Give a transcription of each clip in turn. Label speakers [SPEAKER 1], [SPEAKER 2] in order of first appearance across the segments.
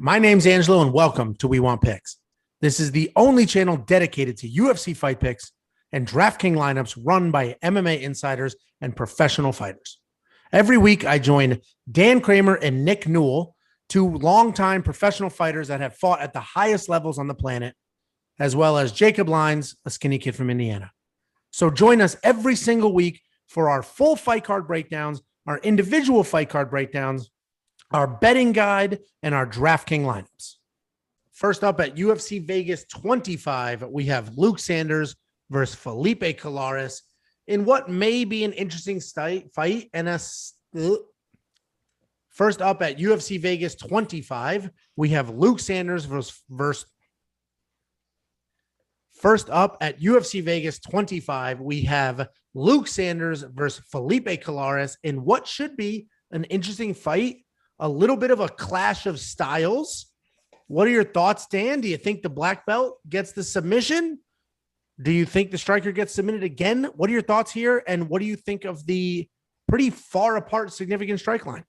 [SPEAKER 1] My name's Angelo, and welcome to We Want Picks. This is the only channel dedicated to UFC fight picks and DraftKings lineups run by MMA insiders and professional fighters. Every week, I join Dan Kramer and Nick Newell, two longtime professional fighters that have fought at the highest levels on the planet, as well as Jacob Lyons, a skinny kid from Indiana. So join us every single week for our full fight card breakdowns, our individual fight card breakdowns, our betting guide, and our DraftKings lineups. First up at UFC Vegas 25, we have Luke Sanders versus Felipe Colares in what may be an interesting fight. First up at UFC Vegas 25, we have Luke Sanders versus First up at UFC Vegas 25, we have Luke Sanders versus Felipe Colares in what should be an interesting fight. A little bit of a clash of styles. What are your thoughts, Dan? Do you think the black belt gets the submission? Do you think the striker gets submitted again? What are your thoughts here? And what do you think of the pretty far apart significant strike line?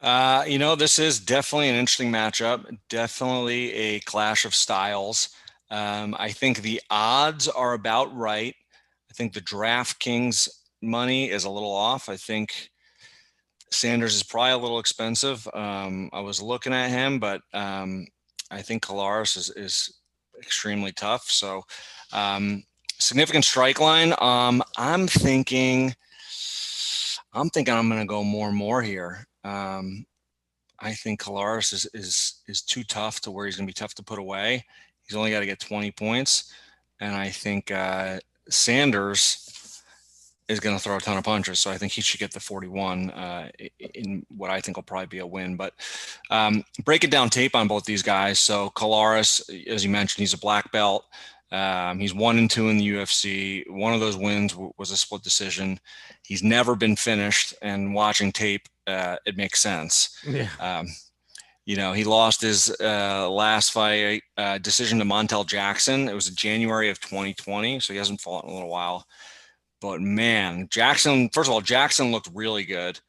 [SPEAKER 2] This is definitely an interesting matchup. Definitely a clash of styles. I think the odds are about right. I think the DraftKings money is a little off. I think Sanders is probably a little expensive. I was looking at him, but I think Colares is extremely tough. So significant strike line. I'm thinking I'm going to go more and more here. I think Colares is too tough to where he's going to be tough to put away. He's only got to get 20 points. And I think Sanders is going to throw a ton of punches. So I think he should get the 41 in what I think will probably be a win. But break it down tape on both these guys. So Colares, as you mentioned, he's a black belt. He's 1-2 in the UFC. One of those wins was a split decision. He's never been finished, and watching tape, it makes sense.
[SPEAKER 1] Yeah.
[SPEAKER 2] He lost his last fight decision to Montel Jackson. It was in January of 2020, so he hasn't fought in a little while. But man, Jackson looked really good,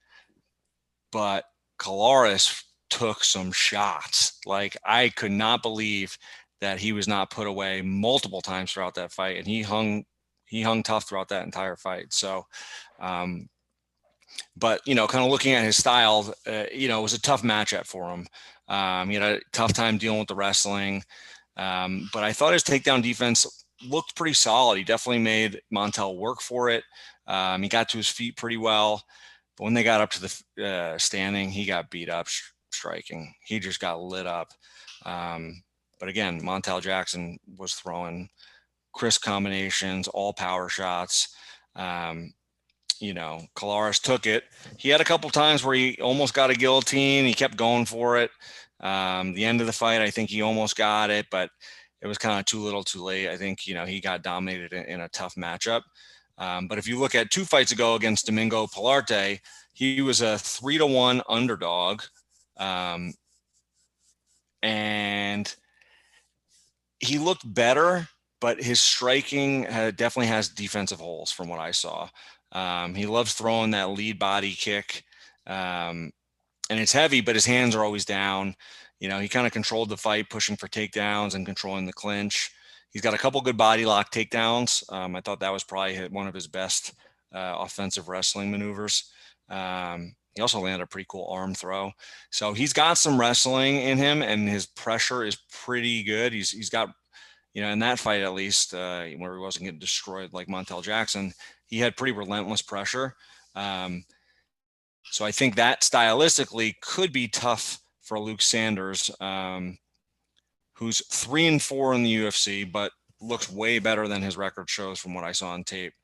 [SPEAKER 2] but Colares took some shots. Like, I could not believe that he was not put away multiple times throughout that fight, and he hung tough throughout that entire fight. So, but kind of looking at his style, it was a tough matchup for him. He had a tough time dealing with the wrestling, but I thought his takedown defense looked pretty solid. He definitely made Montel work for it. He got to his feet pretty well, but when they got up to the standing, he got beat up striking. He just got lit up. But again, Montel Jackson was throwing crisp combinations, all power shots. Colares took it. He had a couple times where he almost got a guillotine. He kept going for it. The end of the fight, I think he almost got it, but it was kind of too little too late. I think, he got dominated in a tough matchup. But if you look at 2 fights ago against Domingo Pilarte, he was a 3-1 underdog. And he looked better, but his striking definitely has defensive holes from what I saw. He loves throwing that lead body kick. And it's heavy, but his hands are always down. He kind of controlled the fight, pushing for takedowns and controlling the clinch. He's got a couple good body lock takedowns. I thought that was probably one of his best offensive wrestling maneuvers. He also landed a pretty cool arm throw. So he's got some wrestling in him, and his pressure is pretty good. He's got, in that fight at least, where he wasn't getting destroyed like Montel Jackson, he had pretty relentless pressure. So I think that stylistically could be tough for Luke Sanders, who's 3-4 in the UFC, but looks way better than his record shows from what I saw on tape.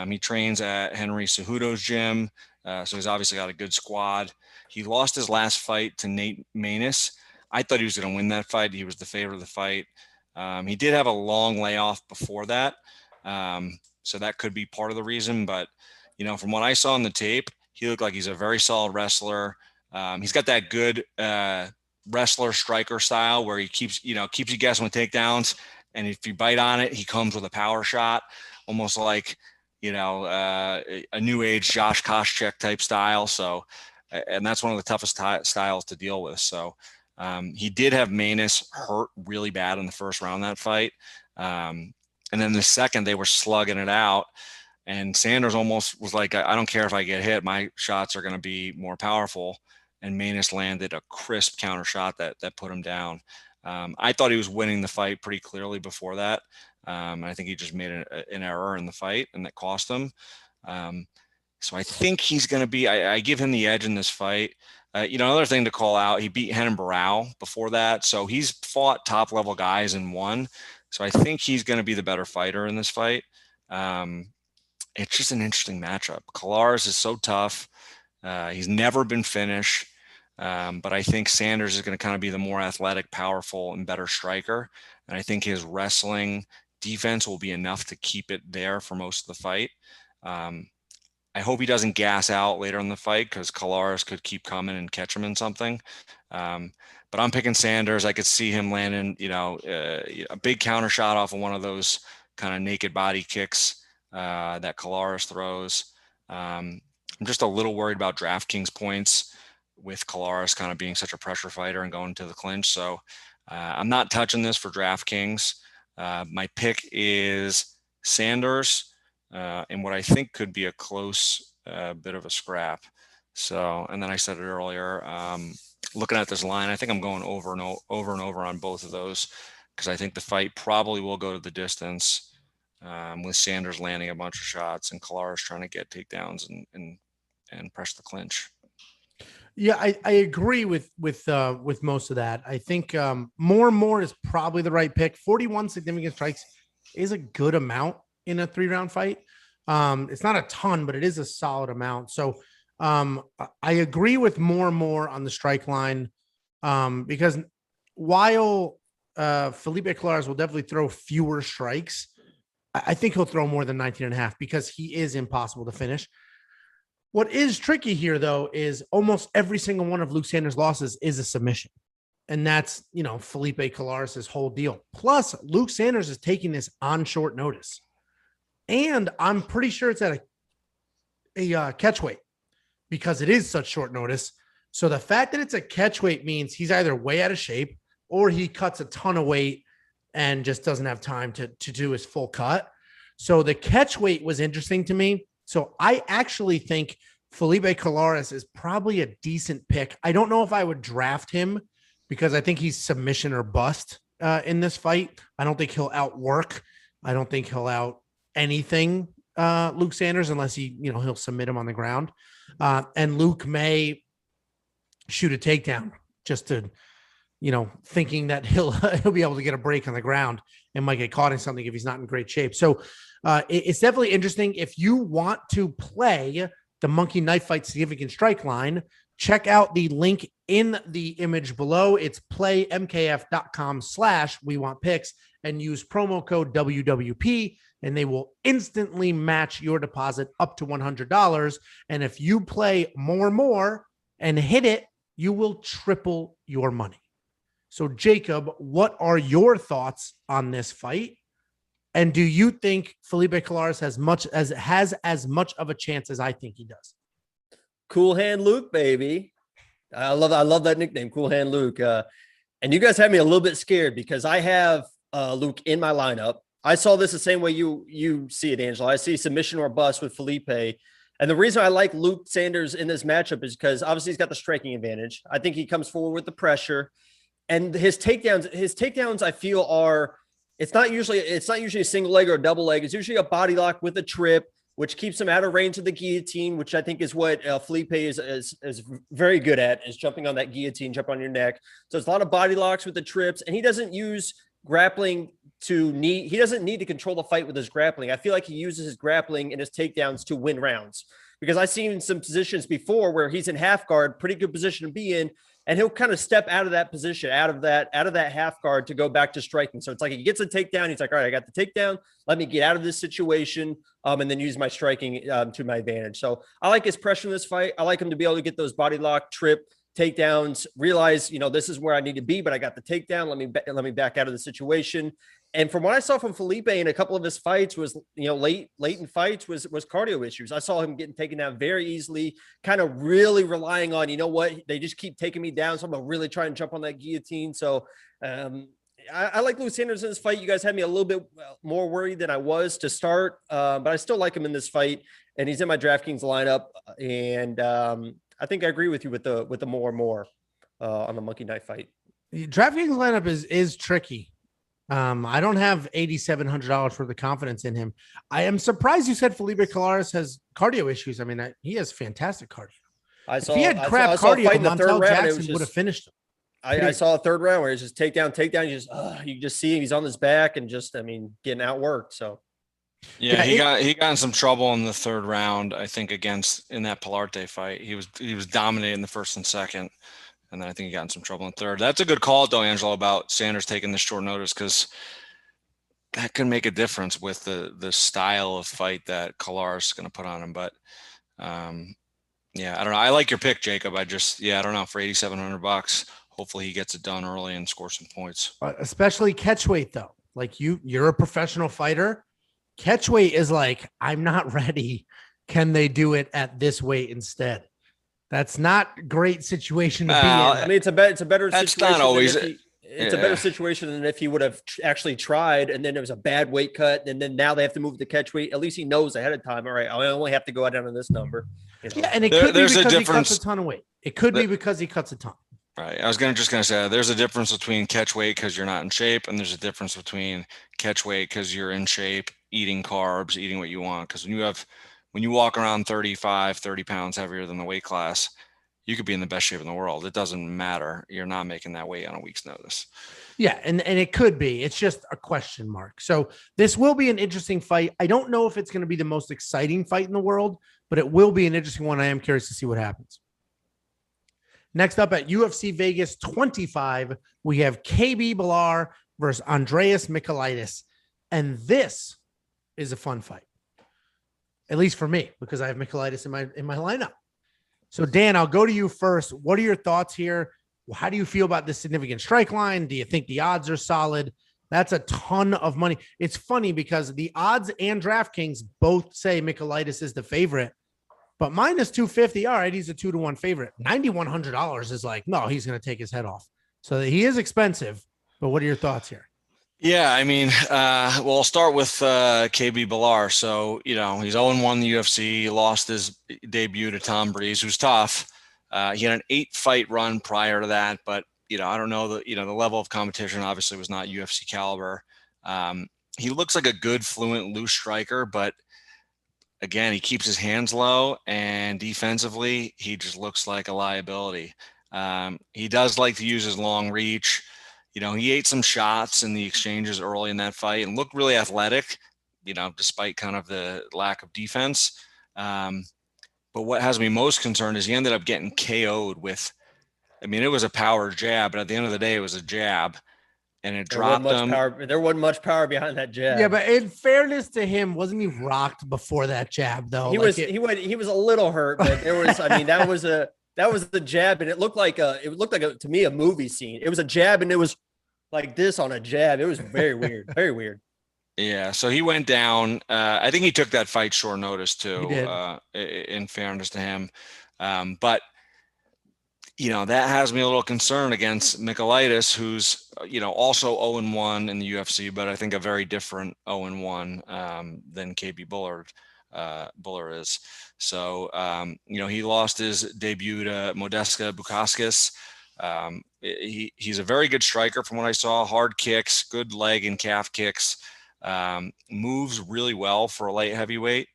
[SPEAKER 2] He trains at Henry Cejudo's gym, so he's obviously got a good squad. He lost his last fight to Nate Maness. I thought he was going to win that fight. He was the favorite of the fight. He did have a long layoff before that, so that could be part of the reason. But, from what I saw on the tape, he looked like he's a very solid wrestler. He's got that good wrestler striker style where he keeps you guessing with takedowns. And if you bite on it, he comes with a power shot, almost like, a new age Josh Koscheck type style. So, and that's one of the toughest styles to deal with. So He did have Manus hurt really bad in the first round of that fight. And then the second, they were slugging it out. And Sanders almost was like, I don't care if I get hit. My shots are going to be more powerful. And Manus landed a crisp counter shot that put him down. I thought he was winning the fight pretty clearly before that. I think he just made an error in the fight, and that cost him. So I think he's going to be, I give him the edge in this fight. Another thing to call out, he beat Renan Barão before that. So he's fought top level guys and won. So I think he's going to be the better fighter in this fight. It's just an interesting matchup. Colares is so tough. He's never been finished. But I think Sanders is going to kind of be the more athletic, powerful, and better striker. And I think his wrestling defense will be enough to keep it there for most of the fight. I hope he doesn't gas out later in the fight, because Colares could keep coming and catch him in something. But I'm picking Sanders. I could see him landing, a big counter shot off of one of those kind of naked body kicks that Colares throws. I'm just a little worried about DraftKings points with Colares kind of being such a pressure fighter and going to the clinch. So I'm not touching this for DraftKings. My pick is Sanders, and what I think could be a close bit of a scrap. So, and then I said it earlier, looking at this line, I think I'm going over and over on both of those, because I think the fight probably will go to the distance, with Sanders landing a bunch of shots and Colares trying to get takedowns and press the clinch.
[SPEAKER 1] Yeah, I agree with most of that. I think more is probably the right pick. 41 significant strikes is a good amount in a 3-round fight. It's not a ton, but it is a solid amount. So I agree with more on the strike line, because while Felipe Colares will definitely throw fewer strikes, I think he'll throw more than 19.5, because he is impossible to finish. What is tricky here, though, is almost every single one of Luke Sanders' losses is a submission. And that's, Felipe Colares' whole deal. Plus, Luke Sanders is taking this on short notice. And I'm pretty sure it's at a catch weight, because it is such short notice. So the fact that it's a catch weight means he's either way out of shape, or he cuts a ton of weight and just doesn't have time to do his full cut. So the catch weight was interesting to me. So I actually think Felipe Colares is probably a decent pick. I don't know if I would draft him, because I think he's submission or bust in this fight. I don't think he'll outwork. I don't think he'll out anything Luke Sanders, unless he'll submit him on the ground. And Luke may shoot a takedown just to, thinking that he'll be able to get a break on the ground and might get caught in something if he's not in great shape. So it's definitely interesting. If you want to play the Monkey Knife Fight significant strike line, check out the link in the image below. It's playmkf.com/wewantpicks and use promo code WWP, and they will instantly match your deposit up to $100. And if you play more and hit it, you will triple your money. So Jacob, what are your thoughts on this fight? And do you think Felipe Colares has as much of a chance as I think he does?
[SPEAKER 3] Cool Hand Luke, baby. I love that nickname, Cool Hand Luke. And you guys have me a little bit scared, because I have Luke in my lineup. I saw this the same way you see it, Angelo. I see submission or bust with Felipe. And the reason I like Luke Sanders in this matchup is because obviously he's got the striking advantage. I think he comes forward with the pressure, and his takedowns I feel are, it's not usually a single leg or a double leg. It's usually a body lock with a trip, which keeps him out of range of the guillotine, which I think is what Felipe is very good at, is jumping on that guillotine, jump on your neck. So there's a lot of body locks with the trips, and he doesn't use grappling he doesn't need to control the fight with his grappling. I feel like he uses his grappling and his takedowns to win rounds, because I've seen some positions before where he's in half guard, pretty good position to be in, and he'll kind of step out of that position, out of that half guard to go back to striking. So it's like he gets a takedown. He's like, all right, I got the takedown. Let me get out of this situation, and then use my striking to my advantage. So I like his pressure in this fight. I like him to be able to get those body lock, trip, takedowns, realize, this is where I need to be, but I got the takedown. Let me back out of the situation. And from what I saw from Felipe in a couple of his fights was, late in fights was cardio issues. I saw him getting taken down very easily, kind of really relying on, they just keep taking me down. So I'm going to really try and jump on that guillotine. So I like Lewis Sanders in this fight. You guys had me a little bit more worried than I was to start, but I still like him in this fight. And he's in my DraftKings lineup. And I think I agree with you with the more on the Monkey Knife fight.
[SPEAKER 1] The DraftKings lineup is tricky. I don't have $8,700 for the confidence in him. I am surprised you said Felipe Colares has cardio issues. I mean, he has fantastic cardio. If he had crap cardio, Montel Jackson would have finished him.
[SPEAKER 3] I saw a third round where it's just takedown. You just see him. He's on his back and getting outworked. So.
[SPEAKER 2] Yeah, he got in some trouble in the third round, I think, in that Pilarte fight. He was dominating the first and second. And then I think he got in some trouble in third. That's a good call, though, Angelo, about Sanders taking this short notice, because that can make a difference with the style of fight that Colares is going to put on him. But, I don't know. I like your pick, Jacob. I don't know, for $8,700, hopefully he gets it done early and scores some points.
[SPEAKER 1] Especially catchweight, though. Like you're a professional fighter. Catchweight is like, I'm not ready. Can they do it at this weight instead? That's not a great situation to be in.
[SPEAKER 3] I mean, it's a better
[SPEAKER 2] that's
[SPEAKER 3] situation.
[SPEAKER 2] Not always.
[SPEAKER 3] It's a better situation than if he would have actually tried, and then there was a bad weight cut, and then now they have to move the catch weight. At least he knows ahead of time. All right, I only have to go down to this number.
[SPEAKER 1] Yeah, and it could be because he cuts a ton of weight. It could be because he cuts a ton.
[SPEAKER 2] Right. I was just gonna say there's a difference between catch weight because you're not in shape, and there's a difference between catch weight because you're in shape, eating carbs, eating what you want. Because when you walk around 30 pounds heavier than the weight class, you could be in the best shape in the world. It doesn't matter. You're not making that weight on a week's notice.
[SPEAKER 1] Yeah, and it could be. It's just a question mark. So this will be an interesting fight. I don't know if it's going to be the most exciting fight in the world, but it will be an interesting one. I am curious to see what happens. Next up at UFC Vegas 25, we have KB Bhullar versus Andreas Michailidis. And this is a fun fight, at least for me, because I have Michailidis in my lineup. So Dan, I'll go to you first. What are your thoughts here? How do you feel about this significant strike line? Do you think the odds are solid? That's a ton of money. It's funny because the odds and DraftKings both say Michailidis is the favorite, but minus 250. All right, he's a 2-1 favorite. $9,100 is like, no, he's going to take his head off. So he is expensive. But what are your thoughts here?
[SPEAKER 2] Yeah, I mean, I'll start with KB Bhullar. So, he's 0-1 in the UFC. He lost his debut to Tom Breeze, who's tough. He had an 8-fight run prior to that, but, I don't know the level of competition obviously was not UFC caliber. He looks like a good, fluent, loose striker, but again, he keeps his hands low, and defensively, he just looks like a liability. He does like to use his long reach. He ate some shots in the exchanges early in that fight and looked really athletic, despite kind of the lack of defense. But what has me most concerned is he ended up getting KO'd with, it was a power jab, but at the end of the day, it was a jab, and it dropped him.
[SPEAKER 3] There wasn't much power behind that jab.
[SPEAKER 1] Yeah, but in fairness to him, wasn't he rocked before that jab though?
[SPEAKER 3] He was a little hurt, but there was, that was the jab, and it looked like to me a movie scene. It was a jab, and it was like this on a jab. It was very weird, very weird.
[SPEAKER 2] Yeah, so he went down. I think he took that fight short notice too.
[SPEAKER 1] He did.
[SPEAKER 2] In fairness to him, but that has me a little concerned against Michailidis, who's also 0-1 in the UFC, but I think a very different 0-1 than KB Bhullar is. So, he lost his debut to Modesta Bukauskas. He's a very good striker from what I saw. Hard kicks, good leg and calf kicks, moves really well for a light heavyweight.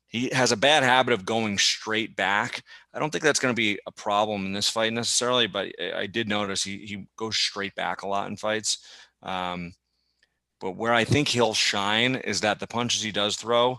[SPEAKER 2] He has a bad habit of going straight back. I don't think that's going to be a problem in this fight necessarily, but I did notice he goes straight back a lot in fights. But where I think he'll shine is that the punches he does throw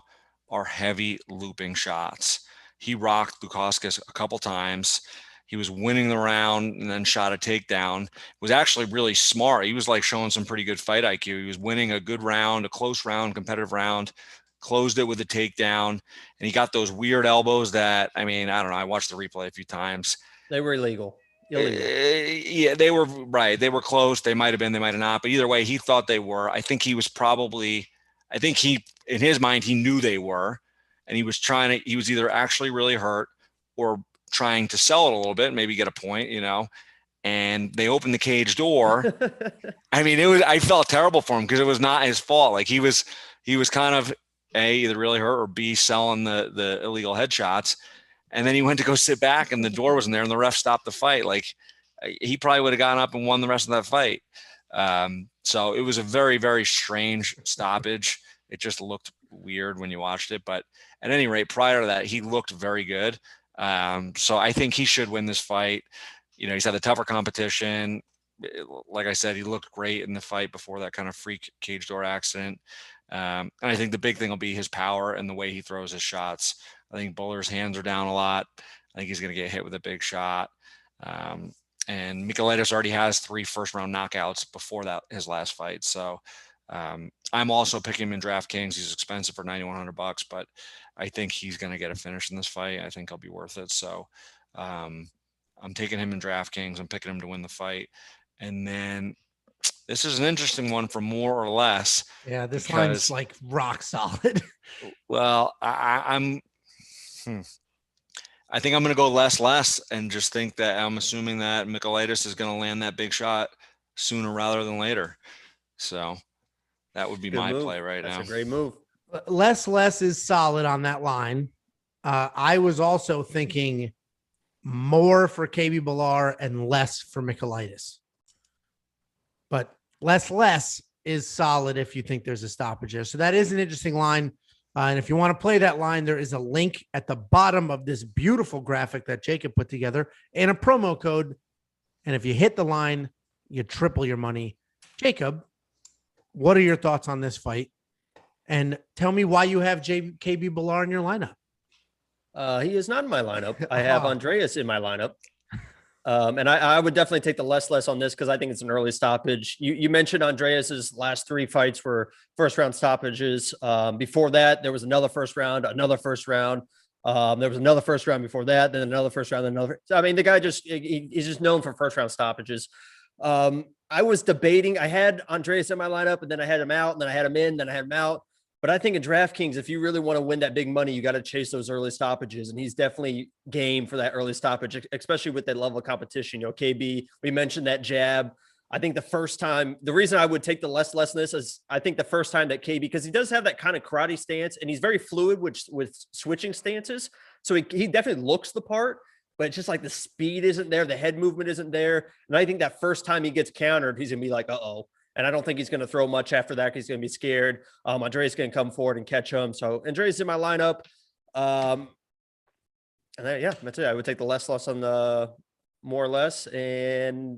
[SPEAKER 2] are heavy looping shots. He rocked Bukauskas a couple times. He was winning the round and then shot a takedown. It was actually really smart. He was like showing some pretty good fight IQ. He was winning a good round, a close round, competitive round, closed it with a takedown. And he got those weird elbows that, I don't know. I watched the replay a few times.
[SPEAKER 3] They were illegal.
[SPEAKER 2] Yeah, they were right. They were close. They might have been, they might have not. But either way, he thought they were. I think he was probably, in his mind, he knew they were. And he was either actually really hurt or trying to sell it a little bit, maybe get a point, and they opened the cage door. I mean, I felt terrible for him because it was not his fault. Like he was kind of either really hurt or B, selling the illegal headshots. And then he went to go sit back and the door wasn't there and the ref stopped the fight. Like he probably would have gotten up and won the rest of that fight. So it was a very, very strange stoppage. It just looked weird when you watched it. But at any rate, prior to that, he looked very good. So I think he should win this fight. He's had a tougher competition. Like I said, he looked great in the fight before that kind of freak cage door accident. And I think the big thing will be his power and the way he throws his shots. I think Bhullar's hands are down a lot. I think he's going to get hit with a big shot. And Michailidis already has 3 first-round knockouts before his last fight. So I'm also picking him in DraftKings. He's expensive for $9,100, but I think he's going to get a finish in this fight. I think he'll be worth it. So I'm taking him in DraftKings. I'm picking him to win the fight. And then this is an interesting one for more or less.
[SPEAKER 1] Yeah, this line's like rock solid.
[SPEAKER 2] Well, I think I'm going to go less and just think that I'm assuming that Michailidis is going to land that big shot sooner rather than later. So that would be my play right now.
[SPEAKER 3] That's a great move.
[SPEAKER 1] Less is solid on that line. I was also thinking more for KB Bhullar and less for Michailidis. But less is solid if you think there's a stoppage there. So that is an interesting line. And if you want to play that line, there is a link at the bottom of this beautiful graphic that Jacob put together and a promo code. And if you hit the line, you triple your money. Jacob, what are your thoughts on this fight? And tell me why you have KB Bhullar in your lineup.
[SPEAKER 3] He is not in my lineup. I have Andreas in my lineup. And I would definitely take the less on this because I think it's an early stoppage. You mentioned Andreas's last 3 fights were first-round stoppages. Before that, there was another first round. There was another first round before that, then another first round, then another. I mean, the guy he's just known for first-round stoppages. I was debating. I had Andreas in my lineup, and then I had him out, and then I had him in, then I had him out. But I think in DraftKings, if you really want to win that big money, you got to chase those early stoppages. And he's definitely game for that early stoppage, especially with that level of competition. KB, we mentioned that jab. I think the reason I would take the less in this is I think the first time that KB, because he does have that kind of karate stance and he's very fluid with switching stances. So he definitely looks the part, but it's just like the speed isn't there. The head movement isn't there. And I think that first time he gets countered, he's going to be like, uh-oh. And I don't think he's going to throw much after that. He's going to be scared. Andreas going to come forward and catch him. So Andreas in my lineup. And then, yeah, that's it. I would take the less on the more or less. And,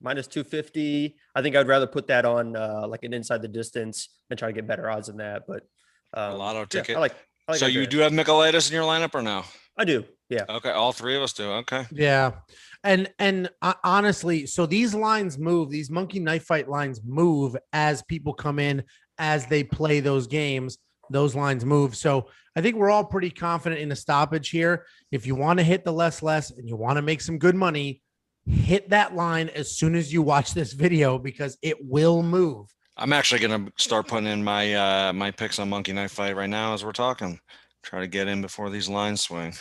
[SPEAKER 3] minus 250. I think I'd rather put that on like an inside the distance and try to get better odds than that. But
[SPEAKER 2] a lotto ticket.
[SPEAKER 3] I like
[SPEAKER 2] so Andreas. You do have Michailidis in your lineup or no?
[SPEAKER 3] I do. Yeah.
[SPEAKER 2] Okay. All 3 of us do. Okay.
[SPEAKER 1] Yeah. And honestly, so these lines move, these monkey knife fight lines move as people come in, as they play those games, those lines move. So I think we're all pretty confident in a stoppage here. If you want to hit the less and you want to make some good money, hit that line as soon as you watch this video, because it will move.
[SPEAKER 2] I'm actually going to start putting in my, my picks on monkey knife fight right now as we're talking, try to get in before these lines swing.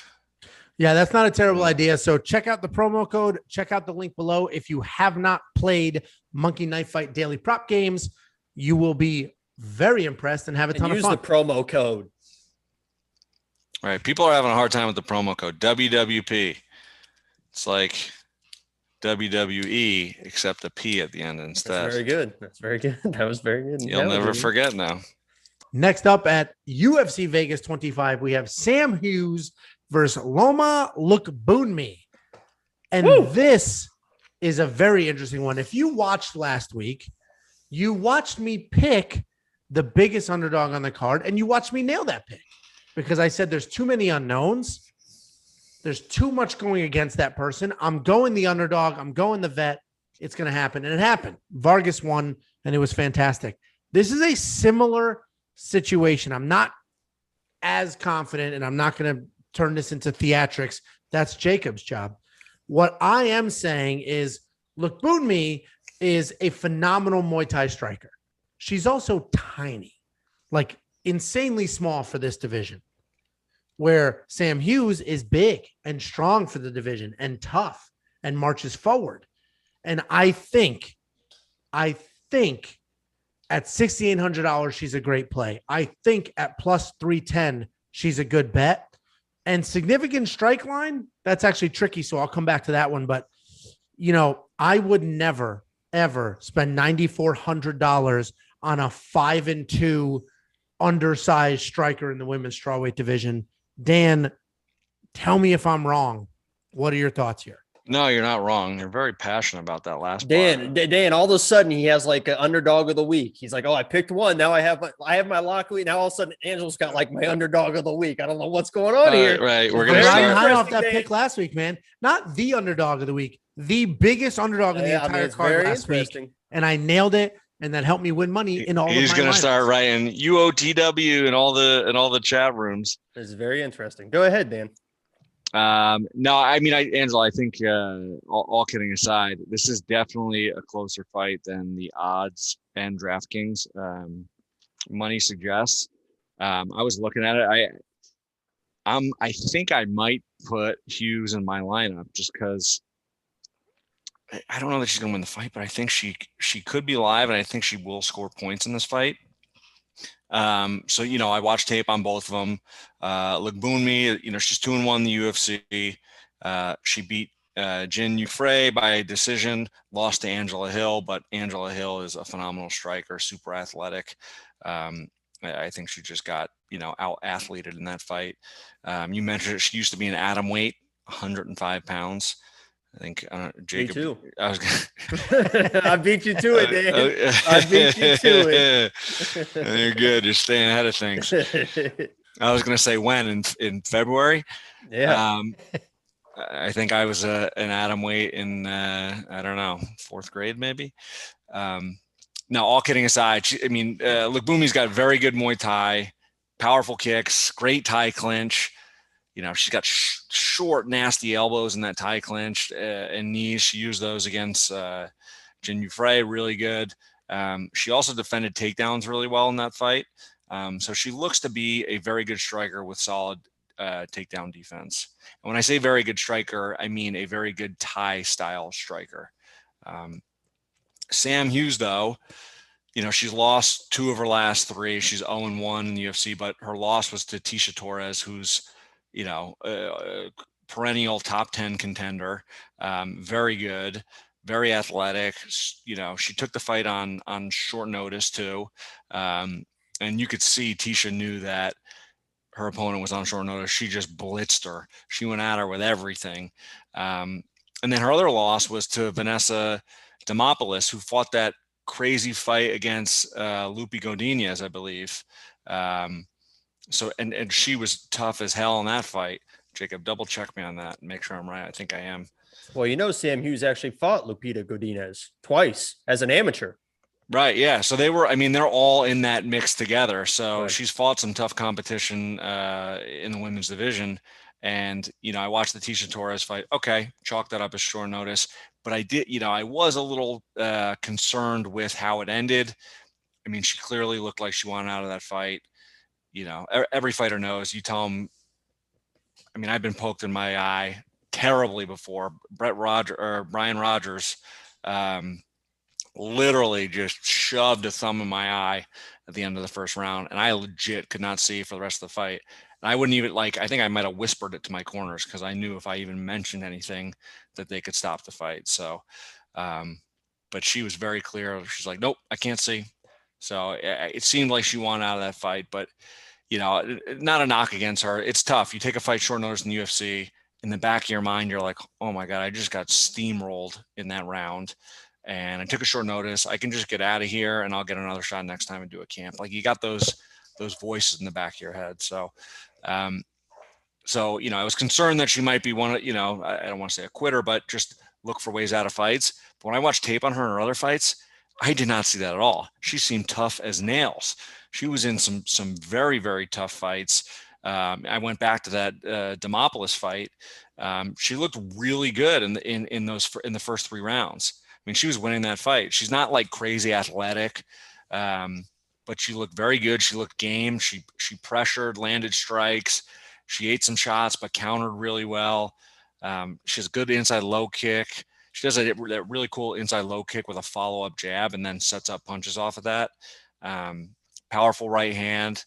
[SPEAKER 1] Yeah, that's not a terrible idea. So check out the promo code. Check out the link below. If you have not played Monkey Knife Fight daily prop games, you will be very impressed and have a ton of fun.
[SPEAKER 3] Use the promo code.
[SPEAKER 2] All right. People are having a hard time with the promo code WWP. It's like WWE, except a P at the end instead.
[SPEAKER 3] That's very good. That's very good. That was very good.
[SPEAKER 2] You'll never forget now.
[SPEAKER 1] Next up at UFC Vegas 25, we have Sam Hughes versus Loma Lookboonme. And this is a very interesting one. If you watched last week, you watched me pick the biggest underdog on the card, and you watched me nail that pick because I said there's too many unknowns. There's too much going against that person. I'm going the underdog. I'm going the vet. It's going to happen. And it happened. Vargas won, and it was fantastic. This is a similar situation. I'm not as confident, and I'm not going to turn this into theatrics That's Jacob's job. What I am saying is, Lookboonme is a phenomenal Muay Thai striker. She's also tiny, like insanely small for this division, where Sam Hughes is big and strong for the division and tough and marches forward. And I think at $6,800, she's a great play. I think at plus 310, she's a good bet. And significant strike line, that's actually tricky. So I'll come back to that one. But, I would never, ever spend $9,400 on a 5-2 undersized striker in the women's strawweight division. Dan, tell me if I'm wrong. What are your thoughts here?
[SPEAKER 2] No, you're not wrong. You're very passionate about that last
[SPEAKER 3] Dan,
[SPEAKER 2] part.
[SPEAKER 3] Dan, all of a sudden he has like an underdog of the week. He's like, oh, I picked one. Now I have my lock of the week. Now all of a sudden Angelo's got like my underdog of the week. I don't know what's going on here.
[SPEAKER 2] Right. We're going
[SPEAKER 1] to
[SPEAKER 2] to
[SPEAKER 1] start
[SPEAKER 2] start
[SPEAKER 1] high off that pick last week, man. Not the underdog of the week, the biggest underdog in the entire card last week. And I nailed it. And that helped me win money in all of my
[SPEAKER 2] He's going to
[SPEAKER 1] lineups.
[SPEAKER 2] start writing UOTW in all the chat rooms.
[SPEAKER 3] This is very interesting. Go ahead, Dan.
[SPEAKER 2] No, I mean, Angelo, I think all kidding aside, this is definitely a closer fight than the odds and DraftKings money suggests. I was looking at it. I think I might put Hughes in my lineup just because I don't know that she's going to win the fight, but I think she could be live, and I think she will score points in this fight. So, I watched tape on both of them. Lookboonme, she's 2-1 in the UFC. She beat Jin Yufrey by decision, lost to Angela Hill, but Angela Hill is a phenomenal striker, super athletic. I think she just got, out athleted in that fight. You mentioned it. She used to be an atom weight, 105 pounds. I think Jacob. Me too.
[SPEAKER 3] I beat you to it, Dan. I beat you to
[SPEAKER 2] it. You're good. You're staying ahead of things. I was going to say when in February.
[SPEAKER 3] Yeah.
[SPEAKER 2] I think I was an atom weight in I don't know, 4th grade maybe. Now, all kidding aside, Lookboonme's got very good Muay Thai, powerful kicks, great Thai clinch. She's got short, nasty elbows in that Thai clinch and knees. She used those against Jin Yufrey, really good. She also defended takedowns really well in that fight. So she looks to be a very good striker with solid takedown defense. And when I say very good striker, I mean a very good Thai style striker. Sam Hughes, though, she's lost 2 of her last 3. She's 0-1 in the UFC, but her loss was to Tecia Torres, who's perennial top 10 contender, very good, very athletic. She took the fight on short notice too. And you could see Tecia knew that her opponent was on short notice. She just blitzed her. She went at her with everything. And then her other loss was to Vanessa Demopoulos, who fought that crazy fight against Lupe Godinez, I believe. So, and she was tough as hell in that fight. Jacob, double check me on that and make sure I'm right. I think I am.
[SPEAKER 3] Well, Sam Hughes actually fought Lupita Godinez twice as an amateur.
[SPEAKER 2] Right. Yeah. So they're all in that mix together. So
[SPEAKER 3] right. She's
[SPEAKER 2] fought some tough competition in the women's division. And, I watched the Tecia Torres fight. Okay. Chalk that up as short notice. But I did, I was a little concerned with how it ended. She clearly looked like she wanted out of that fight. Every fighter knows. You tell them, I've been poked in my eye terribly before. Brian Rogers literally just shoved a thumb in my eye at the end of the first round, and I legit could not see for the rest of the fight. And I wouldn't even I think I might have whispered it to my corners because I knew if I even mentioned anything that they could stop the fight. So, but she was very clear. She's like, nope, I can't see. So it seemed like she wanted out of that fight, but not a knock against her. It's tough. You take a fight short notice in the UFC, in the back of your mind, you're like, oh my God, I just got steamrolled in that round. And I took a short notice. I can just get out of here and I'll get another shot next time and do a camp. You got those voices in the back of your head. So, I was concerned that she might be one of, I don't want to say a quitter, but just look for ways out of fights. But when I watched tape on her in her other fights, I did not see that at all. She seemed tough as nails. She was in some very, very tough fights. I went back to that Demopoulos fight. She looked really good in the first 3 rounds. I mean, she was winning that fight. She's not like crazy athletic, but she looked very good. She looked game. She pressured, landed strikes. She ate some shots, but countered really well. She has a good inside low kick. She does that really cool inside low kick with a follow-up jab and then sets up punches off of that. Powerful right hand.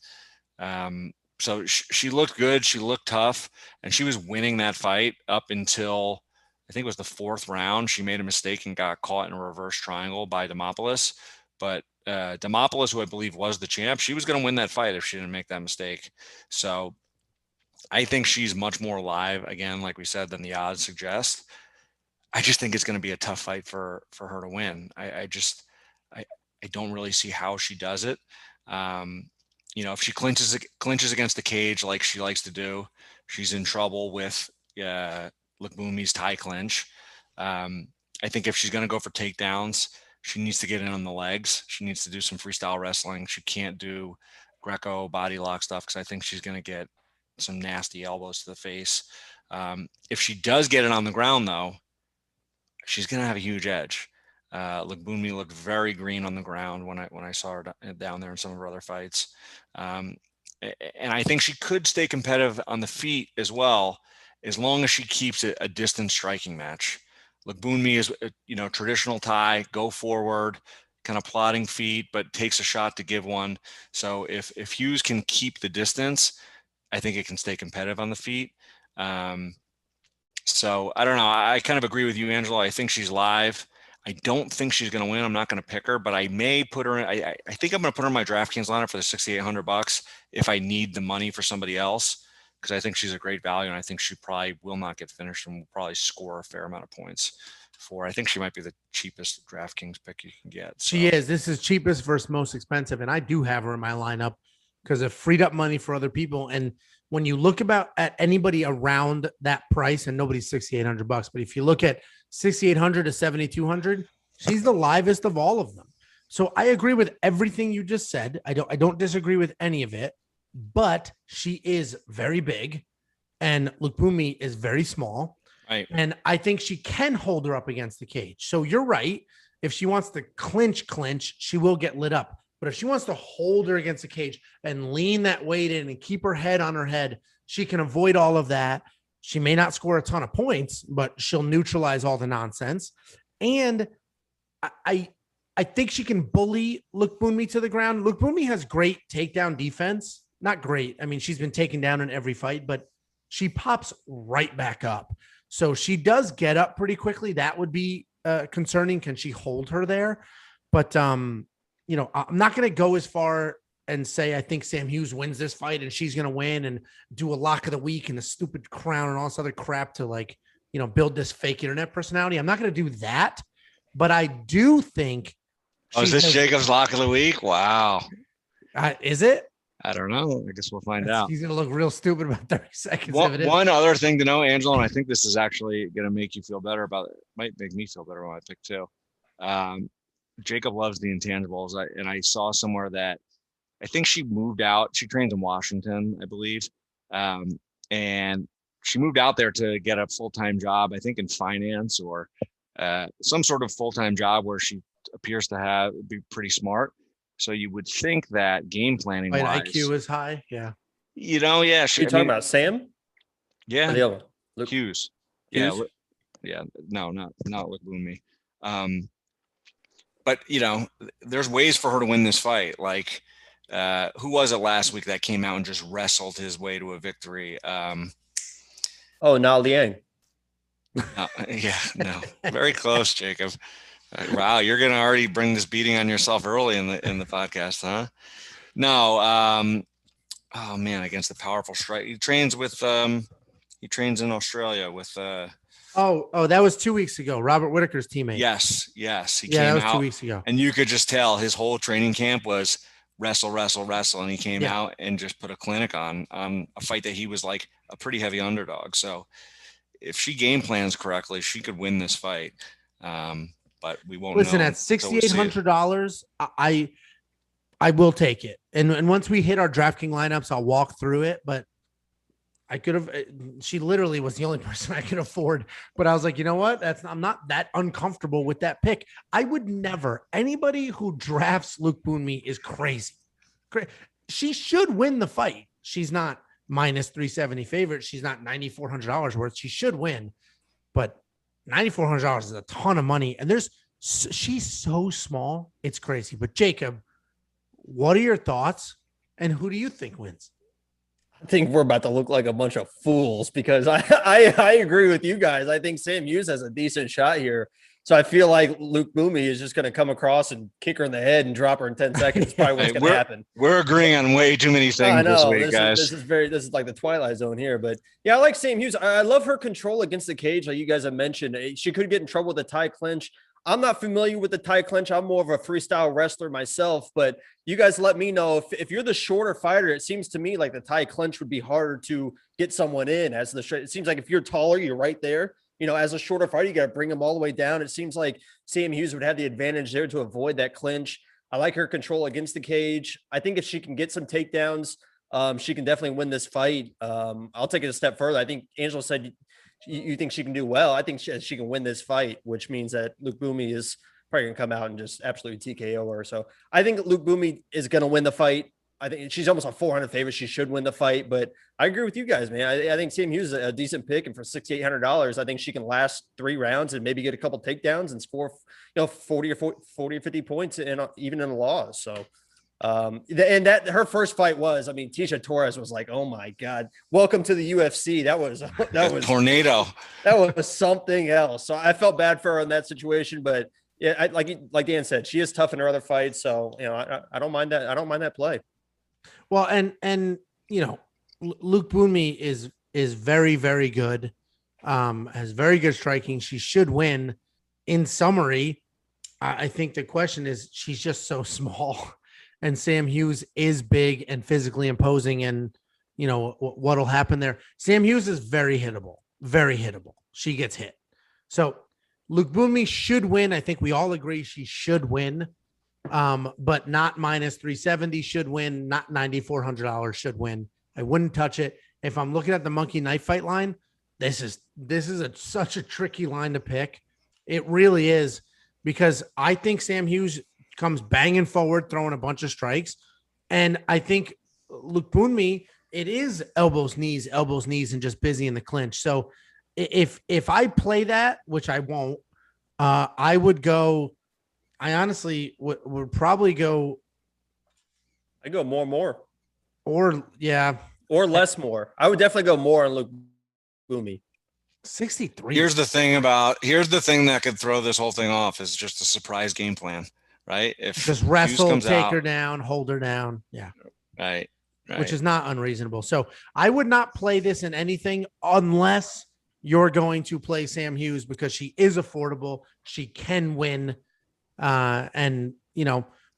[SPEAKER 2] So she looked good. She looked tough, and she was winning that fight up until I think it was the 4th round. She made a mistake and got caught in a reverse triangle by Demopoulos. But Demopoulos, who I believe was the champ, she was going to win that fight if she didn't make that mistake. So I think she's much more alive, again, like we said, than the odds suggest. I just think it's going to be a tough fight for her to win. I don't really see how she does it. If she clinches against the cage like she likes to do, she's in trouble with Lookboonme's tie clinch. I think if she's going to go for takedowns, she needs to get in on the legs. She needs to do some freestyle wrestling. She can't do Greco body lock stuff because I think she's going to get some nasty elbows to the face. If she does get it on the ground, though, she's going to have a huge edge. Lookboonme looked very green on the ground when I saw her down there in some of her other fights. And I think she could stay competitive on the feet as well, as long as she keeps it a distance striking match. Lookboonme is, traditional tie, go forward, kind of plodding feet, but takes a shot to give one. So if Hughes can keep the distance, I think it can stay competitive on the feet. So I don't know. I kind of agree with you, Angelo. I think she's live. I don't think she's going to win. I'm not going to pick her, but I may put her in. I think I'm going to put her in my DraftKings lineup for the $6,800 if I need the money for somebody else, because I think she's a great value, and I think she probably will not get finished and will probably score a fair amount of points for. I think she might be the cheapest DraftKings pick you can get. So.
[SPEAKER 1] She is. This is cheapest versus most expensive, and I do have her in my lineup because it freed up money for other people. And when you look at anybody around that price, and nobody's $6,800, but if you look at 6,800 to 7,200, she's the livest of all of them. So I agree with everything you just said. I don't disagree with any of it, but she is very big and Lookboonme is very small.
[SPEAKER 2] Right.
[SPEAKER 1] And I think she can hold her up against the cage. So you're right. If she wants to clinch, she will get lit up. But if she wants to hold her against the cage and lean that weight in and keep her head on her head, she can avoid all of that. She may not score a ton of points, but she'll neutralize all the nonsense. And I think she can bully Lookboonme to the ground. Lookboonme has great takedown defense. Not great. I mean, she's been taken down in every fight, but she pops right back up. So she does get up pretty quickly. That would be concerning. Can she hold her there? But, I'm not going to go as far and say I think Sam Hughes wins this fight and she's going to win and do a lock of the week and a stupid crown and all this other crap to build this fake internet personality. I'm not going to do that, but I do think.
[SPEAKER 2] Oh, is this Jacob's lock of the week? Wow.
[SPEAKER 1] Is it?
[SPEAKER 2] I don't know. I guess we'll find out.
[SPEAKER 1] He's going to look real stupid about 30 seconds.
[SPEAKER 2] One other thing to know, Angelo, and I think this is actually going to make you feel better about it. Might make me feel better when I pick too. Jacob loves the intangibles. And I saw somewhere that I think she moved out. She trains in Washington, I believe. And she moved out there to get a full-time job, I think in finance or some sort of full-time job where she appears to be pretty smart. So you would think that game planning wise,
[SPEAKER 1] IQ is high. Yeah.
[SPEAKER 2] Yeah.
[SPEAKER 3] You're talking about Sam?
[SPEAKER 2] Yeah.
[SPEAKER 3] The other one.
[SPEAKER 2] Hughes.
[SPEAKER 3] Hughes?
[SPEAKER 2] Yeah. No, not Lookboonme. But there's ways for her to win this fight. Like, who was it last week that came out and just wrestled his way to a victory?
[SPEAKER 3] Na Liang.
[SPEAKER 2] No, very close, Jacob. Wow, you're gonna already bring this beating on yourself early in the podcast, huh? No, oh man, against the powerful strike. He trains in Australia with.
[SPEAKER 1] Oh, that was 2 weeks ago. Robert Whitaker's teammate.
[SPEAKER 2] Yes, he came
[SPEAKER 1] that was
[SPEAKER 2] out
[SPEAKER 1] 2 weeks ago,
[SPEAKER 2] and you could just tell his whole training camp was wrestle, and he came out and just put a clinic on a fight that he was like a pretty heavy underdog. So if she game plans correctly, she could win this fight. But we won't
[SPEAKER 1] listen
[SPEAKER 2] know
[SPEAKER 1] at $6,800. I will take it. And once we hit our DraftKings lineups, I'll walk through it. But I could have, she literally was the only person I could afford, but I was like, you know what? I'm not that uncomfortable with that pick. I would never, anybody who drafts Lookboonme is crazy. She should win the fight. She's not minus 370 favorite. She's not $9,400 worth. She should win, but $9,400 is a ton of money. And she's so small. It's crazy. But Jacob, what are your thoughts? And who do you think wins?
[SPEAKER 3] I think we're about to look like a bunch of fools because I agree with you guys. I think Sam Hughes has a decent shot here. So I feel like Lookboonme is just going to come across and kick her in the head and drop her in 10 seconds. It's probably what's going to happen.
[SPEAKER 2] We're agreeing on way too many things this week, guys.
[SPEAKER 3] This is like the Twilight Zone here. But yeah, I like Sam Hughes. I love her control against the cage, like you guys have mentioned. She could get in trouble with the tie clinch. I'm not familiar with the tie clinch. I'm more of a freestyle wrestler myself, but you guys let me know if you're the shorter fighter. It seems to me like the tie clinch would be harder to get someone in as it seems like if you're taller, you're right there. You know, as a shorter fighter, you got to bring them all the way down. It seems like Sam Hughes would have the advantage there to avoid that clinch. I like her control against the cage. I think if she can get some takedowns, she can definitely win this fight. I'll take it a step further. I think Angelo said you think she can do well. I think she can win this fight, which means that Lookboonme is probably going to come out and just absolutely TKO her. So I think Lookboonme is going to win the fight. I think she's almost a 400 favorite. She should win the fight, but I agree with you guys, man. I think Sam Hughes is a decent pick, and for $6,800, I think she can last 3 rounds and maybe get a couple takedowns and score, 40 or 50 points, and even in a loss. So, and that her first fight was, Tecia Torres was like, oh my God, welcome to the UFC. That was
[SPEAKER 2] tornado.
[SPEAKER 3] That was something else. So I felt bad for her in that situation, but yeah, like Dan said, she is tough in her other fights. So, I don't mind that. I don't mind that play.
[SPEAKER 1] Well, and Lookboonme is very, very good. Has very good striking. She should win. In summary, I think the question is she's just so small, and Sam Hughes is big and physically imposing, and what'll happen there. Sam Hughes is very hittable. Very hittable. She gets hit. So Lookboonme should win. I think we all agree she should win. But not minus 370 should win, not $9,400 should win. I wouldn't touch it. If I'm looking at the monkey knife fight line, this is such a tricky line to pick. It really is, because I think Sam Hughes comes banging forward, throwing a bunch of strikes. And I think Lookboonme, it is elbows, knees, and just busy in the clinch. So if I play that, which I won't, I would go. I honestly would probably go.
[SPEAKER 3] I go more.
[SPEAKER 1] Or
[SPEAKER 3] less more. I would definitely go more on Lookboonme.
[SPEAKER 1] 63.
[SPEAKER 2] Here's the thing that could throw this whole thing off is just a surprise game plan, right? If
[SPEAKER 1] just wrestle, take her down, hold her down. Yeah.
[SPEAKER 2] Right.
[SPEAKER 1] Which is not unreasonable. So I would not play this in anything unless you're going to play Sam Hughes, because she is affordable. She can win. And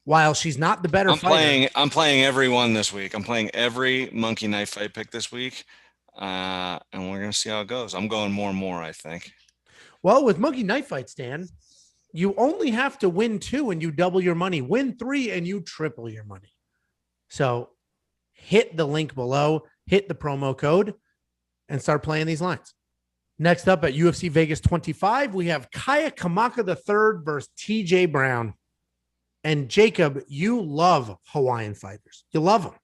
[SPEAKER 1] while she's not the better fighter,
[SPEAKER 2] I'm playing everyone this week. I'm playing every monkey knife fight pick this week. And we're going to see how it goes. I'm going more and more, I think.
[SPEAKER 1] Well, with monkey knife fights, Dan, you only have to win 2 and you double your money, win 3 and you triple your money. So hit the link below, hit the promo code, and start playing these lines. Next up at UFC Vegas 25, we have Kamaka III versus TJ Brown. And Jacob, you love Hawaiian fighters. You love them.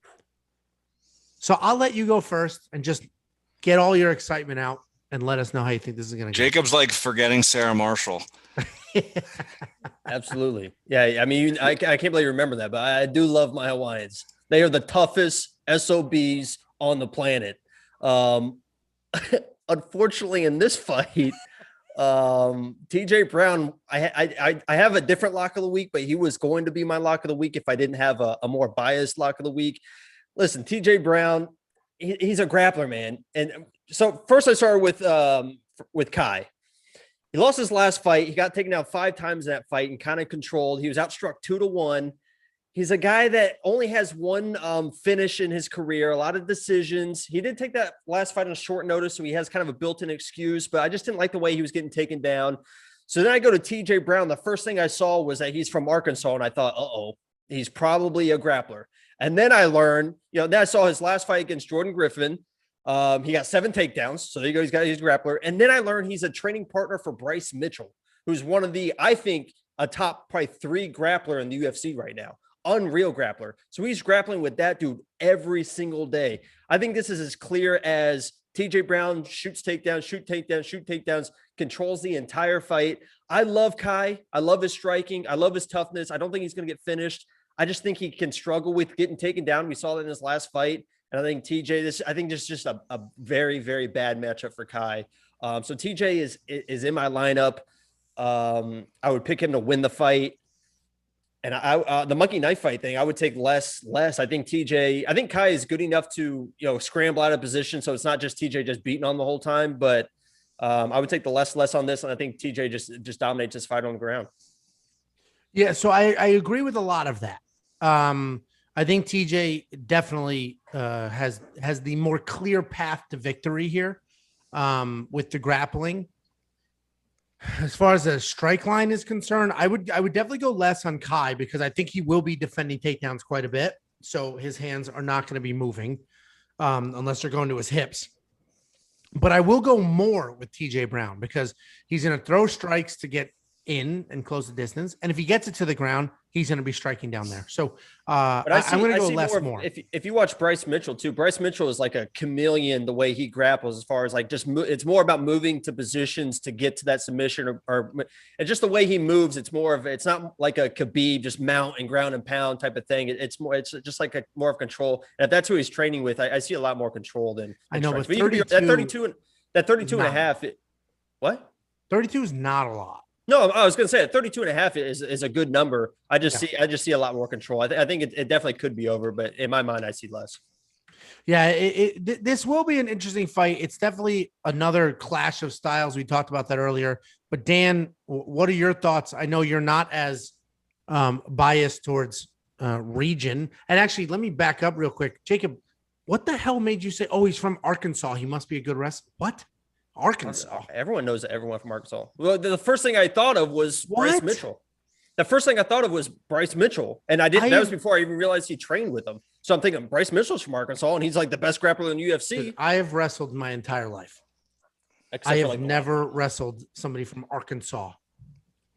[SPEAKER 1] So I'll let you go first and just get all your excitement out and let us know how you think this is going to go.
[SPEAKER 2] Jacob's like forgetting Sarah Marshall.
[SPEAKER 3] Absolutely. Yeah. I can't believe you remember that, but I do love my Hawaiians. They are the toughest SOBs on the planet. Unfortunately, in this fight, TJ Brown, I have a different lock of the week, but he was going to be my lock of the week if I didn't have a more biased lock of the week. Listen, TJ Brown, he's a grappler, man. And so first I started with Kai. He lost his last fight. He got taken out 5 times in that fight and kind of controlled. He was outstruck 2-1. He's a guy that only has one finish in his career, a lot of decisions. He did take that last fight on short notice, so he has kind of a built-in excuse, but I just didn't like the way he was getting taken down. So then I go to TJ Brown. The first thing I saw was that he's from Arkansas, and I thought, he's probably a grappler. And then I learned, then I saw his last fight against Jordan Griffin. He got 7 takedowns. So there you go. He's a grappler. And then I learned he's a training partner for Bryce Mitchell, who's one of the, I think, a top probably 3 grappler in the UFC right now. Unreal grappler. So he's grappling with that dude every single day. I think this is as clear as TJ Brown shoots takedowns, shoot takedowns, controls the entire fight. I love Kai. I love his striking. I love his toughness. I don't think he's going to get finished. I just think he can struggle with getting taken down. We saw that in his last fight. And I think TJ, I think this is just a very, very bad matchup for Kai. So TJ is in my lineup. I would pick him to win the fight. And the monkey knife fight thing, I would take less. I think Kai is good enough to, scramble out of position. So it's not just TJ just beating on the whole time, but I would take the less on this. And I think TJ just dominates this fight on the ground.
[SPEAKER 1] Yeah. So I agree with a lot of that. I think TJ definitely has the more clear path to victory here with the grappling. As far as the strike line is concerned, I would definitely go less on Kai because I think he will be defending takedowns quite a bit. So his hands are not going to be moving unless they're going to his hips. But I will go more with TJ Brown because he's going to throw strikes to get in and close the distance. And if he gets it to the ground, he's going to be striking down there. So I'm going to go less more.
[SPEAKER 3] If you watch Bryce Mitchell too, Bryce Mitchell is like a chameleon, the way he grapples as far as like it's more about moving to positions to get to that submission or and just the way he moves. It's not like a Khabib, just mount and ground and pound type of thing. It's just like more of control. And if that's who he's training with, I see a lot more control than
[SPEAKER 1] I know, but
[SPEAKER 3] 32 and a half. What?
[SPEAKER 1] 32 is not a lot.
[SPEAKER 3] No, I was going to say 32 and a half is a good number. I just see a lot more control. I think it definitely could be over, but in my mind, I see less.
[SPEAKER 1] Yeah, this will be an interesting fight. It's definitely another clash of styles. We talked about that earlier. But Dan, what are your thoughts? I know you're not as biased towards region. And actually, let me back up real quick. Jacob, what the hell made you say, oh, he's from Arkansas, he must be a good wrestler? What? Arkansas.
[SPEAKER 3] Everyone knows everyone from Arkansas. Well, the first thing I thought of was Bryce Mitchell. The first thing I thought of was Bryce Mitchell. And that was before I even realized he trained with him. So I'm thinking Bryce Mitchell's from Arkansas and he's like the best grappler in the UFC.
[SPEAKER 1] I have wrestled my entire life. I have never wrestled somebody from Arkansas,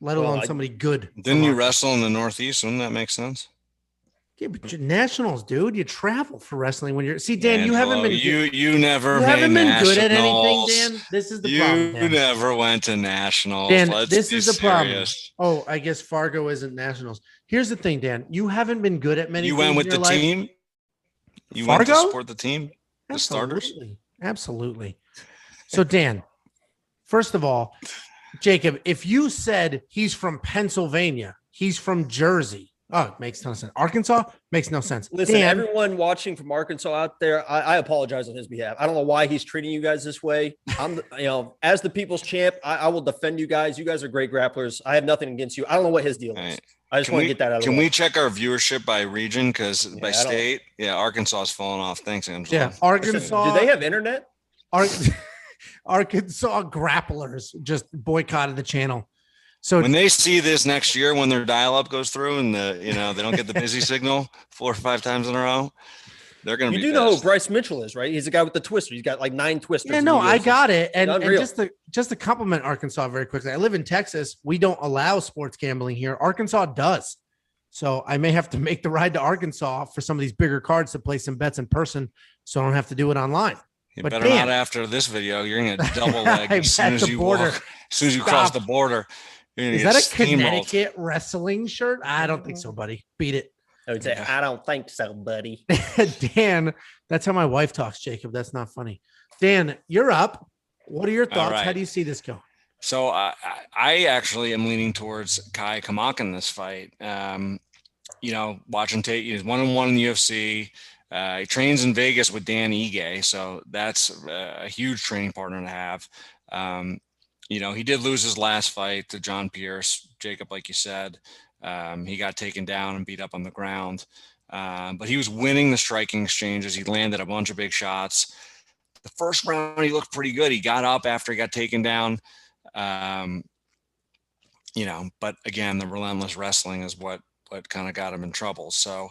[SPEAKER 1] let alone somebody good.
[SPEAKER 2] Didn't you wrestle in the Northeast? Wouldn't that make sense?
[SPEAKER 1] Yeah, but you're nationals, dude. You travel for wrestling when you're. See, Dan, you haven't been.
[SPEAKER 2] You never.
[SPEAKER 1] You haven't been good at anything, Dan. This is the problem.
[SPEAKER 2] You never went to nationals.
[SPEAKER 1] Dan, this is the problem. Oh, I guess Fargo isn't nationals. Here's the thing, Dan. You haven't been good at many.
[SPEAKER 2] You went with the team. You went to support the team. The starters.
[SPEAKER 1] Absolutely. So, Dan, first of all, Jacob, if you said he's from Pennsylvania, he's from Jersey. Oh, it makes no sense. Arkansas makes no sense.
[SPEAKER 3] Listen, everyone watching from Arkansas out there, I apologize on his behalf. I don't know why he's treating you guys this way. As the people's champ, I will defend you guys. You guys are great grapplers. I have nothing against you. I don't know what his deal is. I just want to get that out of the way.
[SPEAKER 2] Can we check our viewership by region? Because by state, Arkansas is falling off. Thanks, Angelo.
[SPEAKER 1] Yeah, Arkansas.
[SPEAKER 3] Do they have internet?
[SPEAKER 1] Arkansas grapplers just boycotted the channel. So
[SPEAKER 2] when they see this next year, when their dial-up goes through and they don't get the busy signal 4 or 5 times in a row, they're going to be.
[SPEAKER 3] You do know who Bryce Mitchell is, right? He's the guy with the twister. He's got like 9 twisters.
[SPEAKER 1] Yeah, no, I got it. And just to compliment Arkansas very quickly, I live in Texas. We don't allow sports gambling here. Arkansas does. So I may have to make the ride to Arkansas for some of these bigger cards to play some bets in person, so I don't have to do it online.
[SPEAKER 2] You better not after this video. You're going to double leg as soon as you walk, as soon as you cross the border.
[SPEAKER 1] Is that a Connecticut wrestling shirt? I don't think so, buddy. Beat it.
[SPEAKER 3] I would say, I don't think so, buddy.
[SPEAKER 1] Dan, that's how my wife talks, Jacob. That's not funny. Dan, you're up. What are your thoughts? Right. How do you see this go?
[SPEAKER 2] So I actually am leaning towards Kai Kamaka in this fight. Watching tape, he's 1-1 in the UFC. He trains in Vegas with Dan Ige, so that's a huge training partner to have. He did lose his last fight to John Pearce, Jacob, like you said. He got taken down and beat up on the ground. But he was winning the striking exchanges. He landed a bunch of big shots. The first round, he looked pretty good. He got up after he got taken down. But again, the relentless wrestling is what kind of got him in trouble. So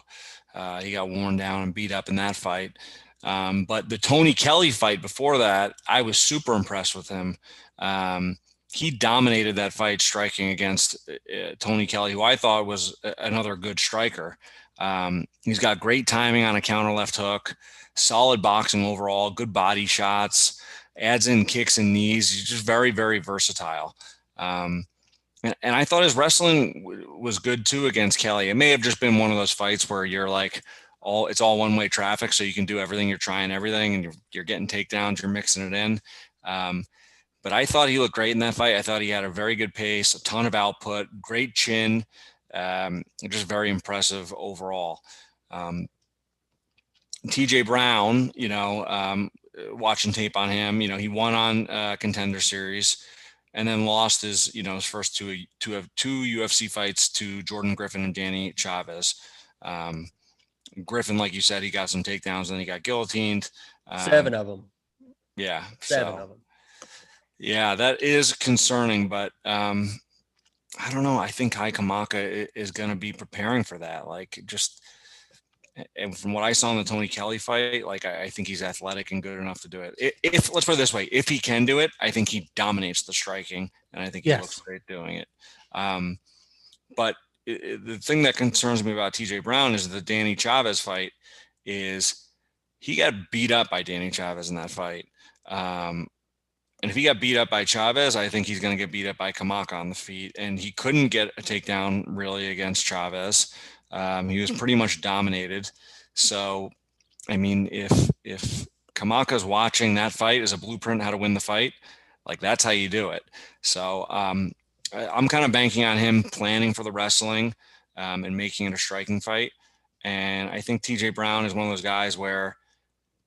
[SPEAKER 2] he got worn down and beat up in that fight. But the Tony Kelly fight before that, I was super impressed with him. He dominated that fight striking against Tony Kelly, who I thought was another good striker. He's got great timing on a counter left hook, solid boxing overall, good body shots, adds in kicks and knees. He's just very, very versatile. And I thought his wrestling was good too against Kelly. It may have just been one of those fights where you're like, it's all one-way traffic, so you can do everything, you're trying everything, and you're getting takedowns, you're mixing it in. But I thought he looked great in that fight. I thought he had a very good pace, a ton of output, great chin, just very impressive overall. TJ Brown, watching tape on him, he won on Contender Series and then lost his first two UFC fights to Jordan Griffin and Danny Chavez. Griffin, like you said, he got some takedowns and then he got guillotined.
[SPEAKER 3] 7 of them.
[SPEAKER 2] Yeah.
[SPEAKER 3] 7 of them.
[SPEAKER 2] Yeah, that is concerning, but I don't know. I think Kai Kamaka is going to be preparing for that. And from what I saw in the Tony Kelly fight, I think he's athletic and good enough to do it. If let's put it this way, if he can do it, I think he dominates the striking, and I think he looks great doing it. But the thing that concerns me about TJ Brown is the Danny Chavez fight is he got beat up by Danny Chavez in that fight. And if he got beat up by Chavez, I think he's going to get beat up by Kamaka on the feet. And he couldn't get a takedown really against Chavez. He was pretty much dominated. So, I mean, if Kamaka's watching that fight as a blueprint how to win the fight, that's how you do it. So I'm kind of banking on him planning for the wrestling and making it a striking fight. And I think TJ Brown is one of those guys where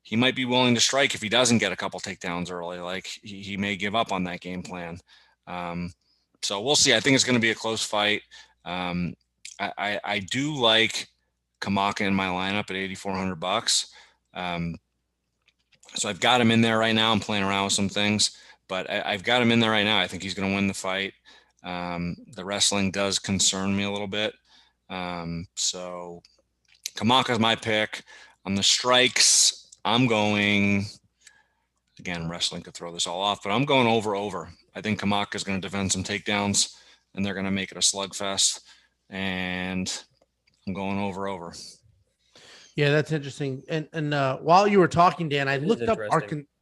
[SPEAKER 2] he might be willing to strike if he doesn't get a couple takedowns early. He may give up on that game plan. So we'll see. I think it's going to be a close fight. I do like Kamaka in my lineup at $8,400. So I've got him in there right now. I'm playing around with some things, but I've got him in there right now. I think he's going to win the fight. The wrestling does concern me a little bit. So Kamaka's my pick. On the strikes, I'm going, again, wrestling could throw this all off, but I'm going over. I think Kamaka is going to defend some takedowns, and they're going to make it a slugfest, and I'm going over.
[SPEAKER 1] Yeah, that's interesting. And while you were talking, Dan, I looked up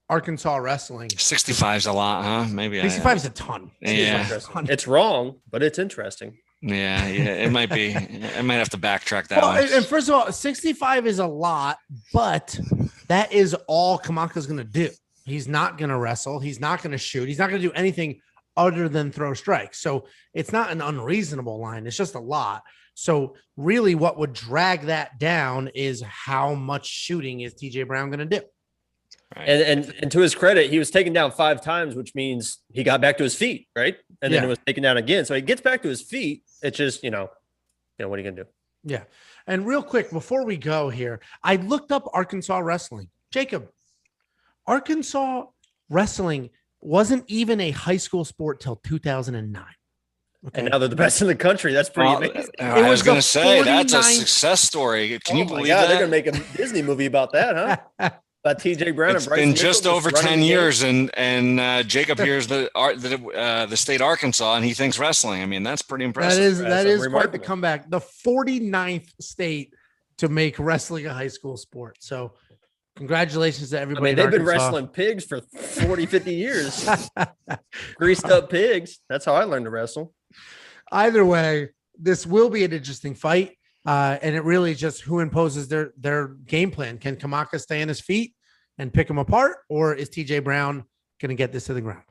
[SPEAKER 1] Arkansas wrestling.
[SPEAKER 2] 65 is a lot, huh? Maybe
[SPEAKER 1] 65 is a ton.
[SPEAKER 2] Yeah,
[SPEAKER 3] it's wrong, but it's interesting.
[SPEAKER 2] Yeah, it might be. I might have to backtrack that one.
[SPEAKER 1] And first of all, 65 is a lot, but that is all Kamaka's going to do. He's not going to wrestle. He's not going to shoot. He's not going to do anything other than throw strikes. So it's not an unreasonable line. It's just a lot. So really what would drag that down is how much shooting is TJ Brown going to do.
[SPEAKER 2] Right.
[SPEAKER 3] And to his credit, he was taken down 5 times, which means he got back to his feet, right? And then it was taken down again. So he gets back to his feet. It's just, what are you going to do?
[SPEAKER 1] Yeah. And real quick, before we go here, I looked up Arkansas wrestling. Jacob, Arkansas wrestling wasn't even a high school sport till 2009. Okay.
[SPEAKER 3] And now they're the best in the country. That's pretty amazing.
[SPEAKER 2] I was going to say, that's a success story. Can you believe that?
[SPEAKER 3] They're going to make a Disney movie about that, huh? About TJ Brown.
[SPEAKER 2] It's been just over 10 years, and Jacob hears the state Arkansas, and he thinks wrestling. I mean, that's pretty impressive.
[SPEAKER 1] That is quite the comeback. The 49th state to make wrestling a high school sport. So congratulations to everybody.
[SPEAKER 3] I mean, they've been wrestling pigs for 40, 50 years. Greased up pigs. That's how I learned to wrestle.
[SPEAKER 1] Either way, this will be an interesting fight. And it really just who imposes their game plan. Can Kamaka stay on his feet and pick him apart, or is TJ Brown going to get this to the ground?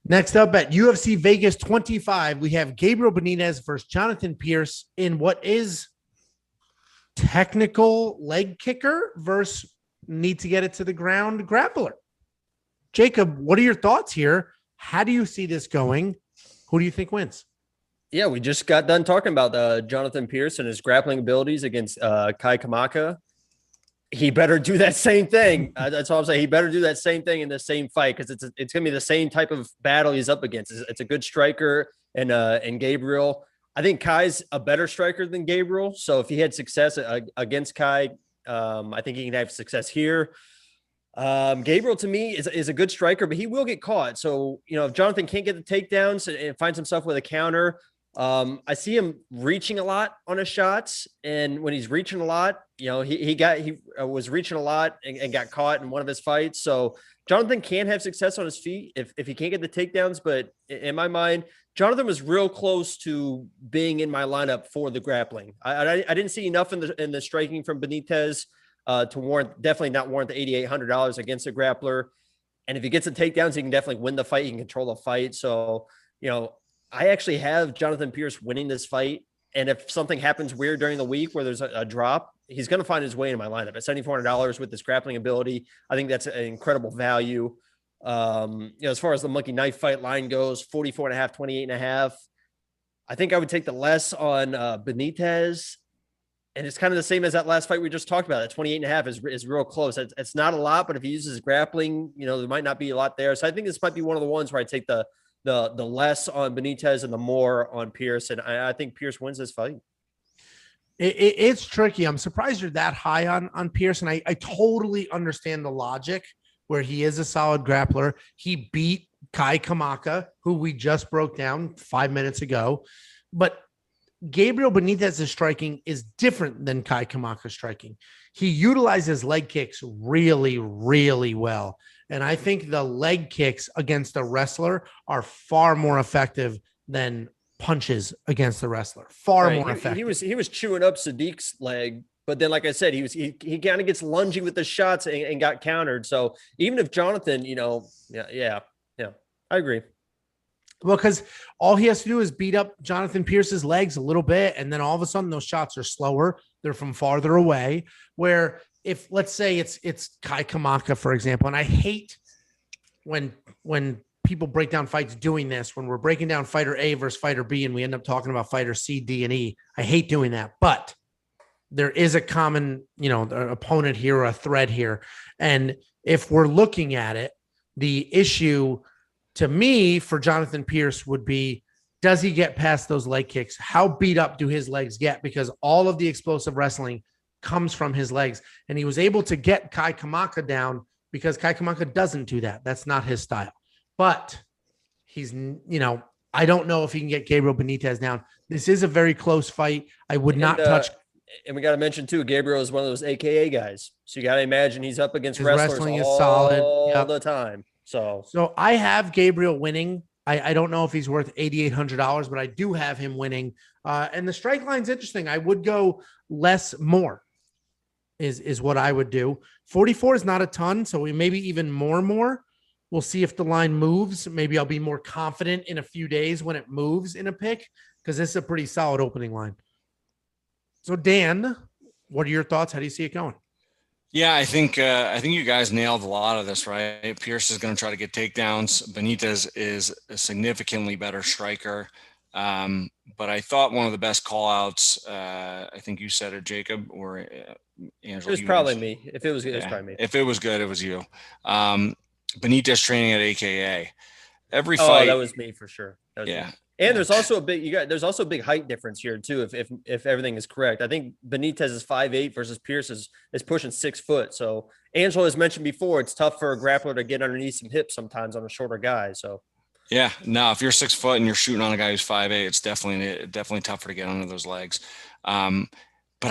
[SPEAKER 1] Next up at UFC Vegas 25, we have Gabriel Benitez versus Jonathan Pearce in what is technical leg kicker versus need to get it to the ground grappler. Jacob, what are your thoughts here? How do you see this going? Who do you think wins?
[SPEAKER 3] Yeah, we just got done talking about Jonathan Pearce and his grappling abilities against Kai Kamaka. He better do that same thing. That's all I'm saying. He better do that same thing in the same fight because it's going to be the same type of battle he's up against. It's a good striker and Gabriel. I think Kai's a better striker than Gabriel. So if he had success against Kai, I think he can have success here. Gabriel to me is a good striker, but he will get caught. So, if Jonathan can't get the takedowns and finds himself with a counter, I see him reaching a lot on his shots. And when he's reaching a lot, he was reaching a lot and got caught in one of his fights. So Jonathan can have success on his feet if he can't get the takedowns. But in my mind, Jonathan was real close to being in my lineup for the grappling. I didn't see enough in the striking from Benitez to definitely not warrant the $8,800 against a grappler. And if he gets the takedowns, he can definitely win the fight. He can control the fight. So, I actually have Jonathan Pearce winning this fight. And if something happens weird during the week where there's a drop, he's going to find his way in my lineup at $7,400 with this grappling ability. I think that's an incredible value. As far as the monkey knife fight line goes, 44.5, 28.5. I think I would take the less on Benitez. And it's kind of the same as that last fight we just talked about. At 28.5 is real close. It's not a lot, but if he uses grappling, there might not be a lot there. So I think this might be one of the ones where I take the less on Benitez and the more on Pearce. And I think Pearce wins this fight.
[SPEAKER 1] It's tricky. I'm surprised you're that high on Pearce. And I totally understand the logic where he is a solid grappler. He beat Kai Kamaka, who we just broke down 5 minutes ago. But Gabriel Benitez's striking is different than Kai Kamaka's striking. He utilizes leg kicks really, really well. And I think the leg kicks against a wrestler are far more effective than punches against the wrestler. Far more effective.
[SPEAKER 3] He was chewing up Sadiq's leg, but then, like I said, he kind of gets lungy with the shots and got countered. So even if Jonathan, yeah, I agree.
[SPEAKER 1] Well, because all he has to do is beat up Jonathan Pearce's legs a little bit, and then all of a sudden those shots are slower. They're from farther away. Where if, let's say, it's Kai Kamaka, for example, and I hate when people break down fights doing this, when we're breaking down fighter A versus fighter B, and we end up talking about fighter C, D, and E. I hate doing that, but there is a common, opponent here or a thread here. And if we're looking at it, the issue to me for Jonathan Pearce would be, does he get past those leg kicks? How beat up do his legs get? Because all of the explosive wrestling comes from his legs. And he was able to get Kai Kamaka down because Kai Kamaka doesn't do that. That's not his style. But he's, I don't know if he can get Gabriel Benitez down. This is a very close fight. I would not touch.
[SPEAKER 3] And we got to mention too, Gabriel is one of those AKA guys. So you got to imagine he's up against
[SPEAKER 1] his
[SPEAKER 3] wrestlers
[SPEAKER 1] wrestling is
[SPEAKER 3] all
[SPEAKER 1] solid
[SPEAKER 3] the time. So
[SPEAKER 1] I have Gabriel winning. I don't know if he's worth $8,800, but I do have him winning. And the strike line's interesting. I would go less more is what I would do. 44 is not a ton, so we maybe even more. We'll see if the line moves. Maybe I'll be more confident in a few days when it moves in a pick, because this is a pretty solid opening line. So Dan, what are your thoughts? How do you see it going?
[SPEAKER 2] Yeah, I think you guys nailed a lot of this, right? Pearce is going to try to get takedowns. Benitez is a significantly better striker. But I thought one of the best call outs, I think you said it, Jacob, or Angelo.
[SPEAKER 3] It was probably me. If it was good, it was probably me.
[SPEAKER 2] If it was good, it was you. Benitez training at AKA. Every fight.
[SPEAKER 3] Oh, that was me for sure.
[SPEAKER 2] Yeah.
[SPEAKER 3] Me. And there's also there's also a big height difference here too. If everything is correct, I think Benitez is 5'8" versus Pearce is pushing 6 foot. So Angelo has mentioned before, it's tough for a grappler to get underneath some hips sometimes on a shorter guy. So
[SPEAKER 2] yeah, no, if you're 6 foot and you're shooting on a guy who's 5'8", it's definitely tougher to get under those legs. But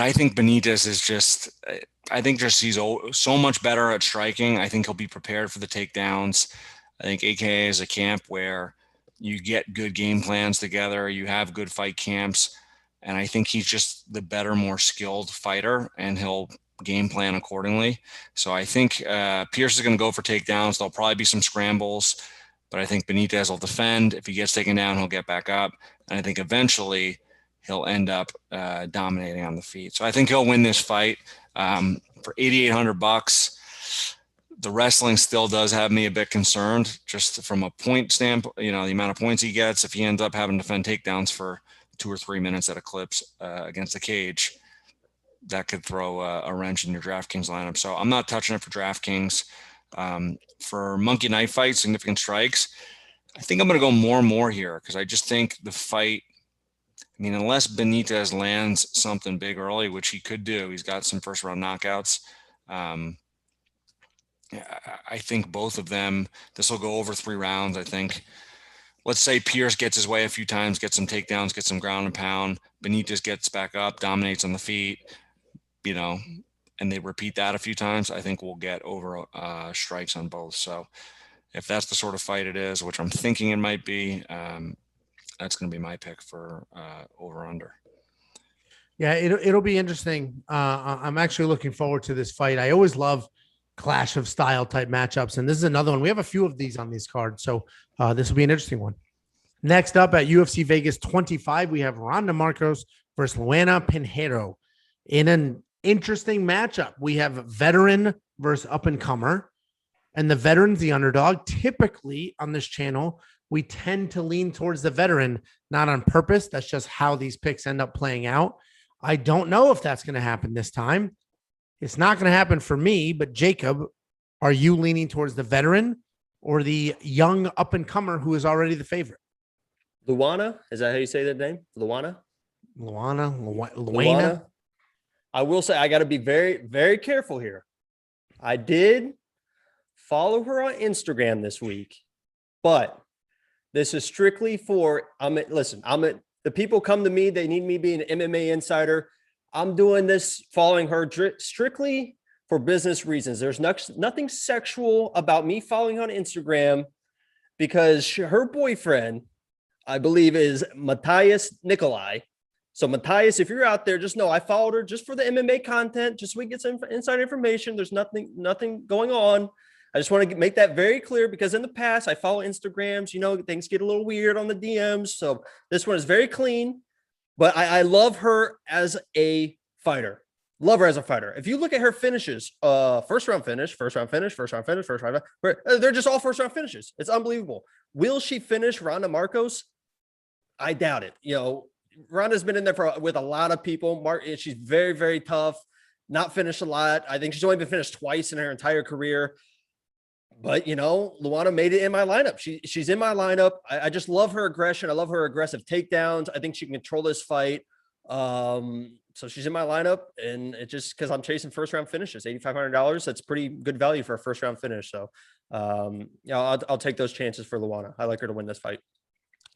[SPEAKER 2] I think Benitez is he's so much better at striking. I think he'll be prepared for the takedowns. I think AKA is a camp where you get good game plans together, you have good fight camps, and I think he's just the better, more skilled fighter, and he'll game plan accordingly. So I think Pearce is going to go for takedowns. There'll probably be some scrambles, but I think Benitez will defend. If he gets taken down, he'll get back up, and I think eventually he'll end up dominating on the feet. So I think he'll win this fight for $8,800. The wrestling still does have me a bit concerned, just from a point standpoint, the amount of points he gets. If he ends up having to defend takedowns for 2 or 3 minutes at a clips against the cage, that could throw a wrench in your DraftKings lineup. So I'm not touching it for DraftKings. For monkey knife fight, significant strikes, I think I'm going to go more and more here, because I just think the fight I mean, unless Benitez lands something big early, which he could do, he's got some first round knockouts. I think both of them, this will go over 3 rounds. I think, let's say Pearce gets his way a few times, gets some takedowns, gets some ground and pound. Benitez gets back up, dominates on the feet, and they repeat that a few times. I think we'll get over strikes on both. So if that's the sort of fight it is, which I'm thinking it might be, that's going to be my pick for over under.
[SPEAKER 1] Yeah, it'll be interesting. I'm actually looking forward to this fight. I always love clash of style type matchups, and this is another one. We have a few of these on these cards, so this will be an interesting one. Next up at UFC Vegas 25, we have Randa Markos versus Luana Pinheiro. In an interesting matchup, we have veteran versus up-and-comer, and the veteran's the underdog. Typically on this channel, we tend to lean towards the veteran, not on purpose. That's just how these picks end up playing out. I don't know if that's going to happen this time. It's not going to happen for me, but Jacob, are you leaning towards the veteran or the young up-and-comer who is already the favorite?
[SPEAKER 3] Luana, is that how you say that name? Luana?
[SPEAKER 1] Luana.
[SPEAKER 3] I will say I got to be very, very careful here. I did follow her on Instagram this week, but this is strictly for, the people come to me, they need me being an MMA insider. I'm doing this, following her strictly for business reasons. There's nothing sexual about me following on Instagram, because her boyfriend, I believe, is Matthias Nikolai. So Matthias, if you're out there, just know I followed her just for the MMA content, just so we get some inside information. There's nothing going on. I just want to make that very clear, because in the past I follow Instagrams, things get a little weird on the DMs. So this one is very clean, but I love her as a fighter. Love her as a fighter. If you look at her finishes, first round finish, they're just all first round finishes. It's unbelievable. Will she finish Randa Markos? I doubt it. Ronda's been in there with a lot of people. She's very, very tough, not finished a lot. I think she's only been finished twice in her entire career. But, Luana made it in my lineup. She's in my lineup. I just love her aggression. I love her aggressive takedowns. I think she can control this fight. So she's in my lineup, and it's just because I'm chasing first round finishes, $8,500. That's pretty good value for a first round finish. So, I'll take those chances for Luana. I like her to win this fight.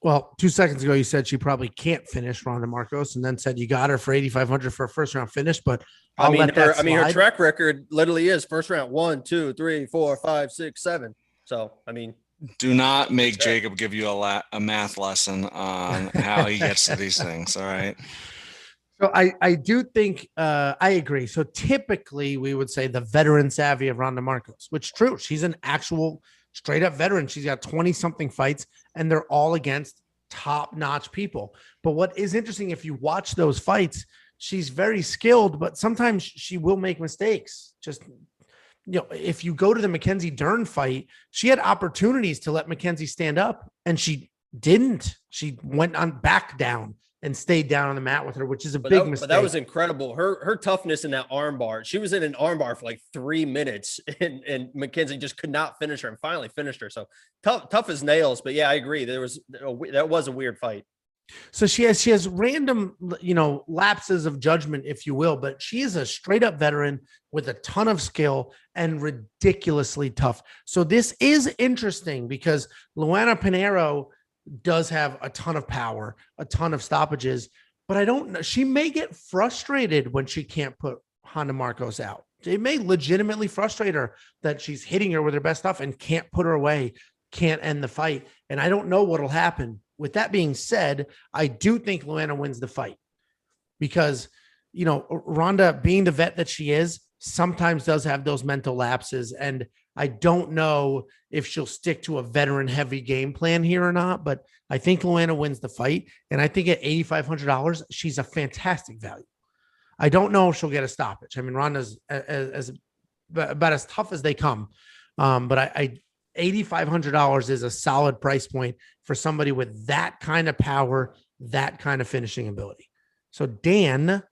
[SPEAKER 1] Well, 2 seconds ago, you said she probably can't finish Randa Markos, and then said you got her for $8,500 for a first round finish. But
[SPEAKER 3] her track record literally is first round 1, 2, 3, 4, 5, 6, 7. So,
[SPEAKER 2] do not make Jacob give you a math lesson on how he gets to these things. All right.
[SPEAKER 1] So I do think I agree. So typically we would say the veteran savvy of Randa Markos, which is true. She's an actual straight up veteran. She's got 20 something fights, and they're all against top notch people. But what is interesting, if you watch those fights, she's very skilled, but sometimes she will make mistakes. Just, if you go to the Mackenzie Dern fight, she had opportunities to let Mackenzie stand up, and she didn't. She went on back down and stayed down on the mat with her, which is a big mistake.
[SPEAKER 3] But that was incredible. Her toughness in that arm bar. She was in an arm bar for like 3 minutes, and Mackenzie just could not finish her, and finally finished her. So tough as nails. But yeah, I agree. That was a weird fight.
[SPEAKER 1] So she has random, lapses of judgment, if you will, but she is a straight up veteran with a ton of skill and ridiculously tough. So this is interesting because Luana Pinheiro does have a ton of power, a ton of stoppages, but I don't know. She may get frustrated when she can't put Randa Markos out. It may legitimately frustrate her that she's hitting her with her best stuff and can't put her away, can't end the fight. And I don't know what'll happen. With that being said, I do think Luana wins the fight because, Randa, being the vet that she is, sometimes does have those mental lapses. And I don't know if she'll stick to a veteran heavy game plan here or not, but I think Luana wins the fight. And I think at $8,500, she's a fantastic value. I don't know if she'll get a stoppage. Ronda's about as tough as they come. But $8,500 is a solid price point for somebody with that kind of power, that kind of finishing ability. So Dan,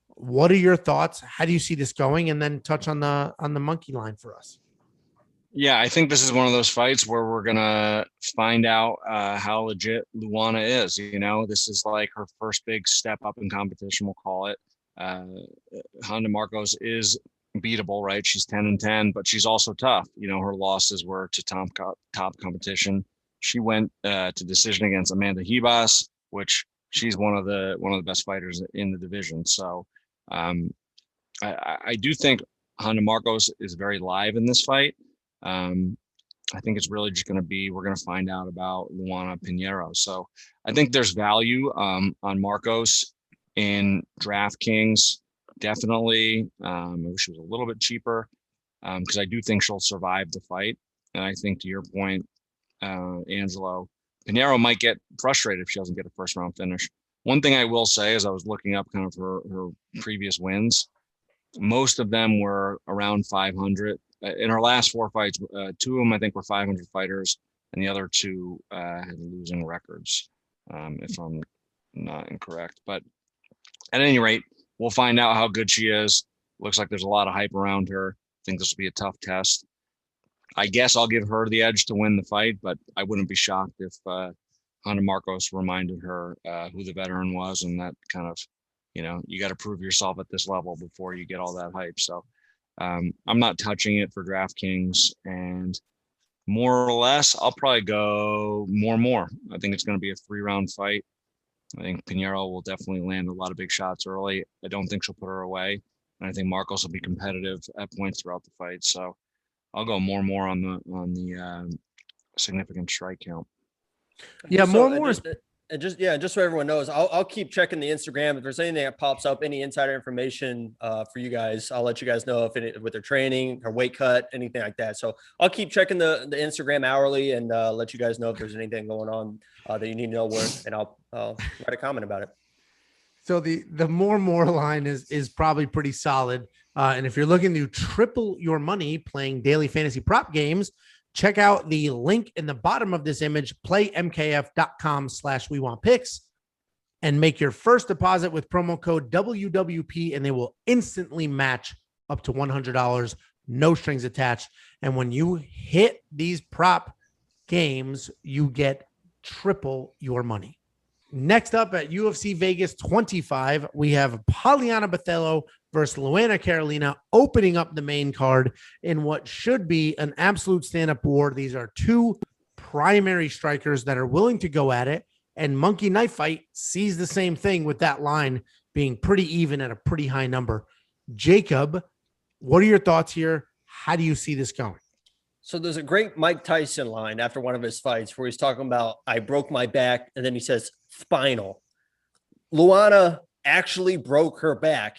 [SPEAKER 1] what are your thoughts? How do you see this going? And then touch on the monkey line for us.
[SPEAKER 2] Yeah, I think this is one of those fights where we're gonna find out how legit Luana is. This is like her first big step up in competition, we'll call it. Honda Markos is beatable, right? She's 10-10, but she's also tough. Her losses were to top competition. She went to decision against Amanda Ribas, which she's one of the best fighters in the division. So I do think Honda Markos is very live in this fight. I think it's really just going to be, we're going to find out about Luana Pinheiro. So I think there's value on Markos in DraftKings. Definitely. I wish it was a little bit cheaper because I do think she'll survive the fight. And I think to your point, Angelo, Pinheiro might get frustrated if she doesn't get a first round finish. One thing I will say is I was looking up kind of her previous wins. Most of them were around 500. In her last 4 fights, 2 of them I think were 500 fighters, and the other 2 had losing records, if I'm not incorrect. But at any rate, we'll find out how good she is. Looks like there's a lot of hype around her. I think this will be a tough test. I guess I'll give her the edge to win the fight, but I wouldn't be shocked if Honda Markos reminded her who the veteran was, and that kind of, you got to prove yourself at this level before you get all that hype. So I'm not touching it for DraftKings, and more or less, I'll probably go more. I think it's going to be a 3-round fight. I think Pinheiro will definitely land a lot of big shots early. I don't think she'll put her away, and I think Markos will be competitive at points throughout the fight. So I'll go more on the significant strike count.
[SPEAKER 1] Yeah, more.
[SPEAKER 3] And just so everyone knows, I'll keep checking the Instagram. If there's anything that pops up, any insider information for you guys, I'll let you guys know with their training, her weight cut, anything like that. So I'll keep checking the Instagram hourly and let you guys know if there's anything going on that you need to know where, and I'll write a comment about it.
[SPEAKER 1] So the more line is probably pretty solid. And if you're looking to triple your money playing daily fantasy prop games, check out the link in the bottom of this image, playmkf.com/wewantpicks, and make your first deposit with promo code WWP, and they will instantly match up to $100, no strings attached. And when you hit these prop games, you get triple your money. Next up at UFC Vegas 25, we have Poliana Botelho versus Luana Carolina opening up the main card in what should be an absolute stand-up war. These are 2 primary strikers that are willing to go at it, and Monkey Knife Fight sees the same thing with that line being pretty even at a pretty high number. Jacob, what are your thoughts here? How do you see this going?
[SPEAKER 3] So there's a great Mike Tyson line after one of his fights where he's talking about, I broke my back, and then he says spinal. Luana actually broke her back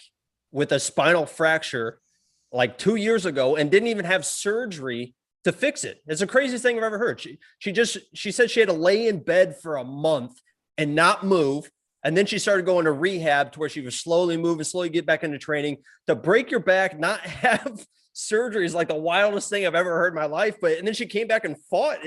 [SPEAKER 3] with a spinal fracture like 2 years ago and didn't even have surgery to fix it. It's the craziest thing I've ever heard. She said she had to lay in bed for a month and not move. And then she started going to rehab to where she was slowly moving, slowly get back into training. To break your back, not have surgery is like the wildest thing I've ever heard in my life. And then she came back and fought.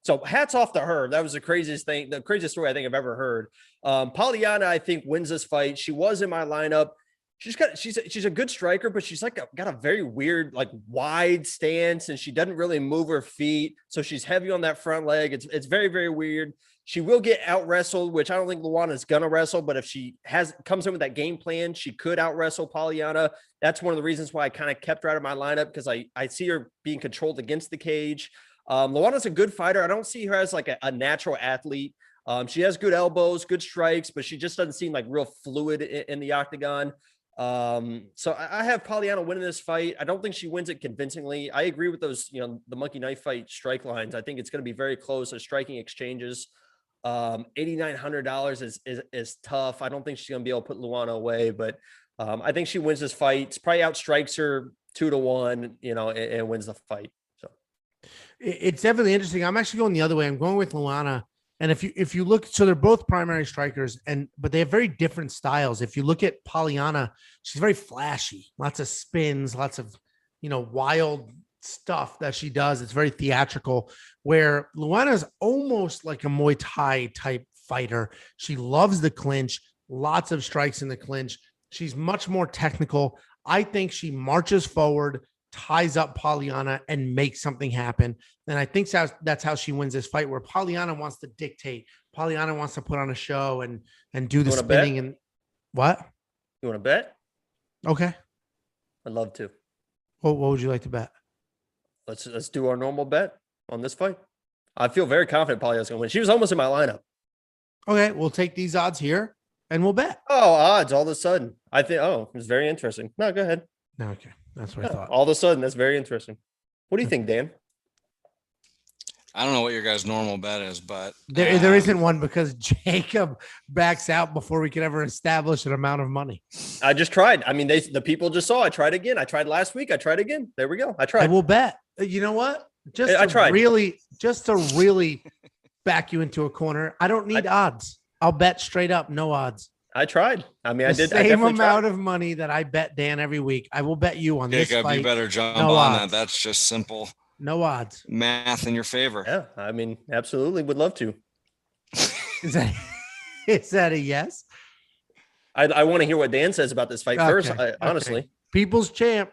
[SPEAKER 3] So hats off to her. That was the craziest story I think I've ever heard. Poliana, I think, wins this fight. She was in my lineup. She's a good striker, but she's got a very weird, wide stance, and she doesn't really move her feet. So she's heavy on that front leg. It's very, very weird. She will get out wrestled, which I don't think Luana's gonna wrestle, but if she comes in with that game plan, she could out wrestle Poliana. That's one of the reasons why I kind of kept her out of my lineup, because I see her being controlled against the cage. Luana's a good fighter. I don't see her as a natural athlete. She has good elbows, good strikes, but she just doesn't seem real fluid in the octagon. So I have Poliana winning this fight. I don't think she wins it convincingly. I agree with those, the Monkey Knife Fight strike lines. I think it's going to be very close as striking exchanges. $8,900 is tough. I don't think she's going to be able to put Luana away, but I think she wins this fight. It's probably outstrikes her 2-1, and wins the fight. So
[SPEAKER 1] it's definitely interesting. I'm actually going the other way. I'm going with Luana. And if you look, so they're both primary strikers, but they have very different styles. If you look at Poliana, she's very flashy, lots of spins, lots of, wild stuff that she does. It's very theatrical, where Luana is almost like a Muay Thai type fighter. She loves the clinch, lots of strikes in the clinch. She's much more technical. I think she marches forward, ties up Poliana and makes something happen. And I think that's how she wins this fight, where Poliana wants to dictate. Poliana wants to put on a show and do the spinning. Bet? And what?
[SPEAKER 3] You want to bet?
[SPEAKER 1] Okay.
[SPEAKER 3] I'd love to.
[SPEAKER 1] What would you like to bet?
[SPEAKER 3] Let's do our normal bet on this fight. I feel very confident Poliana's going to win. She was almost in my lineup.
[SPEAKER 1] Okay, we'll take these odds here and we'll bet.
[SPEAKER 3] Oh, odds all of a sudden. I think, it's very interesting. No, go ahead.
[SPEAKER 1] No, okay. That's what I thought.
[SPEAKER 3] All of a sudden, that's very interesting. What do you think, Dan?
[SPEAKER 2] I don't know what your guys' normal bet is, but
[SPEAKER 1] there isn't one because Jacob backs out before we can ever establish an amount of money.
[SPEAKER 3] I just tried. I mean, the people just saw. I tried again. I tried last week. I tried again. There we go. I tried.
[SPEAKER 1] I will bet. You know what? Just to really back you into a corner. I don't need odds. I'll bet straight up, no odds.
[SPEAKER 3] I tried. I mean, I did.
[SPEAKER 1] The same amount of money that I bet Dan every week. I will bet you on this fight.
[SPEAKER 2] Jacob, you better jump on that. That's just simple.
[SPEAKER 1] No odds.
[SPEAKER 2] Math in your favor.
[SPEAKER 3] Yeah, I mean, absolutely would love to.
[SPEAKER 1] Is that a yes?
[SPEAKER 3] I want to hear what Dan says about this fight first. Honestly,
[SPEAKER 1] people's champ.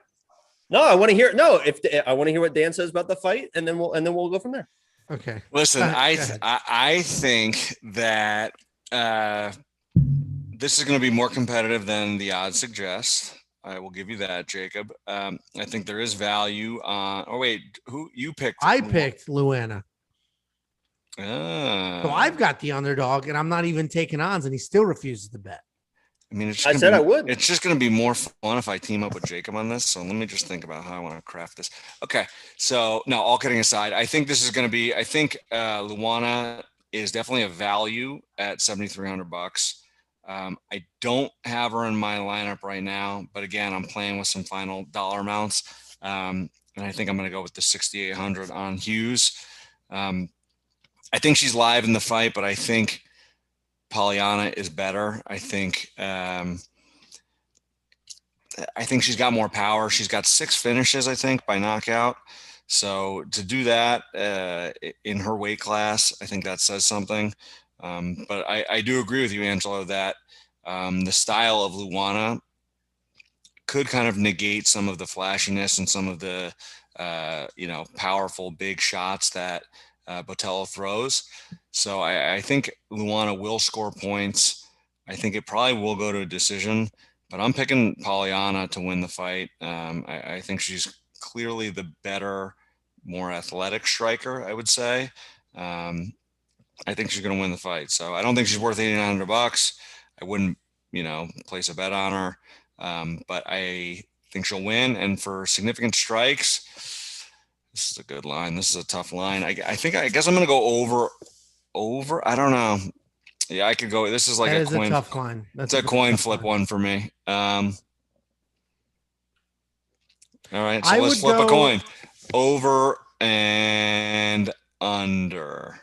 [SPEAKER 3] No, I want to hear. No, I want to hear what Dan says about the fight, and then we'll go from there.
[SPEAKER 1] Okay.
[SPEAKER 2] Listen, I think that this is going to be more competitive than the odds suggest. I will give you that, Jacob. I think there is value on. Oh wait, who you picked?
[SPEAKER 1] I picked Luana. So I've got the underdog, and I'm not even taking odds, and he still refuses to bet.
[SPEAKER 2] I mean,
[SPEAKER 3] I would.
[SPEAKER 2] It's just going to be more fun if I team up with Jacob on this. So let me just think about how I want to craft this. Okay, so no, all kidding aside, I think this is going to be. I think Luana is definitely a value at $7,300. I don't have her in my lineup right now, but again, I'm playing with some final dollar amounts. And I think I'm going to go with the 6,800 on Hughes. I think she's live in the fight, but I think Poliana is better. I think she's got more power. She's got 6 finishes, I think, by knockout. So to do that in her weight class, I think that says something. But I do agree with you, Angelo, that the style of Luana could kind of negate some of the flashiness and some of the, powerful big shots that Botelho throws. So I think Luana will score points. I think it probably will go to a decision, but I'm picking Poliana to win the fight. I think she's clearly the better, more athletic striker, I would say. I think she's going to win the fight. So I don't think she's worth $8,900. I wouldn't, place a bet on her. But I think she'll win. And for significant strikes, this is a good line. This is a tough line. I guess I'm going to go over. I don't know. Yeah, I could go. This is like a
[SPEAKER 1] tough line.
[SPEAKER 2] That's a coin flip one for me. All right. So let's flip a coin. Over and under.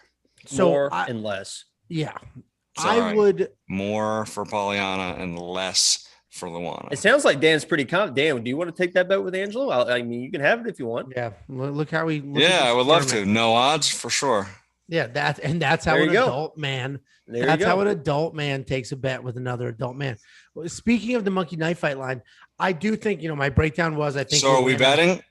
[SPEAKER 3] So more and less.
[SPEAKER 1] Yeah.
[SPEAKER 2] Sorry.
[SPEAKER 1] I would
[SPEAKER 2] more for Poliana and less for Luana.
[SPEAKER 3] It sounds like Dan's pretty confident. Dan, do you want to take that bet with Angelo? I mean, you can have it if you want.
[SPEAKER 1] Yeah. Look how we.
[SPEAKER 2] I would love to. No odds for sure.
[SPEAKER 1] Yeah, that's how an adult man. That's how an adult man takes a bet with another adult man. Speaking of the monkey knife fight line, I do think my breakdown was I think.
[SPEAKER 2] So are we betting?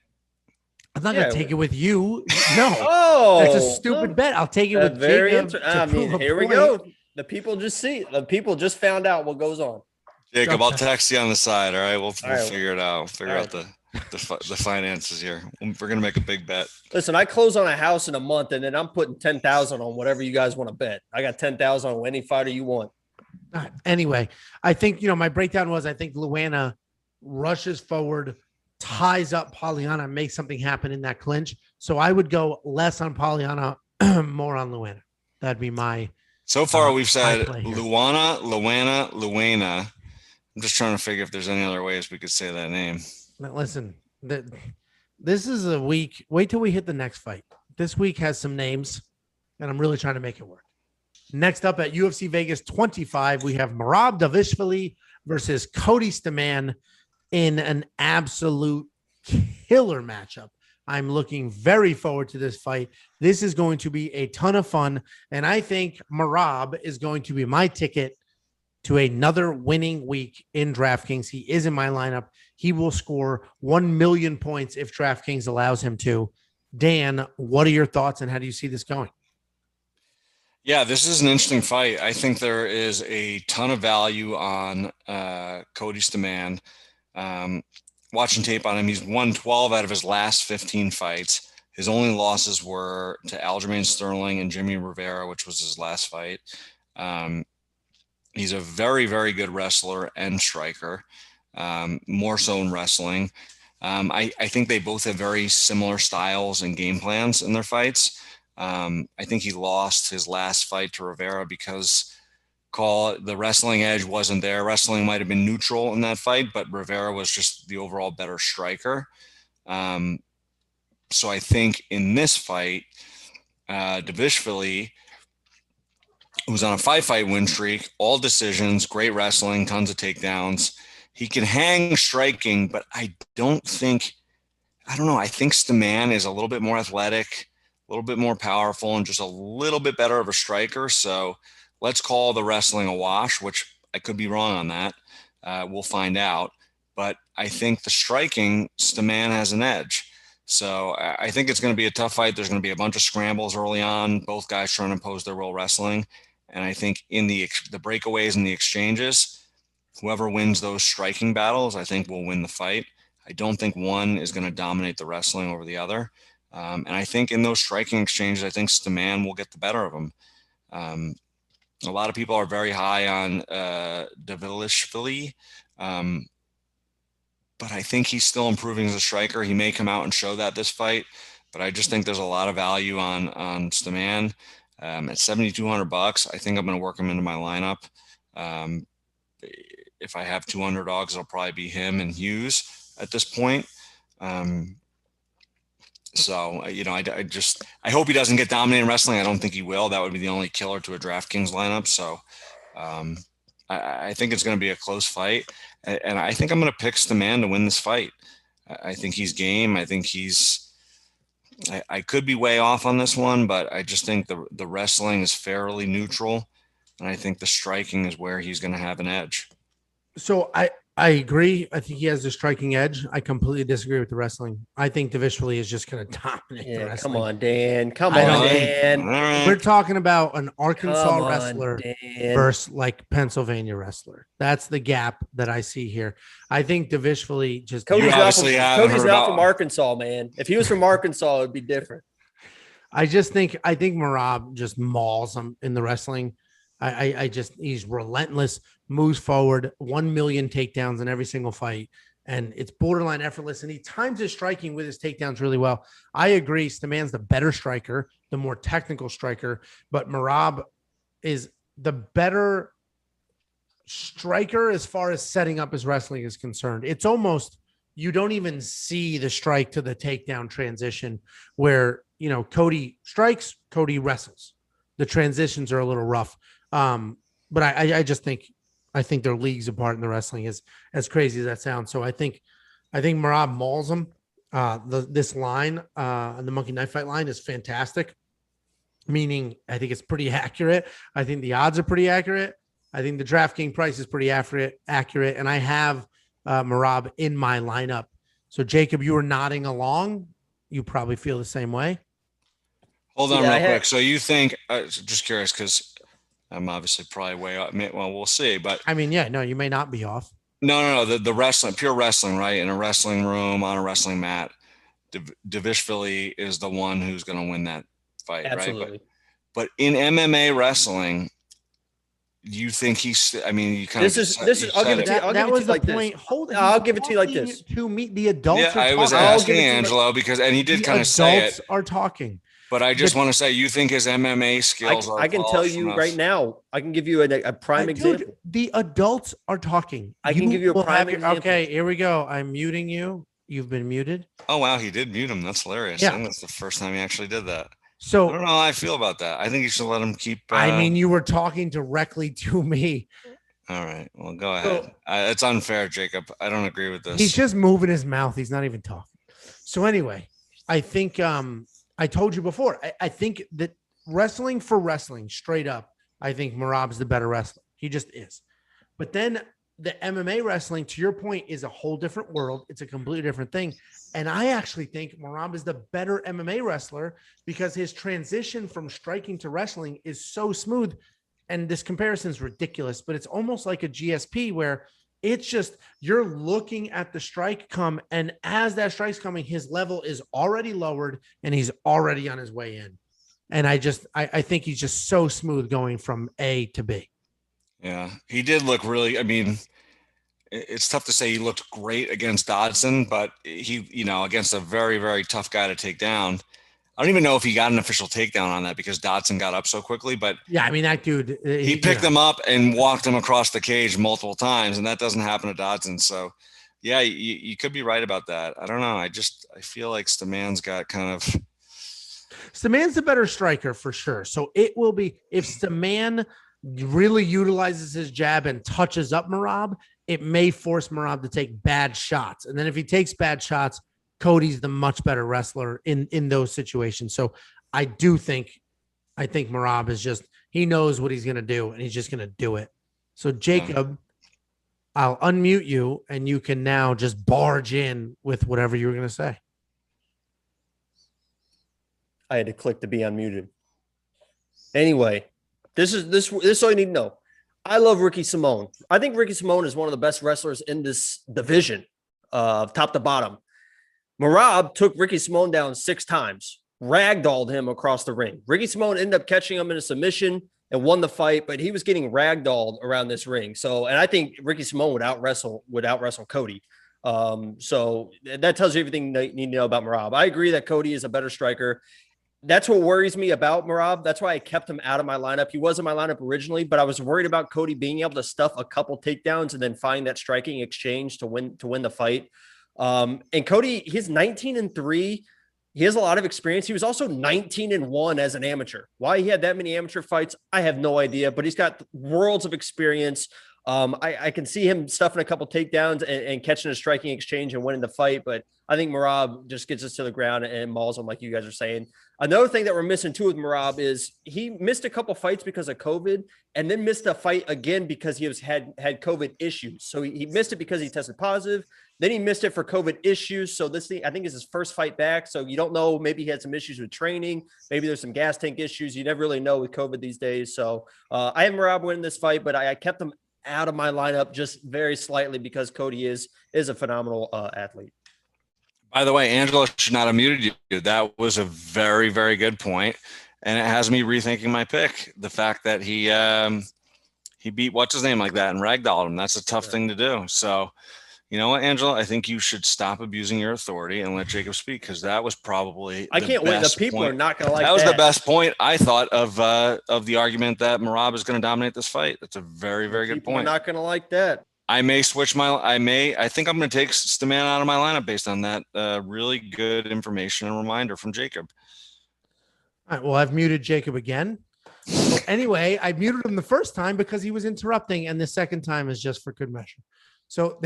[SPEAKER 1] I'm not gonna take it with you. No, that's a stupid bet. I'll take it with Jacob.
[SPEAKER 3] I mean, here we go. The people just found out what goes on.
[SPEAKER 2] Jacob, I'll text you on the side. All right, we'll figure it out. We'll figure out the finances here. We're gonna make a big bet.
[SPEAKER 3] Listen, I close on a house in a month, and then I'm putting 10,000 on whatever you guys want to bet. I got 10,000 on any fighter you want.
[SPEAKER 1] Anyway, I think my breakdown was I think Luana rushes forward, ties up Poliana, makes something happen in that clinch. So I would go less on Poliana, more on Luana. That'd be my.
[SPEAKER 2] So far, we've said Luana. I'm just trying to figure if there's any other ways we could say that name.
[SPEAKER 1] Now, listen, this is a week. Wait till we hit the next fight. This week has some names, and I'm really trying to make it work. Next up at UFC Vegas 25, we have Merab Dvalishvili versus Cody Stamann in an absolute killer matchup. I'm looking very forward to this fight. This is going to be a ton of fun, and I think Merab is going to be my ticket to another winning week in DraftKings. He is in my lineup. He will score 1 million points if DraftKings allows him to. Dan, what are your thoughts and how do you see this going?
[SPEAKER 2] Yeah, this is an interesting fight. I think there is a ton of value on Cody Stamann. Watching tape on him, he's won 12 out of his last 15 fights. His only losses were to Aljamain Sterling and Jimmy Rivera, which was his last fight. He's a very, very good wrestler and striker, more so in wrestling. I think they both have very similar styles and game plans in their fights. I think he lost his last fight to Rivera because the wrestling edge wasn't there. Wrestling might have been neutral in that fight, but Rivera was just the overall better striker. So I think in this fight, Dvalishvili, who's on a 5-fight win streak, all decisions, great wrestling, tons of takedowns. He can hang striking, but I don't know. I think Stamann is a little bit more athletic, a little bit more powerful, and just a little bit better of a striker. So let's call the wrestling a wash, which I could be wrong on that. We'll find out. But I think the striking, Stamann has an edge. So I think it's going to be a tough fight. There's going to be a bunch of scrambles early on, both guys trying to impose their real wrestling. And I think in the breakaways and the exchanges, whoever wins those striking battles, I think will win the fight. I don't think one is going to dominate the wrestling over the other. And I think in those striking exchanges, I think Stamann will get the better of him. A lot of people are very high on Dvalishvili, but I think he's still improving as a striker. He may come out and show that this fight, but I just think there's a lot of value on Stamann. At $7,200, I think I'm going to work him into my lineup. If I have two underdogs, it'll probably be him and Hughes at this point. So, I hope he doesn't get dominated in wrestling. I don't think he will. That would be the only killer to a DraftKings lineup. So I think it's going to be a close fight. And I think I'm going to pick Stamann to win this fight. I think he's game. I think I could be way off on this one, but I just think the wrestling is fairly neutral. And I think the striking is where he's going to have an edge.
[SPEAKER 1] So I agree. I think he has the striking edge. I completely disagree with the wrestling. I think Dvalishvili is just going to dominate the wrestling.
[SPEAKER 3] Come on, Dan. Come on, Dan.
[SPEAKER 2] Right.
[SPEAKER 1] We're talking about an Arkansas wrestler versus like Pennsylvania wrestler. That's the gap that I see here. I think Dvalishvili just
[SPEAKER 3] Cody's not from Arkansas, man. If he was from Arkansas, it would be different.
[SPEAKER 1] I think Merab just mauls him in the wrestling. He's relentless, moves forward, 1 million takedowns in every single fight. And it's borderline effortless. And he times his striking with his takedowns really well. I agree. Stamann's the better striker, the more technical striker, but Merab is the better striker as far as setting up his wrestling is concerned. It's almost, you don't even see the strike to the takedown transition where, Cody strikes, Cody wrestles. The transitions are a little rough. But I think they're leagues apart in the wrestling, as crazy as that sounds. So I think Merab mauls him. This line, the Monkey Knife Fight line is fantastic. Meaning I think it's pretty accurate. I think the odds are pretty accurate. I think the DraftKings price is pretty accurate. And I have Merab in my lineup. So Jacob, you were nodding along. You probably feel the same way.
[SPEAKER 2] Hold on real quick. So you think, just curious, because I'm obviously probably way off. Well, we'll see. But
[SPEAKER 1] I mean, you may not be off.
[SPEAKER 2] No. The wrestling, pure wrestling, right? In a wrestling room, on a wrestling mat, Dvalishvili is the one who's going to win that fight,
[SPEAKER 3] Absolutely.
[SPEAKER 2] Right? But in MMA wrestling, you think he's? I mean, you kind of.
[SPEAKER 3] This is. I'll give it to you.
[SPEAKER 1] That was the point. Hold it.
[SPEAKER 3] I'll give it to you like this.
[SPEAKER 1] To meet the adults.
[SPEAKER 2] Yeah, I was asking Angelo because, and he did kind of say it.
[SPEAKER 1] Adults are talking.
[SPEAKER 2] But I just want to say, you think his MMA skills are?
[SPEAKER 3] I can tell you right now. I can give you a prime example.
[SPEAKER 1] The adults are talking.
[SPEAKER 3] I can give you a prime example.
[SPEAKER 1] Okay, here we go. I'm muting you. You've been muted.
[SPEAKER 2] Oh wow, he did mute him. That's hilarious.
[SPEAKER 1] Yeah.
[SPEAKER 2] I think that's the first time he actually did that.
[SPEAKER 1] So
[SPEAKER 2] I don't know how I feel about that. I think you should let him keep.
[SPEAKER 1] I mean, you were talking directly to me.
[SPEAKER 2] All right. Well, go ahead. It's unfair, Jacob. I don't agree with this.
[SPEAKER 1] He's just moving his mouth. He's not even talking. So anyway, I think I told you before. I think that wrestling for wrestling, straight up, I think Merab's the better wrestler. He just is. But then the MMA wrestling, to your point, is a whole different world. It's a completely different thing. And I actually think Merab is the better MMA wrestler because his transition from striking to wrestling is so smooth. And this comparison is ridiculous, but it's almost like a GSP where it's just you're looking at the strike come, and as that strike's coming, his level is already lowered and he's already on his way in. And I think he's just so smooth going from A to B.
[SPEAKER 2] Yeah, he did look really, I mean, it's tough to say he looked great against Dodson, but he, against a very, very tough guy to take down. I don't even know if he got an official takedown on that because Dodson got up so quickly, but
[SPEAKER 1] yeah, I mean, that dude,
[SPEAKER 2] he picked him up and walked him across the cage multiple times, and that doesn't happen to Dodson. So yeah, you could be right about that. I don't know. I feel like Stamann's got kind of,
[SPEAKER 1] Stamann's the better striker for sure. So it will be, if Stamann really utilizes his jab and touches up Merab, it may force Merab to take bad shots. And then if he takes bad shots, Cody's the much better wrestler in those situations. So I think Merab is just, he knows what he's going to do and he's just going to do it. So Jacob, I'll unmute you and you can now just barge in with whatever you were going to say.
[SPEAKER 3] I had to click to be unmuted. Anyway, this is all you need to know. I love Ricky Simone. I think Ricky Simone is one of the best wrestlers in this division, top to bottom. Merab took Ricky Simone down 6 times, ragdolled him across the ring. Ricky Simone ended up catching him in a submission and won the fight, but he was getting ragdolled around this ring. So, and I think Ricky Simone would out wrestle Cody. So that tells you everything you need to know about Merab. I agree that Cody is a better striker. That's what worries me about Merab. That's why I kept him out of my lineup. He was in my lineup originally, but I was worried about Cody being able to stuff a couple takedowns and then find that striking exchange to win the fight. And Cody, he's 19-3. He has a lot of experience. He was also 19-1 as an amateur. Why he had that many amateur fights, I have no idea, but he's got worlds of experience. I can see him stuffing a couple takedowns and catching a striking exchange and winning the fight, but I think Merab just gets us to the ground and mauls him, like you guys are saying. Another thing that we're missing too with Merab is he missed a couple fights because of COVID and then missed a fight again because he had COVID issues. So he missed it because he tested positive. Then he missed it for COVID issues. So this thing, I think, is his first fight back. So you don't know, maybe he had some issues with training. Maybe there's some gas tank issues. You never really know with COVID these days. So I have Merab winning this fight, but I kept him out of my lineup just very slightly because Cody is a phenomenal athlete.
[SPEAKER 2] By the way, Angelo should not have muted you. That was a very, very good point. And it has me rethinking my pick. The fact that he beat what's his name like that and ragdolled him. That's a tough thing to do. So, you know what, Angelo? I think you should stop abusing your authority and let Jacob speak, because that was probably
[SPEAKER 3] I can't wait. The people are not going to like that.
[SPEAKER 2] That was the best point I thought of the argument that Merab is going to dominate this fight. That's a very, very good point.
[SPEAKER 3] People are not going to like that.
[SPEAKER 2] I may switch I think I'm going to take Stamann out of my lineup based on that really good information and reminder from Jacob.
[SPEAKER 1] All right, well, I've muted Jacob again. So anyway, I muted him the first time because he was interrupting, and the second time is just for good measure. So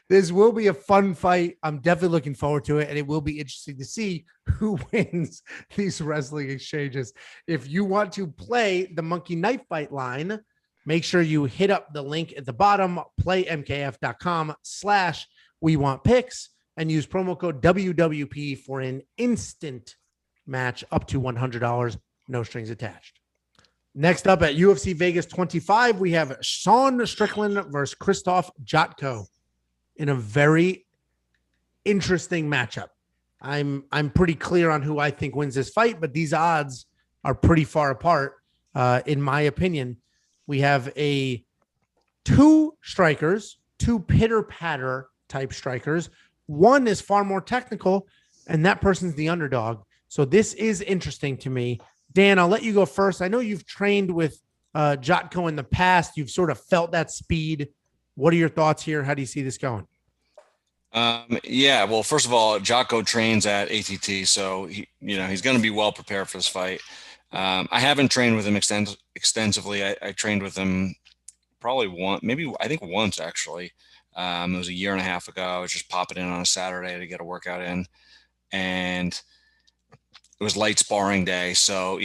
[SPEAKER 1] this will be a fun fight. I'm definitely looking forward to it, and it will be interesting to see who wins these wrestling exchanges. If you want to play the Monkey Knife Fight line, make sure you hit up the link at the bottom, playmkf.com/WeWantPicks, and use promo code WWP for an instant match up to $100, no strings attached. Next up at UFC Vegas 25, we have Sean Strickland versus Krzysztof Jotko in a very interesting matchup. I'm pretty clear on who I think wins this fight, but these odds are pretty far apart, in my opinion. We have two strikers, two pitter-patter type strikers. One is far more technical, and that person's the underdog. So this is interesting to me. Dan, I'll let you go first. I know you've trained with Jotko in the past. You've sort of felt that speed. What are your thoughts here? How do you see this going?
[SPEAKER 2] Yeah, well, first of all, Jotko trains at ATT, so he's going to be well prepared for this fight. I haven't trained with him extensively. I trained with him probably once actually. It was a year and a half ago. I was just popping in on a Saturday to get a workout in, and it was light sparring day. So,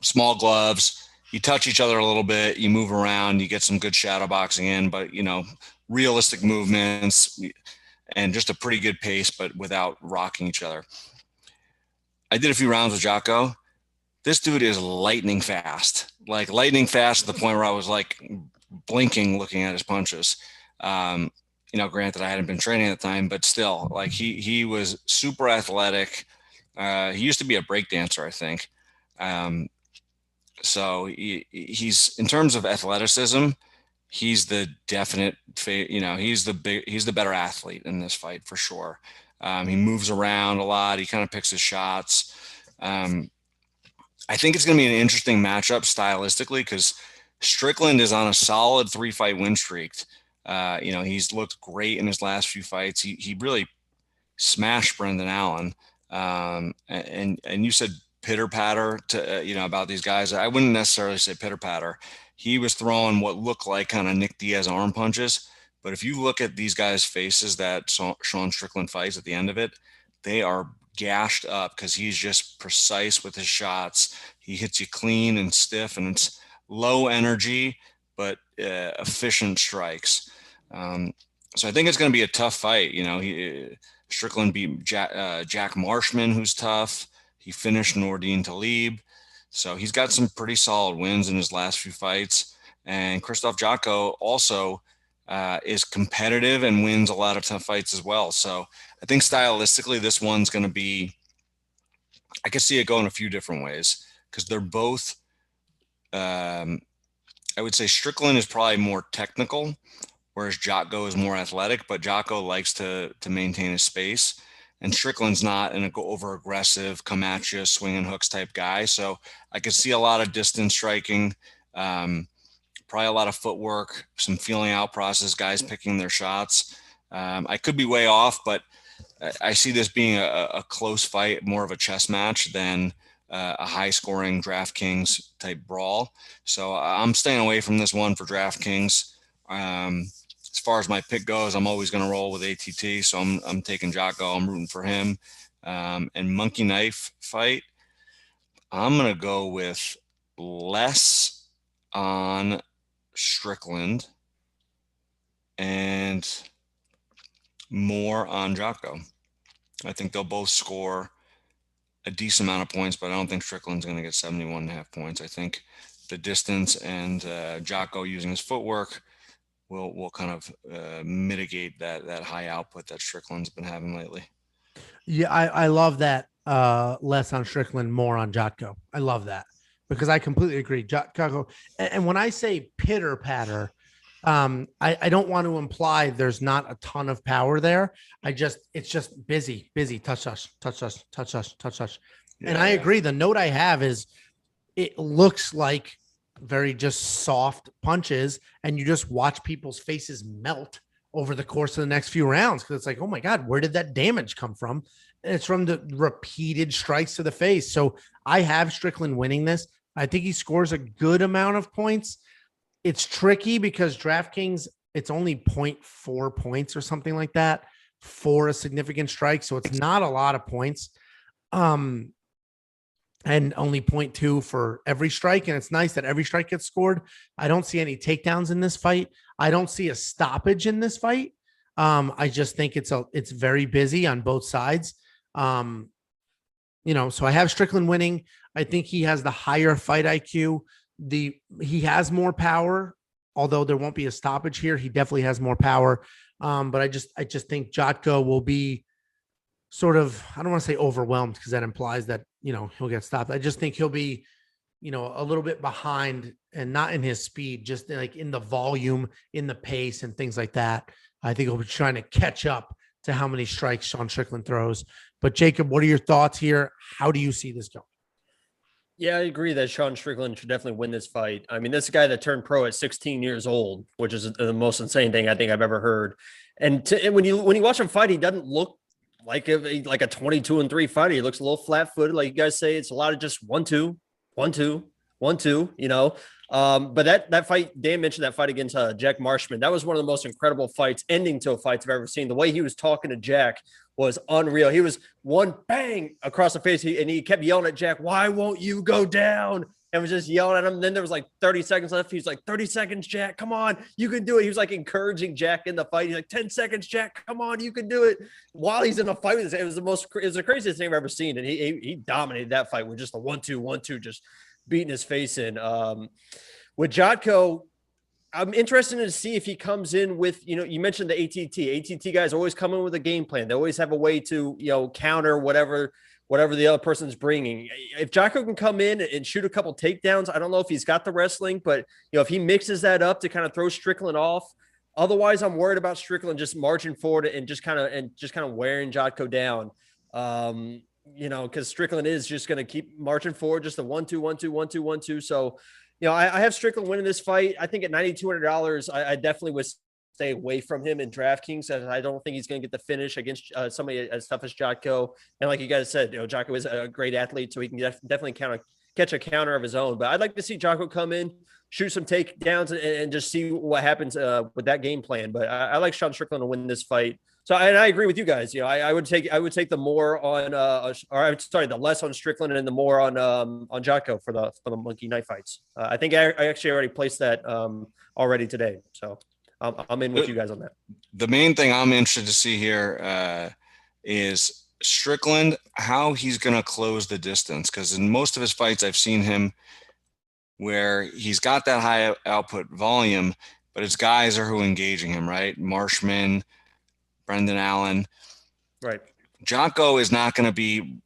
[SPEAKER 2] small gloves, you touch each other a little bit, you move around, you get some good shadow boxing in, but realistic movements and just a pretty good pace, but without rocking each other. I did a few rounds with Jocko. This dude is lightning fast, like lightning fast to the point where I was like blinking looking at his punches. Granted I hadn't been training at the time, but still, like he was super athletic. He used to be a breakdancer, I think. So he's, in terms of athleticism, he's the definite, he's the better athlete in this fight for sure. He moves around a lot. He kind of picks his shots. I think it's going to be an interesting matchup stylistically because Strickland is on a solid 3-fight win streak. He's looked great in his last few fights. He really smashed Brendan Allen. And you said pitter patter to, about these guys. I wouldn't necessarily say pitter patter. He was throwing what looked like kind of Nick Diaz arm punches. But if you look at these guys' faces that Sean Strickland fights at the end of it, they are gashed up because he's just precise with his shots. He hits you clean and stiff, and it's low energy, but efficient strikes. So I think it's going to be a tough fight. Strickland beat Jack Marshman, who's tough. He finished Nordine Talib. So he's got some pretty solid wins in his last few fights. And Krzysztof Jocko also is competitive and wins a lot of tough fights as well. So I think stylistically, this one's going to be, I could see it going a few different ways because they're both, I would say Strickland is probably more technical, whereas Jocko is more athletic, but Jocko likes to maintain his space. And Strickland's not an over-aggressive, come at you, swinging hooks type guy. So I could see a lot of distance striking, probably a lot of footwork, some feeling out process, guys picking their shots. I could be way off, but I see this being a close fight, more of a chess match than a high-scoring DraftKings type brawl. So I'm staying away from this one for DraftKings. As far as my pick goes, I'm always going to roll with ATT, so I'm taking Jocko. I'm rooting for him. And Monkey Knife fight, I'm going to go with less on Strickland and more on Jocko. I think they'll both score a decent amount of points, but I don't think Strickland's going to get 71.5 points. I think the distance and Jocko using his footwork will kind of mitigate that high output that Strickland's been having lately.
[SPEAKER 1] Yeah, I love that. Less on Strickland, more on Jocko. I love that because I completely agree. Jocko, and when I say pitter patter, I don't want to imply there's not a ton of power there. It's just busy, touch us. Yeah. And I agree. The note I have is it looks like very just soft punches, and you just watch people's faces melt over the course of the next few rounds because it's like, oh my God, where did that damage come from? And it's from the repeated strikes to the face. So I have Strickland winning this. I think he scores a good amount of points. It's tricky because DraftKings, it's only 0.4 points or something like that for a significant strike. So it's not a lot of points. And only 0.2 for every strike. And it's nice that every strike gets scored. I don't see any takedowns in this fight. I don't see a stoppage in this fight. I just think it's very busy on both sides. So I have Strickland winning. I think he has the higher fight IQ. He has more power, although there won't be a stoppage here. He definitely has more power. But I just think Jocko will be sort of, I don't want to say overwhelmed because that implies that, he'll get stopped. I just think he'll be, a little bit behind and not in his speed, just like in the volume, in the pace and things like that. I think he'll be trying to catch up to how many strikes Sean Strickland throws. But Jacob, what are your thoughts here? How do you see this going?
[SPEAKER 3] Yeah, I agree that Sean Strickland should definitely win this fight. I mean, this is a guy that turned pro at 16 years old, which is the most insane thing I think I've ever heard. And when you watch him fight, he doesn't look like a 22-3 fighter. He looks a little flat-footed, like you guys say. It's a lot of just 1-2, 1-2, 1-2. But that fight, Dan mentioned that fight against Jack Marshman. That was one of the most incredible ending to a fight I've ever seen. The way he was talking to Jack was unreal. He was one bang across the face, and he kept yelling at Jack, "Why won't you go down? and was just yelling at him. And then there was like 30 seconds left. He's like, 30 seconds, Jack. Come on. You can do it. He was like encouraging Jack in the fight. He's like, 10 seconds, Jack. Come on. You can do it. While he's in a fight with this, it was the craziest thing I've ever seen. And he dominated that fight with just a 1-2, just beating his face in. With Jotko, I'm interested to see if he comes in with, you mentioned the ATT guys always come in with a game plan. They always have a way to, counter whatever the other person's bringing. If Jotko can come in and shoot a couple takedowns, I don't know if he's got the wrestling, but if he mixes that up to kind of throw Strickland off, otherwise I'm worried about Strickland just marching forward and just kind of wearing Jotko down. Because Strickland is just going to keep marching forward, just a 1-2, 1-2, 1-2, 1-2. So, I have Strickland winning this fight. I think at $9,200, I definitely would stay away from him in DraftKings. I don't think he's going to get the finish against somebody as tough as Jotko. And like you guys said, Jotko is a great athlete, so he can definitely catch a counter of his own. But I'd like to see Jotko come in, shoot some takedowns, and just see what happens with that game plan. But I like Sean Strickland to win this fight. So, and I agree with you guys. I would take the more on, the less on Strickland and the more on Jotko for the Monkey Knife fights. I think I actually already placed that already today. So I'm in with you guys on that.
[SPEAKER 2] The main thing I'm interested to see here is Strickland, how he's going to close the distance. Because in most of his fights, I've seen him where he's got that high output volume, but his guys are who engaging him, right? Marshman, Brendan Allen.
[SPEAKER 3] Right.
[SPEAKER 2] Jotko is not going to be,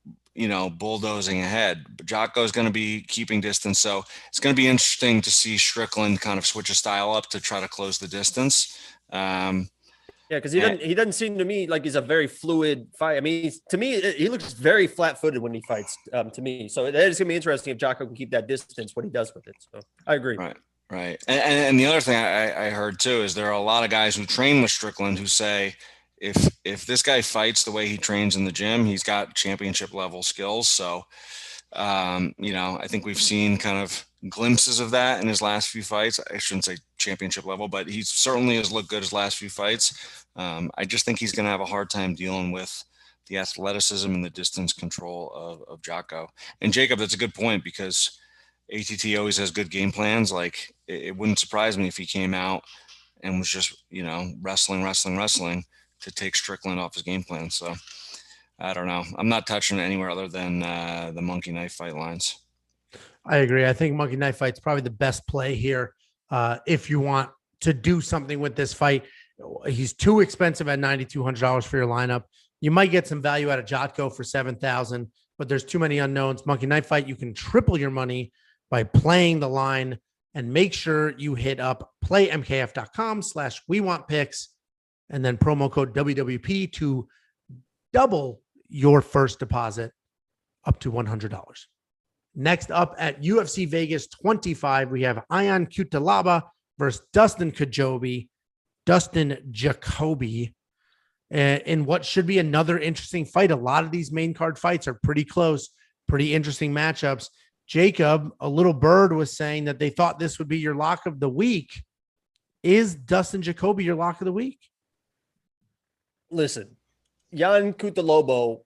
[SPEAKER 2] bulldozing ahead. But Jotko is going to be keeping distance. So it's going to be interesting to see Strickland kind of switch his style up to try to close the distance.
[SPEAKER 3] Because he doesn't seem to me like he's a very fluid fight. I mean, to me, he looks very flat-footed when he fights. To me, so that is going to be interesting if Jotko can keep that distance. What he does with it. So I agree.
[SPEAKER 2] Right. And the other thing I heard too is there are a lot of guys who train with Strickland who say, if this guy fights the way he trains in the gym, he's got championship level skills. So, I think we've seen kind of glimpses of that in his last few fights. I shouldn't say championship level, but he certainly has looked good his last few fights. I just think he's going to have a hard time dealing with the athleticism and the distance control of Jotko. And Jacob, that's a good point because ATT always has good game plans. Like it wouldn't surprise me if he came out and was just, wrestling to take Strickland off his game plan. So I don't know. I'm not touching it anywhere other than the Monkey Knife fight lines.
[SPEAKER 1] I agree. I think Monkey Knife fight's probably the best play here. If you want to do something with this fight, he's too expensive at $9,200 for your lineup. You might get some value out of Jotko for $7,000, but there's too many unknowns. Monkey Knife fight, you can triple your money by playing the line, and make sure you hit up playmkf.com/wewantpicks and then promo code WWP to double your first deposit up to $100. Next up at UFC Vegas 25, we have Ion Cutelaba versus Dustin Jacoby in what should be another interesting fight. A lot of these main card fights are pretty close, pretty interesting matchups. Jacob, a little bird, was saying that they thought this would be your lock of the week. Is Dustin Jacoby your lock of the week?
[SPEAKER 3] Listen, Ion Cutelaba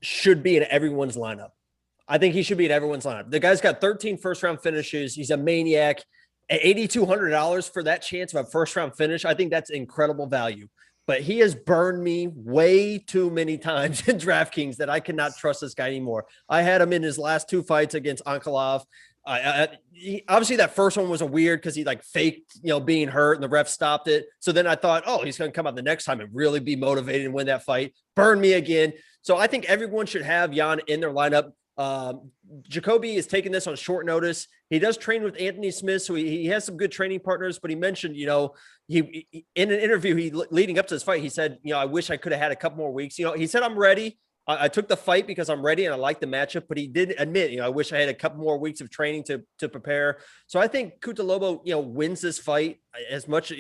[SPEAKER 3] should be in everyone's lineup. I think he should be in everyone's lineup. The guy's got 13 first-round finishes. He's a maniac. At $8,200 for that chance of a first-round finish, I think that's incredible value. But he has burned me way too many times in DraftKings that I cannot trust this guy anymore. I had him in his last two fights against Ankalaev. Obviously, that first one was a weird because he faked, being hurt and the ref stopped it. So then I thought, oh, he's going to come out the next time and really be motivated and win that fight. Burn me again. So I think everyone should have Jan in their lineup. Jacoby is taking this on short notice. He does train with Anthony Smith, so he has some good training partners. But he mentioned, he in an interview leading up to this fight, he said, I wish I could have had a couple more weeks. He said, I'm ready. I took the fight because I'm ready and I like the matchup, but he did admit, I wish I had a couple more weeks of training to prepare. So I think Cutelaba, wins this fight as much.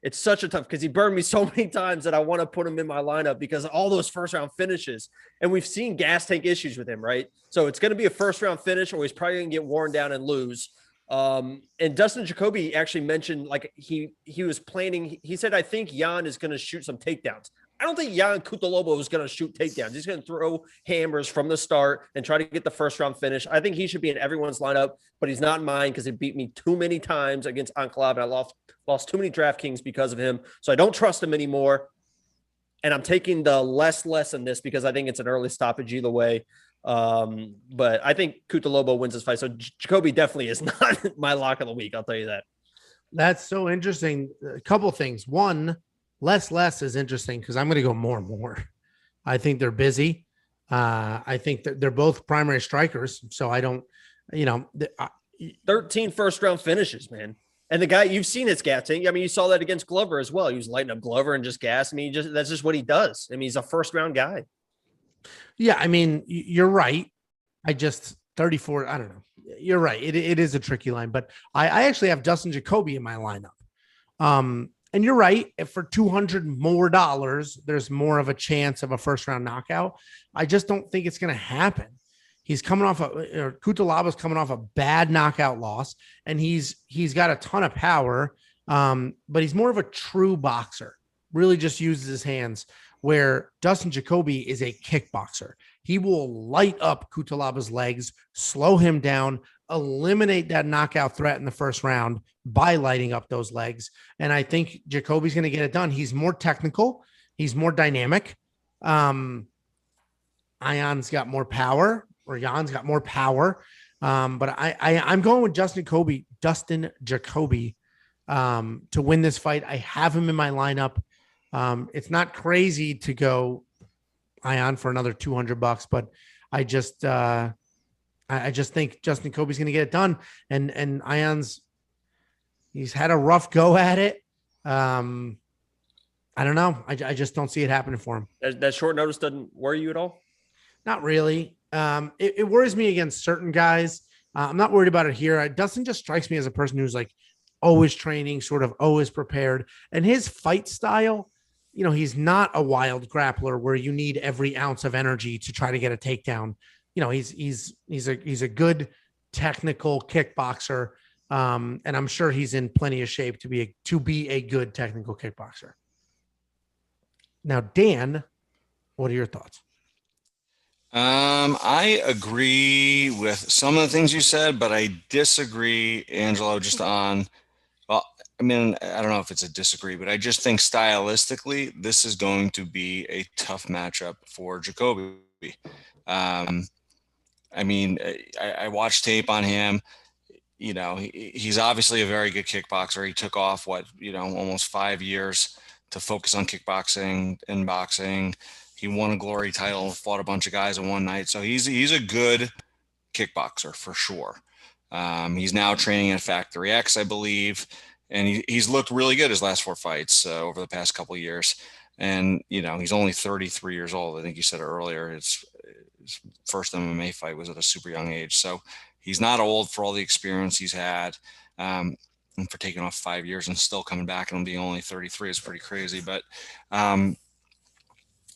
[SPEAKER 3] It's such a tough because he burned me so many times that I want to put him in my lineup because of all those first round finishes. And we've seen gas tank issues with him, right? So it's going to be a first round finish or he's probably going to get worn down and lose. And Dustin Jacoby actually mentioned he was planning. He said, I think Jan is going to shoot some takedowns. I don't think Jan Cutelaba is going to shoot takedowns. He's going to throw hammers from the start and try to get the first round finish. I think he should be in everyone's lineup, but he's not in mine because he beat me too many times against Ankalaev, and I lost too many DraftKings because of him. So I don't trust him anymore. And I'm taking the less in this because I think it's an early stoppage either way. But I think Cutelaba wins this fight. So Jacoby definitely is not my lock of the week. I'll tell you that.
[SPEAKER 1] That's so interesting. A couple of things. One, less is interesting because I'm going to go more and more. I think they're busy. I think that they're both primary strikers. So I don't,
[SPEAKER 3] 13 first round finishes, man. And the guy, you've seen his gassing. I mean, you saw that against Glover as well. He was lighting up Glover and just gas. I mean, that's just what he does. I mean, he's a first round guy.
[SPEAKER 1] Yeah. I mean, you're right. 34. I don't know. You're right. It is a tricky line, but I actually have Dustin Jacoby in my lineup. And you're right. If for $200 more, there's more of a chance of a first round knockout. I just don't think it's going to happen. He's coming off Cutelaba's coming off a bad knockout loss, and he's got a ton of power. But he's more of a true boxer, really just uses his hands, where Dustin Jacoby is a kickboxer. He will light up Cutelaba's legs, slow him down, eliminate that knockout threat in the first round by lighting up those legs. And I think Jacoby's going to get it done. He's more technical. He's more dynamic. Jan's got more power. But I'm going with Dustin Jacoby to win this fight. I have him in my lineup. It's not crazy to go Jan for another $200, but I just think Justin Kobe's going to get it done. And he's had a rough go at it. I don't know. I just don't see it happening for him.
[SPEAKER 3] That short notice doesn't worry you at all?
[SPEAKER 1] Not really. It worries me against certain guys. I'm not worried about it here. Dustin just strikes me as a person who's like always training, sort of always prepared. And his fight style, he's not a wild grappler where you need every ounce of energy to try to get a takedown. He's a good technical kickboxer. And I'm sure he's in plenty of shape to be a good technical kickboxer. Now, Dan, what are your thoughts?
[SPEAKER 2] I agree with some of the things you said, but I disagree, Angelo, I mean, I don't know if it's a disagree, but I just think stylistically, this is going to be a tough matchup for Jacoby. I mean, I watched tape on him. He's obviously a very good kickboxer. He took off almost 5 years to focus on kickboxing and boxing. He won a glory title, fought a bunch of guys in one night. So he's a good kickboxer for sure. He's now training at Factory X, I believe. And he's looked really good his last 4 fights over the past couple of years. And, he's only 33 years old. I think you said it earlier. His first MMA fight was at a super young age. So he's not old for all the experience he's had. And for taking off 5 years and still coming back and being only 33 is pretty crazy. But,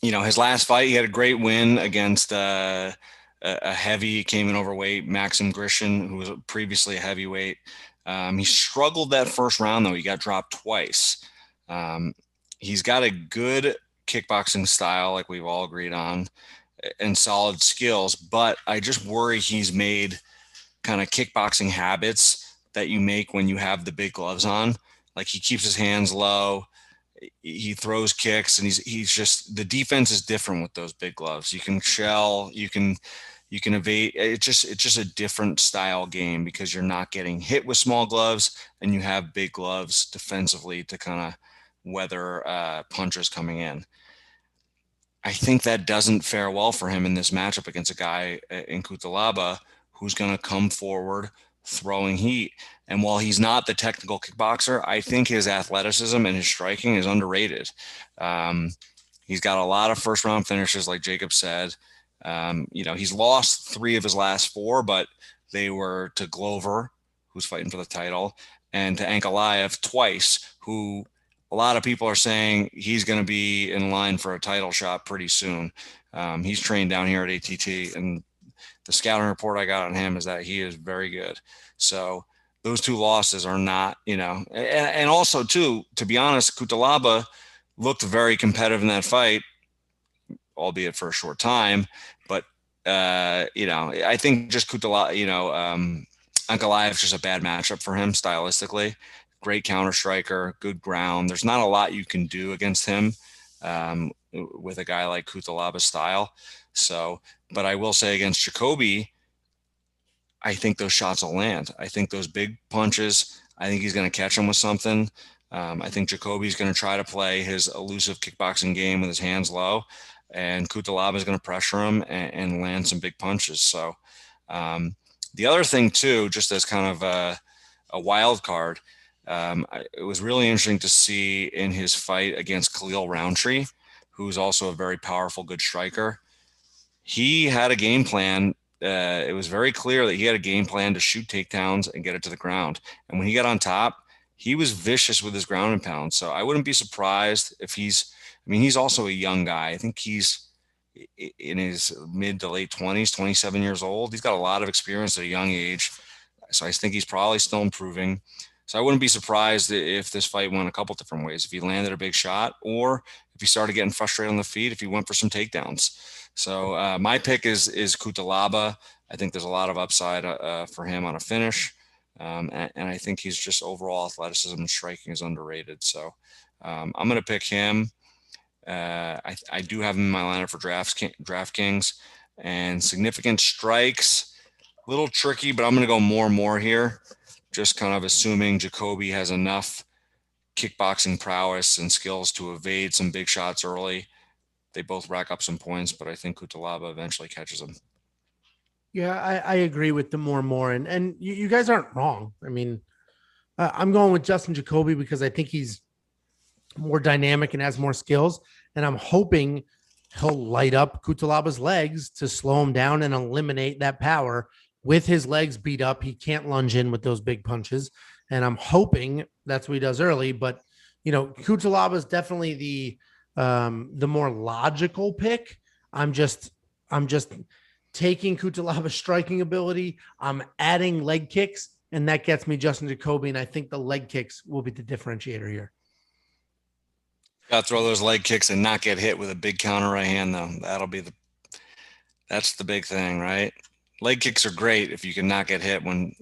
[SPEAKER 2] his last fight, he had a great win against a heavy, came in overweight, Maxim Grishin, who was previously a heavyweight. He struggled that first round, though. He got dropped twice. He's got a good kickboxing style, like we've all agreed on, and solid skills. But I just worry he's made kind of kickboxing habits that you make when you have the big gloves on. Like he keeps his hands low. He throws kicks, and he's just, the defense is different with those big gloves. You can shell, you can evade. It's just a different style game because you're not getting hit with small gloves and you have big gloves defensively to kind of weather punches coming in. I think that doesn't fare well for him in this matchup against a guy in Cutelaba who's going to come forward throwing heat. And while he's not the technical kickboxer, I think his athleticism and his striking is underrated. He's got a lot of first round finishes, like Jacob said. He's lost 3 of his last 4, but they were to Glover, who's fighting for the title, and to Ankalaev twice, who a lot of people are saying he's going to be in line for a title shot pretty soon. He's trained down here at ATT, and the scouting report I got on him is that he is very good. So those 2 losses are not, and also too, to be honest, Cutelaba looked very competitive in that fight, albeit for a short time. But, I think just Ankalaev is just a bad matchup for him stylistically. Great counter striker, good ground. There's not a lot you can do against him with a guy like Kutalaba's style. So, but I will say against Jacoby, I think those shots will land. I think those big punches, I think he's going to catch them with something. I think Jacoby's going to try to play his elusive kickboxing game with his hands low, and Kutalaba is going to pressure him and land some big punches. So the other thing too, just as kind of a wild card, it was really interesting to see in his fight against Khalil Roundtree, who's also a very powerful, good striker. He had a game plan. It was very clear that he had a game plan to shoot takedowns and get it to the ground. And when he got on top, he was vicious with his ground and pound. So I wouldn't be surprised if he's also a young guy. I think he's in his mid to late 20s, 27 years old. He's got a lot of experience at a young age. So I think he's probably still improving. So I wouldn't be surprised if this fight went a couple different ways. If he landed a big shot, or if he started getting frustrated on the feet, if he went for some takedowns. So my pick is Kutalaba. I think there's a lot of upside for him on a finish. And I think he's just overall athleticism and striking is underrated. So I'm going to pick him. I do have him in my lineup for DraftKings, and significant strikes. A little tricky, but I'm going to go more here. Just kind of assuming Jacoby has enough kickboxing prowess and skills to evade some big shots early. They both rack up some points, but I think Kutalaba eventually catches them.
[SPEAKER 1] Yeah, I agree with the more. And you guys aren't wrong. I mean, I'm going with Justin Jacoby because I think he's more dynamic and has more skills. And I'm hoping he'll light up Kutalaba's legs to slow him down and eliminate that power. With his legs beat up, he can't lunge in with those big punches. And I'm hoping that's what he does early. But, Kutalaba is definitely the more logical pick. I'm just taking Kutalaba's striking ability. I'm adding leg kicks, and that gets me Justin Jacoby. And I think the leg kicks will be the differentiator here.
[SPEAKER 2] Got to throw those leg kicks and not get hit with a big counter right hand, though. That's the big thing, right? Leg kicks are great if you can not get hit when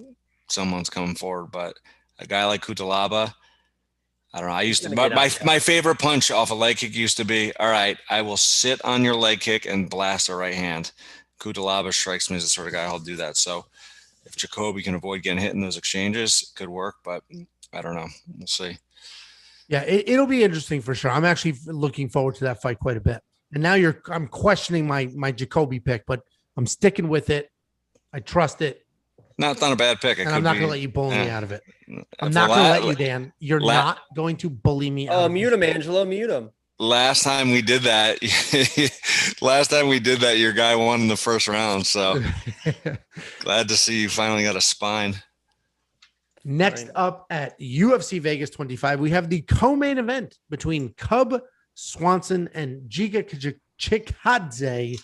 [SPEAKER 2] someone's coming forward. But a guy like Kutalaba, I don't know. I used to, my favorite punch off a leg kick used to be, all right, I will sit on your leg kick and blast a right hand. Kutalaba strikes me as the sort of guy who'll do that. So if Jacoby can avoid getting hit in those exchanges, it could work, but I don't know. We'll see.
[SPEAKER 1] Yeah, it'll be interesting for sure. I'm actually looking forward to that fight quite a bit. And now I'm questioning my Jacoby pick, but I'm sticking with it. I trust it.
[SPEAKER 2] No, it's not a bad pick.
[SPEAKER 1] And I'm not going to let you bully me out of it. I'm not going to let you, Dan. You're not going to bully me out of it.
[SPEAKER 3] Mute him, Angelo. Mute him.
[SPEAKER 2] Last time we did that, your guy won in the first round. So glad to see you finally got a spine.
[SPEAKER 1] Next up at UFC Vegas 25, we have the co-main event between Cub Swanson and Giga Chikadze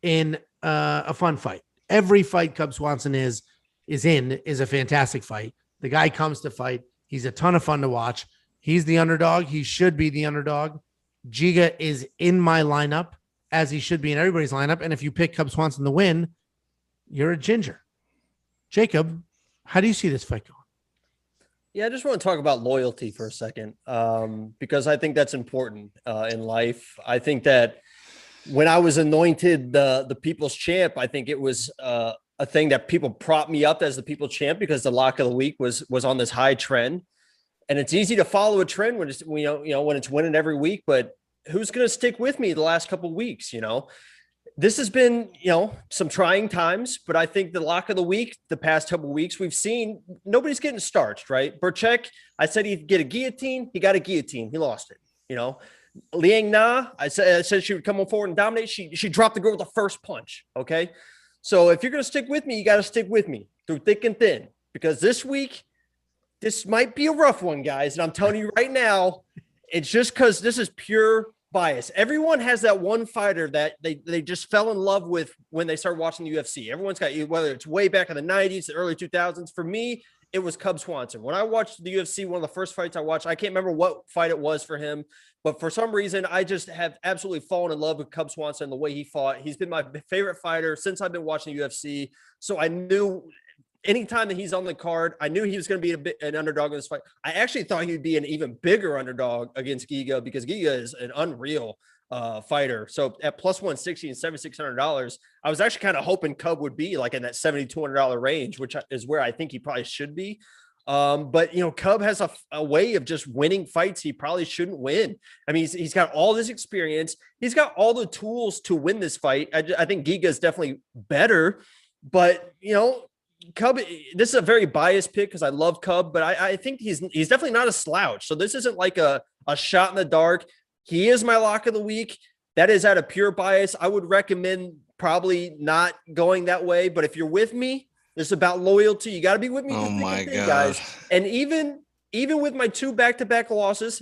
[SPEAKER 1] in a fun fight. Every fight Cub Swanson is a fantastic fight. The guy comes to fight. He's a ton of fun to watch. He's the underdog. He should be the underdog. Giga is in my lineup, as he should be in everybody's lineup. And if you pick Cub Swanson to win, you're a ginger. Jacob, how do you see this fight going?
[SPEAKER 3] Yeah, I just want to talk about loyalty for a second, because I think that's important in life. I think that when I was anointed the people's champ, I think it was a thing that people propped me up as the people's champ because the lock of the week was on this high trend. And it's easy to follow a trend when it's, when it's winning every week, but who's going to stick with me the last couple of weeks? This has been, some trying times, but I think the lock of the week, the past couple of weeks, we've seen nobody's getting starched, right? Burchak, I said he'd get a guillotine. He got a guillotine. He lost it, Liang Na, I said she would come on forward and dominate. She dropped the girl with the first punch. Okay. So if you're going to stick with me, you got to stick with me through thick and thin, because this week, this might be a rough one, guys. And I'm telling you right now, it's just because this is pure bias. Everyone has that one fighter that they just fell in love with when they started watching the UFC. Everyone's got, whether it's way back in the 90s, the early 2000s. For me, it was Cub Swanson. When I watched the UFC, one of the first fights I watched, I can't remember what fight it was for him, but for some reason, I just have absolutely fallen in love with Cub Swanson, the way he fought. He's been my favorite fighter since I've been watching UFC. So I knew anytime that he's on the card, I knew he was going to be an underdog in this fight. I actually thought he'd be an even bigger underdog against Giga, because Giga is an unreal fighter. So at plus 160 and $7,600, I was actually kind of hoping Cub would be like in that $7,200 range, which is where I think he probably should be. But you know, Cub has a way of just winning fights he probably shouldn't win. I mean, he's got all this experience. He's got all the tools to win this fight. I think Giga is definitely better, but you know, Cub, this is a very biased pick because I love Cub, but I think he's definitely not a slouch. So this isn't like a shot in the dark. He is my lock of the week. That is out of pure bias. I would recommend probably not going that way. But if you're with me, this is about loyalty. You got to be with me.
[SPEAKER 2] Oh my God,
[SPEAKER 3] guys. And even with my 2 back-to-back losses,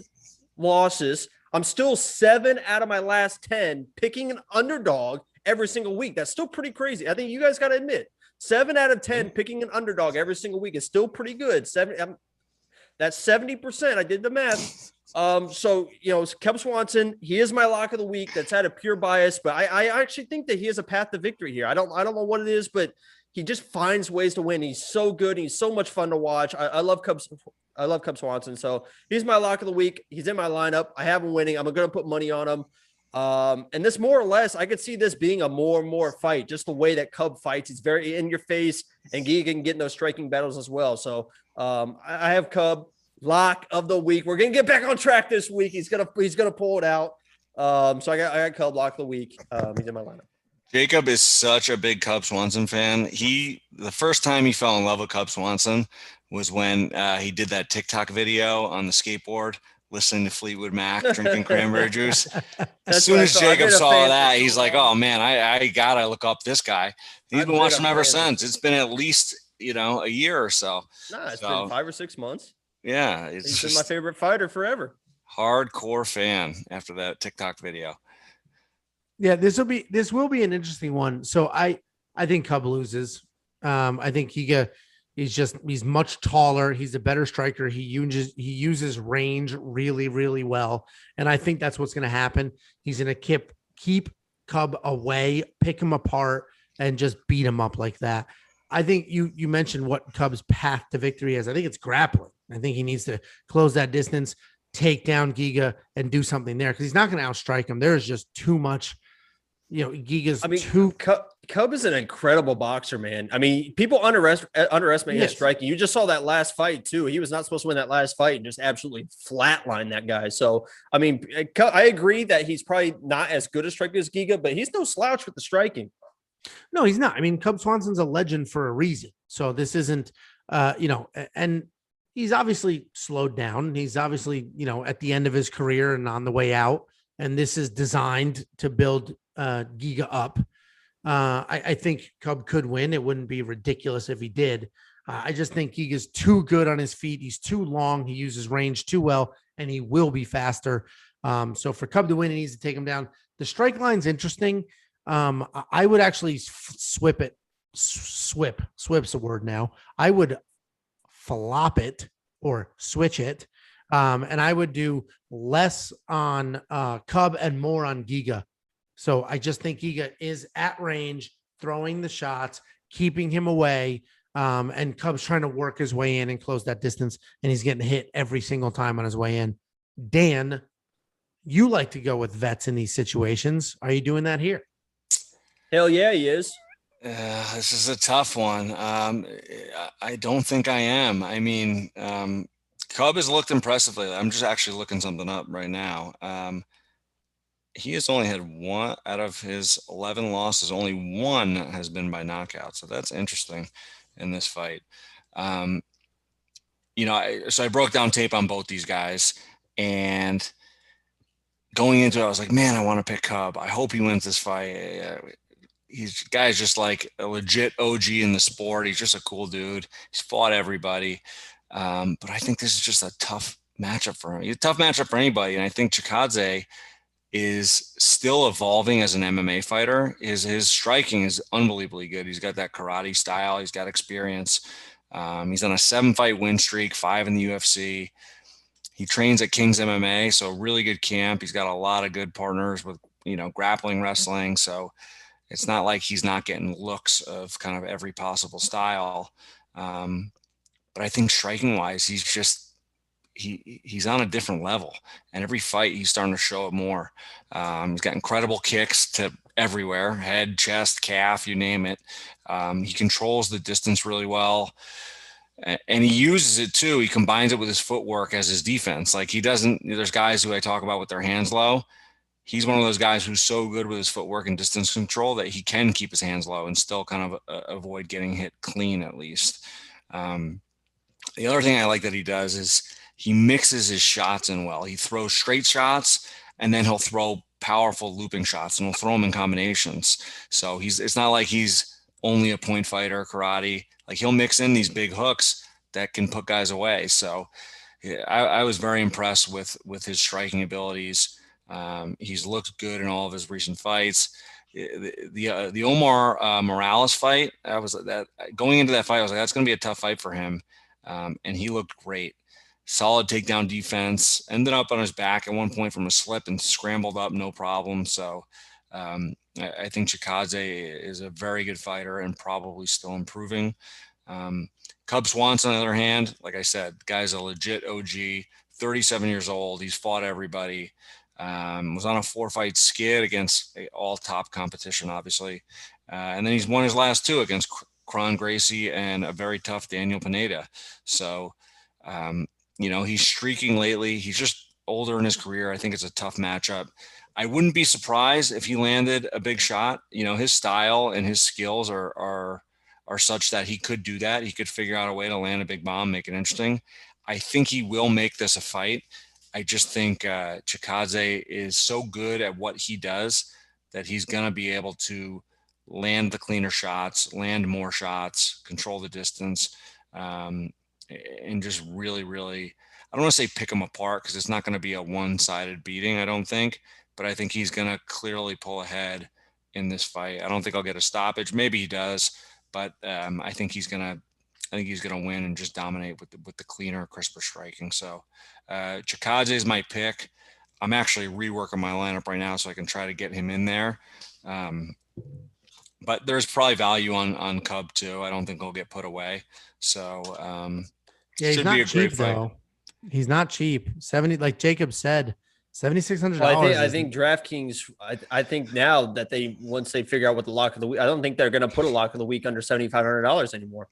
[SPEAKER 3] I'm still 7 out of my last 10 picking an underdog every single week. That's still pretty crazy. I think you guys got to admit, 7 out of 10 picking an underdog every single week is still pretty good. That's 70%. I did the math. So, you know, Cub Swanson, he is my lock of the week. That's out of pure bias, but I actually think that he has a path to victory here. I don't know what it is, but he just finds ways to win. He's so good. He's so much fun to watch. I love Cub Swanson. So he's my lock of the week. He's in my lineup. I have him winning. I'm going to put money on him. And this more or less, I could see this being a more and more fight, just the way that Cub fights. He's very in your face, and Giga can get in those striking battles as well. So I have Cub lock of the week. We're gonna get back on track this week. He's gonna pull it out. So I got Cub lock of the week. He's in my lineup.
[SPEAKER 2] Jacob is such a big Cub Swanson fan. The first time he fell in love with Cub Swanson was when he did that TikTok video on the skateboard, listening to Fleetwood Mac, drinking cranberry juice. As soon as Jacob saw that, he's like, "Oh man, I gotta look up this guy." He's been watching him ever since. It's been at least a year or so.
[SPEAKER 3] Nah, it's been 5 or 6 months.
[SPEAKER 2] Yeah,
[SPEAKER 3] he's been my favorite fighter forever.
[SPEAKER 2] Hardcore fan after that TikTok video.
[SPEAKER 1] Yeah, this will be an interesting one. So I think Cub loses. I think he's much taller. He's a better striker. He uses range really, really well. And I think that's what's going to happen. He's going to keep Cub away, pick him apart, and just beat him up like that. I think you mentioned what Cub's path to victory is. I think it's grappling. I think he needs to close that distance, take down Giga, and do something there, because he's not going to outstrike him. There's just too much.
[SPEAKER 3] Cub is an incredible boxer, man. I mean, people underestimate his striking. You just saw that last fight too. He was not supposed to win that last fight and just absolutely flatline that guy. So, I mean, I agree that he's probably not as good a striker as Giga, but he's no slouch with the striking.
[SPEAKER 1] No, he's not. I mean, Cub Swanson's a legend for a reason. So this isn't, and he's obviously slowed down. He's obviously, at the end of his career and on the way out. And this is designed to build Giga up. I think Cub could win. It wouldn't be ridiculous if he did. I just think Giga's too good on his feet. He's too long. He uses range too well, and he will be faster. So for Cub to win, he needs to take him down. The strike line's interesting. I would actually swip it. Swip's a word now. I would flop it or switch it. And I would do less on Cub and more on Giga. So I just think Giga is at range, throwing the shots, keeping him away. And Cub's trying to work his way in and close that distance. And he's getting hit every single time on his way in. Dan, you like to go with vets in these situations. Are you doing that here?
[SPEAKER 3] Hell yeah, he is.
[SPEAKER 2] This is a tough one. I don't think I am. I mean, Cub has looked impressive lately. I'm just actually looking something up right now. He has only had one out of his 11 losses. Only one has been by knockout. So that's interesting in this fight. So I broke down tape on both these guys, and going into it, I was like, man, I want to pick Cub. I hope he wins this fight. Guy's just like a legit OG in the sport. He's just a cool dude. He's fought everybody. But I think this is just a tough matchup for him. It's a tough matchup for anybody. And I think Chikadze is still evolving as an MMA fighter. His striking is unbelievably good. He's got that karate style. He's got experience. He's on a 7-fight win streak, 5 in the UFC. He trains at King's MMA, so really good camp. He's got a lot of good partners with, grappling, wrestling. So it's not like he's not getting looks of kind of every possible style. But I think striking wise, he's on a different level, and every fight he's starting to show it more. He's got incredible kicks to everywhere, head, chest, calf, you name it. He controls the distance really well, and he uses it too. He combines it with his footwork as his defense. Like there's guys who I talk about with their hands low. He's one of those guys who's so good with his footwork and distance control that he can keep his hands low and still kind of avoid getting hit clean, at least. The other thing I like that he does is he mixes his shots in well. He throws straight shots, and then he'll throw powerful looping shots, and he'll throw them in combinations. So it's not like he's only a point fighter, karate. Like, he'll mix in these big hooks that can put guys away. So I was very impressed with his striking abilities. He's looked good in all of his recent fights. The Omar Morales fight, going into that fight, I was like, that's going to be a tough fight for him. And he looked great. Solid takedown defense, ended up on his back at one point from a slip and scrambled up, no problem. So I think Chikadze is a very good fighter and probably still improving. Cub Swanson, on the other hand, like I said, the guy's a legit OG, 37 years old. He's fought everybody. Was on a 4-fight skid against all top competition, obviously. And then he's won his last 2 against Kron Gracie and a very tough Daniel Pineda. So, he's streaking lately. He's just older in his career. I think it's a tough matchup. I wouldn't be surprised if he landed a big shot. His style and his skills are such that he could do that. He could figure out a way to land a big bomb, make it interesting. I think he will make this a fight. I just think Chikadze is so good at what he does that he's going to be able to land the cleaner shots, land more shots, control the distance, and just really, really, I don't want to say pick him apart, because it's not going to be a one-sided beating, I don't think, but I think he's going to clearly pull ahead in this fight. I don't think I'll get a stoppage. Maybe he does, but I think he's going to win and just dominate with the cleaner, crisper striking. So Chikadze is my pick. I'm actually reworking my lineup right now so I can try to get him in there. But there's probably value on Cub too. I don't think he'll get put away. So
[SPEAKER 1] he's
[SPEAKER 2] should
[SPEAKER 1] not
[SPEAKER 2] be a
[SPEAKER 1] cheap
[SPEAKER 2] great fight.
[SPEAKER 1] though. He's not cheap. 70, like Jacob said, $7,600.
[SPEAKER 3] Well, I think DraftKings. I think now that once they figure out what the lock of the week, I don't think they're going to put a lock of the week under $7,500 anymore.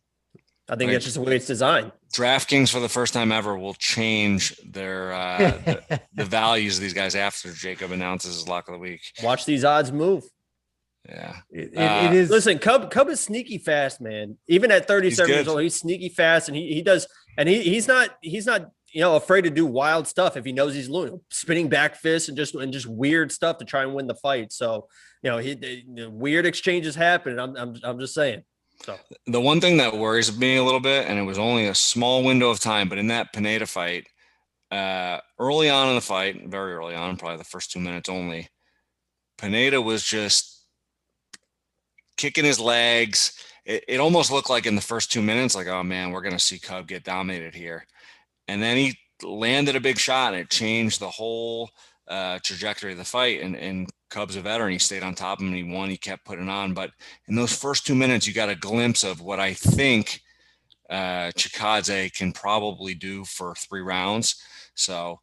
[SPEAKER 3] I think that's just the way it's designed.
[SPEAKER 2] DraftKings, for the first time ever, will change their the values of these guys after Jacob announces his lock of the week.
[SPEAKER 3] Watch these odds move.
[SPEAKER 2] Yeah,
[SPEAKER 1] it is.
[SPEAKER 3] Listen, Cub is sneaky fast, man. Even at 37 years old, he's sneaky fast, and he does, and he's not afraid to do wild stuff if he knows he's losing, spinning back fists and just weird stuff to try and win the fight. So weird exchanges happen. I'm just saying. So
[SPEAKER 2] the one thing that worries me a little bit, and it was only a small window of time, but in that Pineda fight, early on in the fight, very early on, probably the first 2 minutes only, Pineda was just kicking his legs. It almost looked like in the first 2 minutes, like, oh man, we're going to see Cub get dominated here. And then he landed a big shot, and it changed the whole trajectory of the fight. And Cub's a veteran. He stayed on top of him, and he won. He kept putting on. But in those first 2 minutes, you got a glimpse of what I think Chikadze can probably do for 3 rounds. So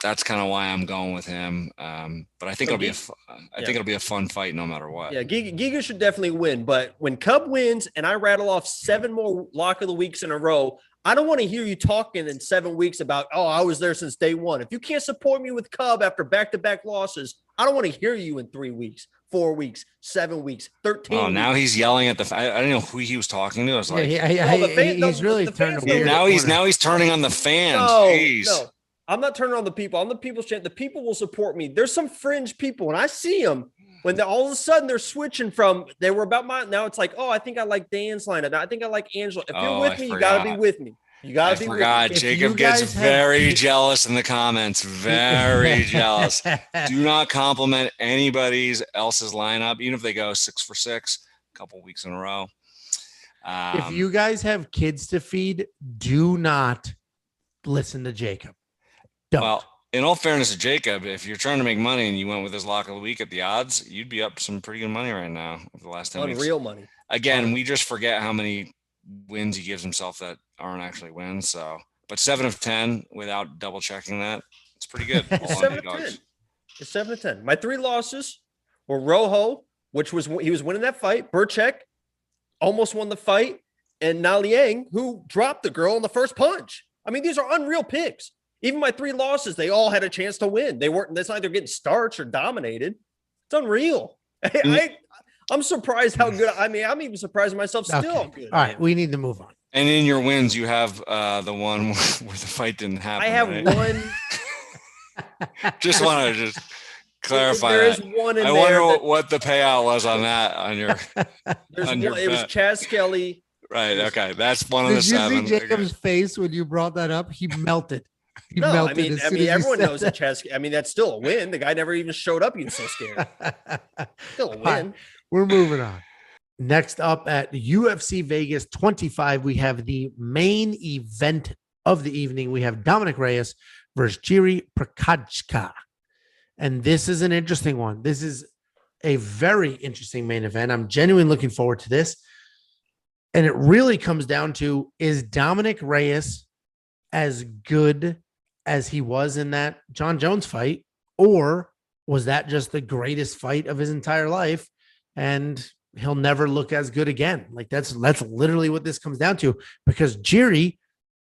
[SPEAKER 2] that's kind of why I'm going with him. But I think it'll be a fun fight no matter what.
[SPEAKER 3] Yeah, Giga should definitely win. But when Cub wins and I rattle off 7 more lock of the weeks in a row, I don't want to hear you talking in 7 weeks about, oh, I was there since day one. If you can't support me with Cub after back-to-back losses, I don't want to hear you in 3 weeks, 4 weeks, 7 weeks, 13 weeks.
[SPEAKER 2] Now he's yelling at I didn't know who he was talking to. I was like,
[SPEAKER 1] he's really turned weird.
[SPEAKER 2] Now he's turning on the fans.
[SPEAKER 3] No. I'm not turning on the people. I'm the people's champ. The people will support me. There's some fringe people, and I see them when all of a sudden they're switching from they were about mine. Now it's like, oh, I think I like Dan's line. I think I like Angelo. If you're with me, you got to be with me. You got to be with me.
[SPEAKER 2] Jacob gets very jealous in the comments. Very jealous. Do not compliment anybody else's lineup, even if they go 6 for 6 a couple weeks in a row.
[SPEAKER 1] If you guys have kids to feed, do not listen to Jacob. Don't.
[SPEAKER 2] Well, in all fairness to Jacob, if you're trying to make money and you went with his lock of the week at the odds, you'd be up some pretty good money right now over the last 10 weeks.
[SPEAKER 3] Unreal money.
[SPEAKER 2] Again, we just forget how many wins he gives himself that aren't actually wins. So, but 7 of 10 without double checking that, it's pretty good.
[SPEAKER 3] It's 7 of 10. It's 7 of 10. My 3 losses were Rojo, which was he was winning that fight. Burchek almost won the fight, and Naliang, who dropped the girl in the first punch. I mean, these are unreal picks. Even my 3 losses, they all had a chance to win. They weren't. That's either getting starched or dominated. It's unreal. I'm surprised how good. I mean, I'm even surprised myself still.
[SPEAKER 1] Okay.
[SPEAKER 3] Good.
[SPEAKER 1] All right, we need to move on.
[SPEAKER 2] And in your wins, you have the one where the fight didn't happen.
[SPEAKER 3] I have
[SPEAKER 2] right?
[SPEAKER 3] one.
[SPEAKER 2] Just want to just clarify
[SPEAKER 3] there
[SPEAKER 2] that.
[SPEAKER 3] is one in
[SPEAKER 2] I
[SPEAKER 3] there.
[SPEAKER 2] wonder what the payout was on that on your. On your
[SPEAKER 3] It was
[SPEAKER 2] bet.
[SPEAKER 3] Chaz Skelly.
[SPEAKER 2] Right. Okay. That's one of the
[SPEAKER 1] Did you
[SPEAKER 2] 7.
[SPEAKER 1] see Jacob's face when you brought that up? He melted. He
[SPEAKER 3] No,
[SPEAKER 1] melted.
[SPEAKER 3] I mean, everyone knows that Chaz. I mean, that's still a win. The guy never even showed up. He was so scared. Still a win.
[SPEAKER 1] Right, we're moving on. Next up at UFC Vegas 25, we have the main event of the evening. We have Dominick Reyes versus Jiri Prochazka. And this is an interesting one. This is a very interesting main event. I'm genuinely looking forward to this. And it really comes down to, is Dominick Reyes as good as he was in that John Jones fight, or was that just the greatest fight of his entire life and he'll never look as good again? Like that's literally what this comes down to, because Jiri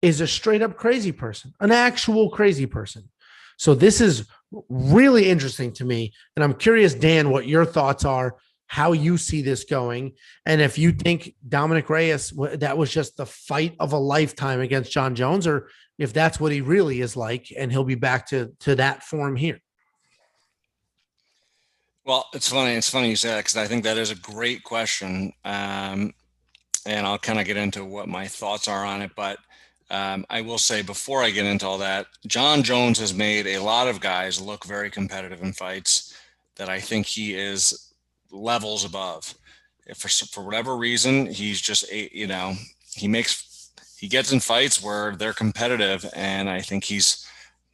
[SPEAKER 1] is a straight up crazy person, an actual crazy person. So this is really interesting to me. And I'm curious, Dan, what your thoughts are, how you see this going. And if you think Dominick Reyes, that was just the fight of a lifetime against John Jones, or if that's what he really is like, and he'll be back to that form here.
[SPEAKER 2] Well, it's funny. It's funny you say that, because I think that is a great question. And I'll kind of get into what my thoughts are on it. But I will say, before I get into all that, John Jones has made a lot of guys look very competitive in fights that I think he is levels above. If for whatever reason, he's just he gets in fights where they're competitive, and I think he's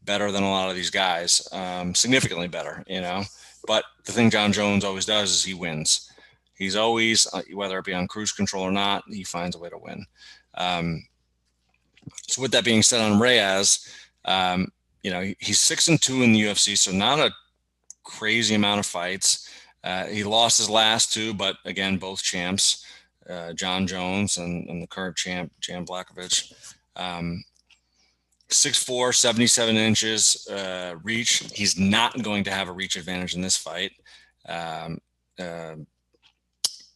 [SPEAKER 2] better than a lot of these guys, significantly better, But the thing John Jones always does is he wins. He's always, whether it be on cruise control or not, he finds a way to win. So with that being said, on Reyes, he's 6-2 in the UFC, so not a crazy amount of fights. He lost his last 2, but again, both champs, John Jones and the current champ, Jan Blachowicz. 6'4", 77 inches reach. He's not going to have a reach advantage in this fight.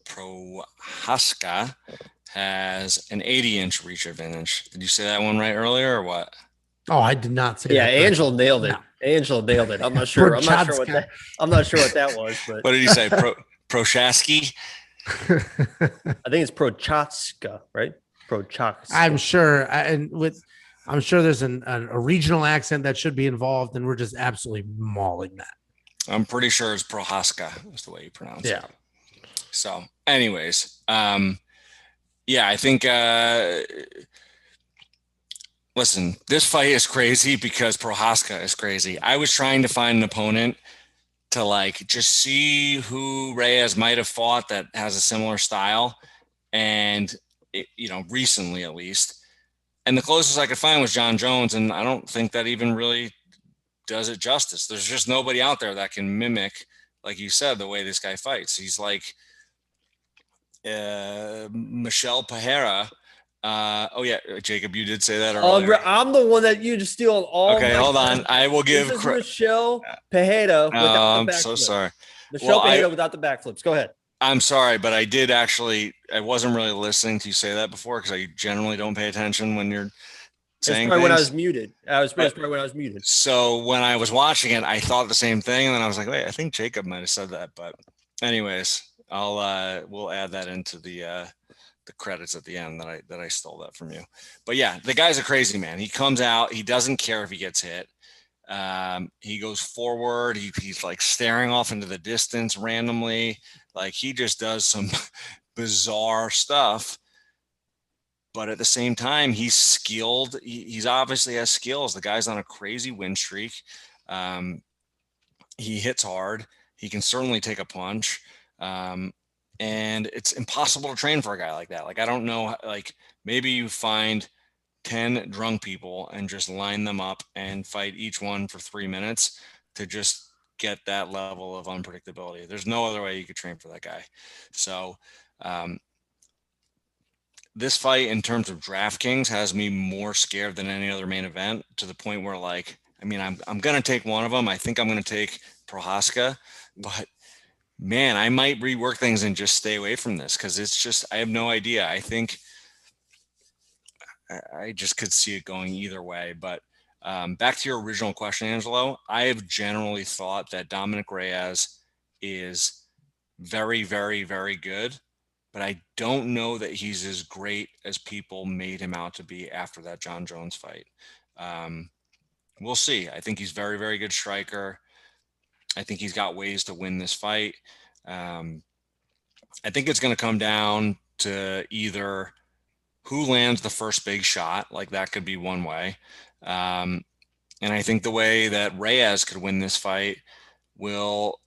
[SPEAKER 2] Prochazka has an 80-inch reach advantage. Did you say that one right earlier, or what?
[SPEAKER 1] Oh, I did not say
[SPEAKER 3] that. Yeah, Angelo nailed it.
[SPEAKER 1] No.
[SPEAKER 3] Angelo nailed it. I'm not sure. I'm not sure what that was. But
[SPEAKER 2] what did he say? Prochazka?
[SPEAKER 3] I think it's Prochazka, right? Prochazka.
[SPEAKER 1] I'm sure. I'm sure there's a regional accent that should be involved, and we're just absolutely mauling that.
[SPEAKER 2] I'm pretty sure it's Prochazka is the way you pronounce it.
[SPEAKER 3] Yeah.
[SPEAKER 2] So, anyways, I think. Listen, this fight is crazy because Prochazka is crazy. I was trying to find an opponent to just see who Reyes might have fought that has a similar style, and recently at least. And the closest I could find was John Jones, and I don't think that even really does it justice. There's just nobody out there that can mimic, like you said, the way this guy fights. He's like Michel Pereira. Jacob, you did say that earlier.
[SPEAKER 3] I'm the one that you just steal all.
[SPEAKER 2] Okay, hold on. I will give
[SPEAKER 3] Michel Pereira without the backflip.
[SPEAKER 2] I'm so sorry.
[SPEAKER 3] Michel Pereira without the backflips. Go ahead.
[SPEAKER 2] I'm sorry, but I wasn't really listening to you say that before, because I generally don't pay attention when you're saying things.
[SPEAKER 3] When I was muted. Probably when I was muted.
[SPEAKER 2] So when I was watching it, I thought the same thing, and then I was like, wait, I think Jacob might have said that. But anyways, we'll add that into the credits at the end that I stole that from you. But yeah, the guy's a crazy man. He comes out, he doesn't care if he gets hit. He goes forward. He's like staring off into the distance randomly. Like, he just does some bizarre stuff. But at the same time, he's skilled. He's obviously has skills. The guy's on a crazy win streak. He hits hard. He can certainly take a punch. And it's impossible to train for a guy like that. Like, I don't know, like maybe you find 10 drunk people and just line them up and fight each one for 3 minutes to just get that level of unpredictability. There's no other way you could train for that guy. So, this fight in terms of DraftKings has me more scared than any other main event, to the point where, like, I mean, I'm going to take one of them. I think I'm going to take Prochazka, but man, I might rework things and just stay away from this, because it's just, I have no idea. I think I just could see it going either way. But back to your original question, Angelo, I have generally thought that Dominick Reyes is very, very, very good, but I don't know that he's as great as people made him out to be after that John Jones fight. We'll see. I think he's very, very good striker. I think he's got ways to win this fight. I think it's going to come down to either who lands the first big shot. Like, that could be one way. And I think the way that Reyes could win this fight will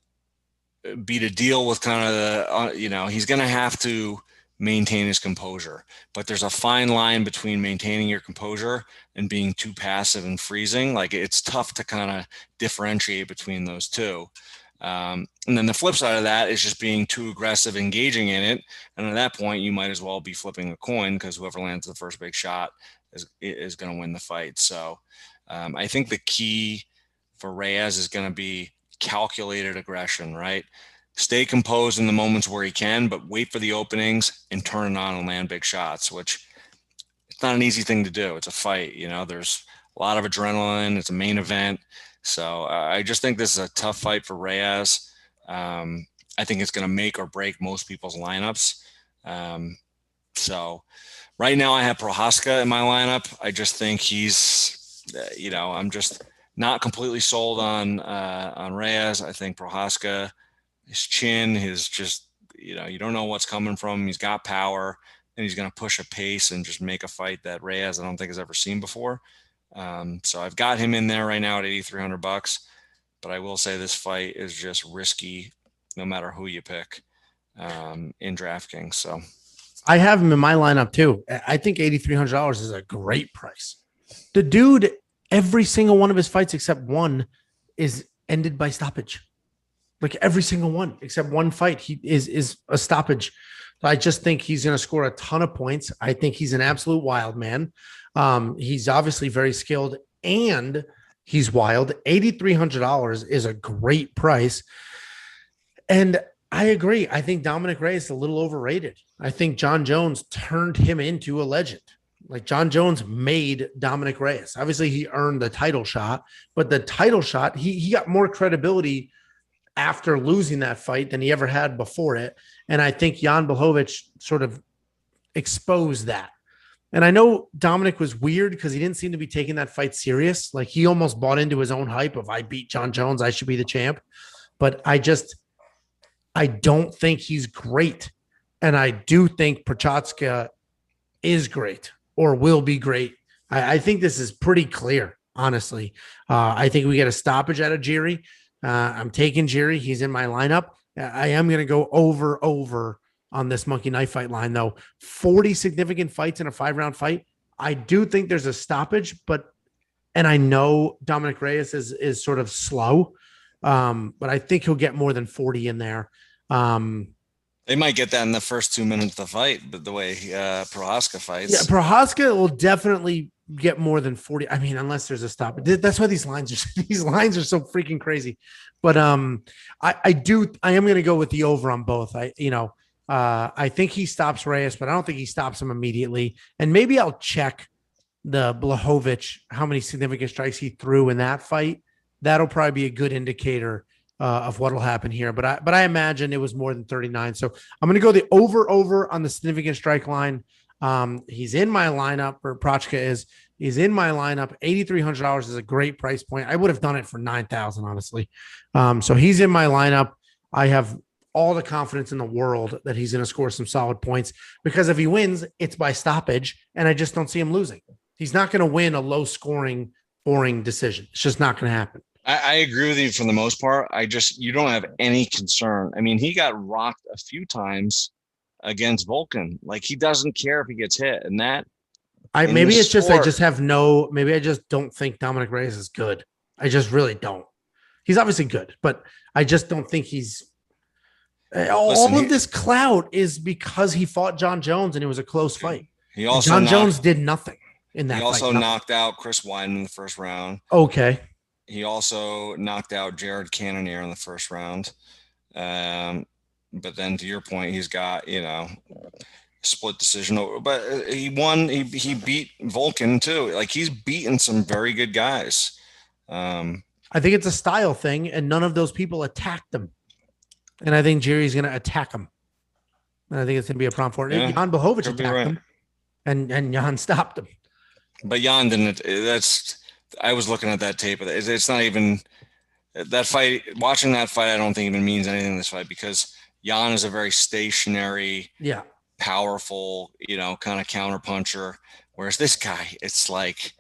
[SPEAKER 2] be to deal with kind of the, he's going to have to maintain his composure, but there's a fine line between maintaining your composure and being too passive and freezing. Like, it's tough to kind of differentiate between those two. And then the flip side of that is just being too aggressive, engaging in it. And at that point, you might as well be flipping a coin, because whoever lands the first big shot is going to win the fight. So I think the key for Reyes is going to be calculated aggression, right? Stay composed in the moments where he can, but wait for the openings and turn it on and land big shots, which it's not an easy thing to do. It's a fight, there's a lot of adrenaline. It's a main event. So I just think this is a tough fight for Reyes. I think it's going to make or break most people's lineups. So right now I have Prochazka in my lineup. I just think he's, I'm just not completely sold on Reyes. I think Prochazka, his chin, his just, you don't know what's coming from him. He's got power, and he's going to push a pace and just make a fight that Reyes, I don't think, has ever seen before. So I've got him in there right now at $8,300, but I will say this fight is just risky no matter who you pick in DraftKings. So
[SPEAKER 1] I have him in my lineup too. I think $8,300 is a great price. The dude, every single one of his fights except one is ended by stoppage. Like, every single one except one fight, he is a stoppage. So I just think he's going to score a ton of points. I think he's an absolute wild man. He's obviously very skilled, and he's wild. $8,300 is a great price. And I agree. I think Dominick Reyes is a little overrated. I think John Jones turned him into a legend. Like, John Jones made Dominick Reyes. Obviously, he earned the title shot, but the title shot, he got more credibility after losing that fight than he ever had before it. And I think Jan Blachowicz sort of exposed that. And I know Dominick was weird because he didn't seem to be taking that fight serious. Like, he almost bought into his own hype of, I beat John Jones, I should be the champ. But I don't think he's great. And I do think Prochazka is great or will be great. I think this is pretty clear, honestly. I think we get a stoppage out of Jiri. I'm taking Jiri. He's in my lineup. I am going to go over on this monkey knife fight line, though. 40 significant fights in a 5-round fight. I do think there's a stoppage, and I know Dominick Reyes is sort of slow, but I think he'll get more than 40 in there.
[SPEAKER 2] They might get that in the first 2 minutes of the fight, but the way Prochazka fights. Yeah,
[SPEAKER 1] Prochazka will definitely get more than 40. I mean, unless there's a stop. That's why these lines are so freaking crazy. But I am going to go with the over on both. I think he stops Reyes, but I don't think he stops him immediately. And maybe I'll check the Blachowicz, how many significant strikes he threw in that fight. That'll probably be a good indicator of what'll happen here. But I imagine it was more than 39. So I'm going to go the over on the significant strike line. He's in my lineup, or Prochazka is in my lineup. $8,300 is a great price point. I would have done it for $9,000, honestly. So he's in my lineup. I have all the confidence in the world that he's going to score some solid points, because if he wins, it's by stoppage, and I just don't see him losing. He's not going to win a low scoring, boring decision. It's just not going to happen.
[SPEAKER 2] I agree with you for the most part. You don't have any concern. I mean, he got rocked a few times against Vulcan. Like, he doesn't care if he gets hit. And that, maybe it's just,
[SPEAKER 1] maybe I just don't think Dominick Reyes is good. I just really don't. He's obviously good, but I just don't think he's all of this clout is because he fought John Jones and it was a close fight. John Jones did nothing in that fight.
[SPEAKER 2] He also knocked out Chris Weidman in the first round.
[SPEAKER 1] Okay.
[SPEAKER 2] He also knocked out Jared Cannonier in the first round. But then to your point, he's got, split decision over, but he won. He beat Vulcan too. Like, he's beaten some very good guys.
[SPEAKER 1] I think it's a style thing, and none of those people attacked him. And I think Jiri's going to attack him. And I think it's going to be a problem for it. Yeah, Jan Blachowicz attacked him, and Jan stopped him.
[SPEAKER 2] But Jan didn't. I was looking at that tape. It's not even that fight. Watching that fight, I don't think even means anything in this fight, because Jan is a very stationary, powerful, kind of counter puncher. Whereas this guy, it's like,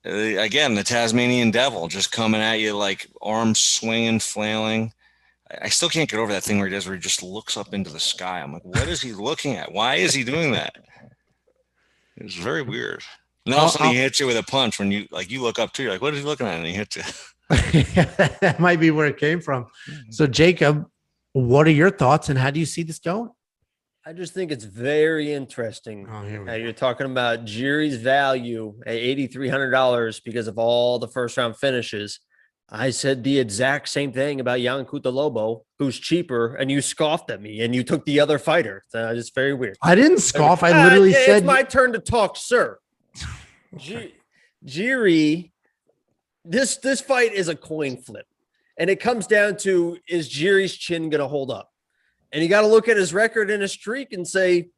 [SPEAKER 2] again, the Tasmanian devil just coming at you, like arms swinging, flailing. I still can't get over that thing where he just looks up into the sky. I'm like, what is he looking at? Why is he doing that? It's very weird. And then all of a sudden he hits you with a punch when you look up too. You're like, what is he looking at? And he hits you.
[SPEAKER 1] That might be where it came from. So, Jacob, what are your thoughts, and how do you see this going?
[SPEAKER 3] I just think it's very interesting. You're talking about Jiri's value at $8,300 because of all the first round finishes. I said the exact same thing about Jan Cutelaba, who's cheaper, and you scoffed at me, and you took the other fighter. So it's very weird.
[SPEAKER 1] I didn't scoff. I literally said,
[SPEAKER 3] it's my turn to talk, sir. Jiri, this fight is a coin flip, and it comes down to, is Jiri's chin going to hold up? And you got to look at his record and his streak and say,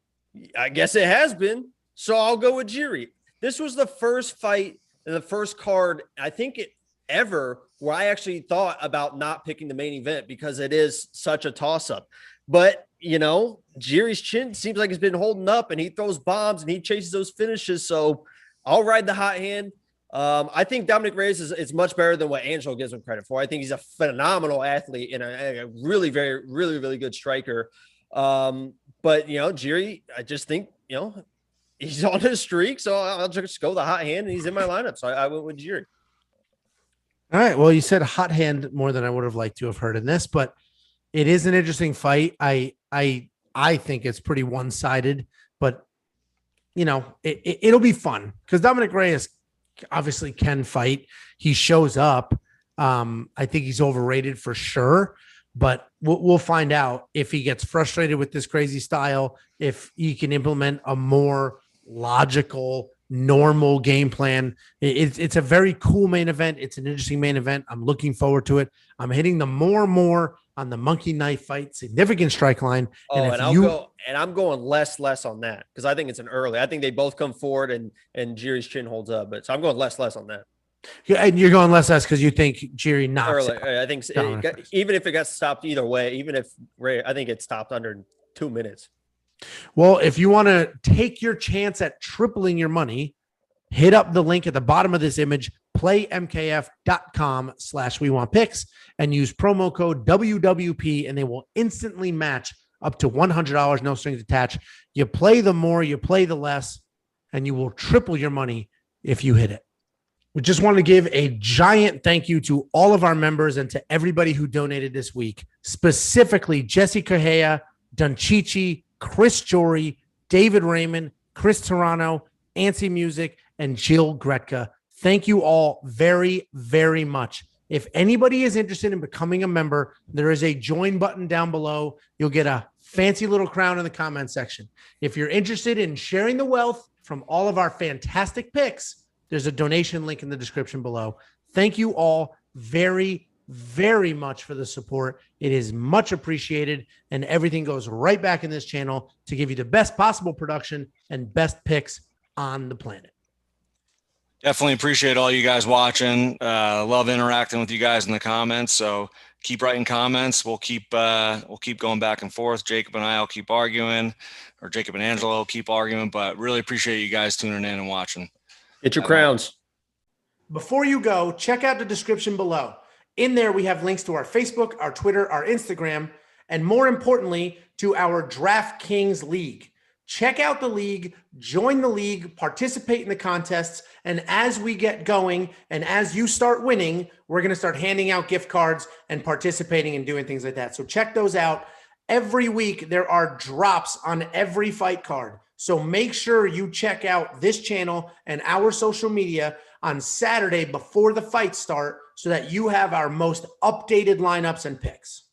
[SPEAKER 3] I guess it has been, so I'll go with Jiri. This was the first fight in the first card, I think ever, where I actually thought about not picking the main event because it is such a toss-up. But, Jiri's chin seems like it's been holding up, and he throws bombs and he chases those finishes. So I'll ride the hot hand. I think Dominick Reyes is much better than what Angelo gives him credit for. I think he's a phenomenal athlete and a really, very, really, really good striker. But, Jiri, I just think, he's on his streak. So I'll just go the hot hand, and he's in my lineup. So I went with Jiri.
[SPEAKER 1] All right. Well, you said hot hand more than I would have liked to have heard in this, but it is an interesting fight. I think it's pretty one-sided, but it'll be fun because Dominick Reyes obviously can fight. He shows up. I think he's overrated for sure, but we'll find out if he gets frustrated with this crazy style, if he can implement a more logical, normal game plan. It's a very cool main event. It's an interesting main event. I'm looking forward to it. I'm hitting the more on the monkey knife fight, significant strike line. I'm going less on that because I think it's an early. I think they both come forward and Jiri's chin holds up, so I'm going less on that. Yeah, and you're going less because you think Jiri knocks
[SPEAKER 3] early. I think even if it got stopped either way, I think it stopped under 2 minutes.
[SPEAKER 1] Well, if you want to take your chance at tripling your money, hit up the link at the bottom of this image, playmkf.com/wewantpicks, and use promo code WWP, and they will instantly match up to $100, no strings attached. You play the more, you play the less, and you will triple your money if you hit it. We just want to give a giant thank you to all of our members and to everybody who donated this week, specifically Jesse Correa, Dunchichi, Chris Jory, David Raymond, Chris Toronto, Ansi Music, and Jill Gretka. Thank you all very, very much. If anybody is interested in becoming a member, there is a join button down below. You'll get a fancy little crown in the comment section. If you're interested in sharing the wealth from all of our fantastic picks, there's a donation link in the description below. Thank you all very, very much for the support. It is much appreciated, and everything goes right back in this channel to give you the best possible production and best picks on the planet.
[SPEAKER 2] Definitely appreciate all you guys watching. Love interacting with you guys in the comments. So keep writing comments. We'll keep going back and forth. Jacob and I will keep arguing, or Jacob and Angelo will keep arguing, but really appreciate you guys tuning in and watching.
[SPEAKER 3] Get your crowns.
[SPEAKER 1] Before you go, check out the description below. In there, we have links to our Facebook, our Twitter, our Instagram, and more importantly, to our DraftKings League. Check out the league, join the league, participate in the contests, and as we get going and as you start winning, we're going to start handing out gift cards and participating and doing things like that. So check those out. Every week, there are drops on every fight card. So make sure you check out this channel and our social media on Saturday before the fights start so that you have our most updated lineups and picks.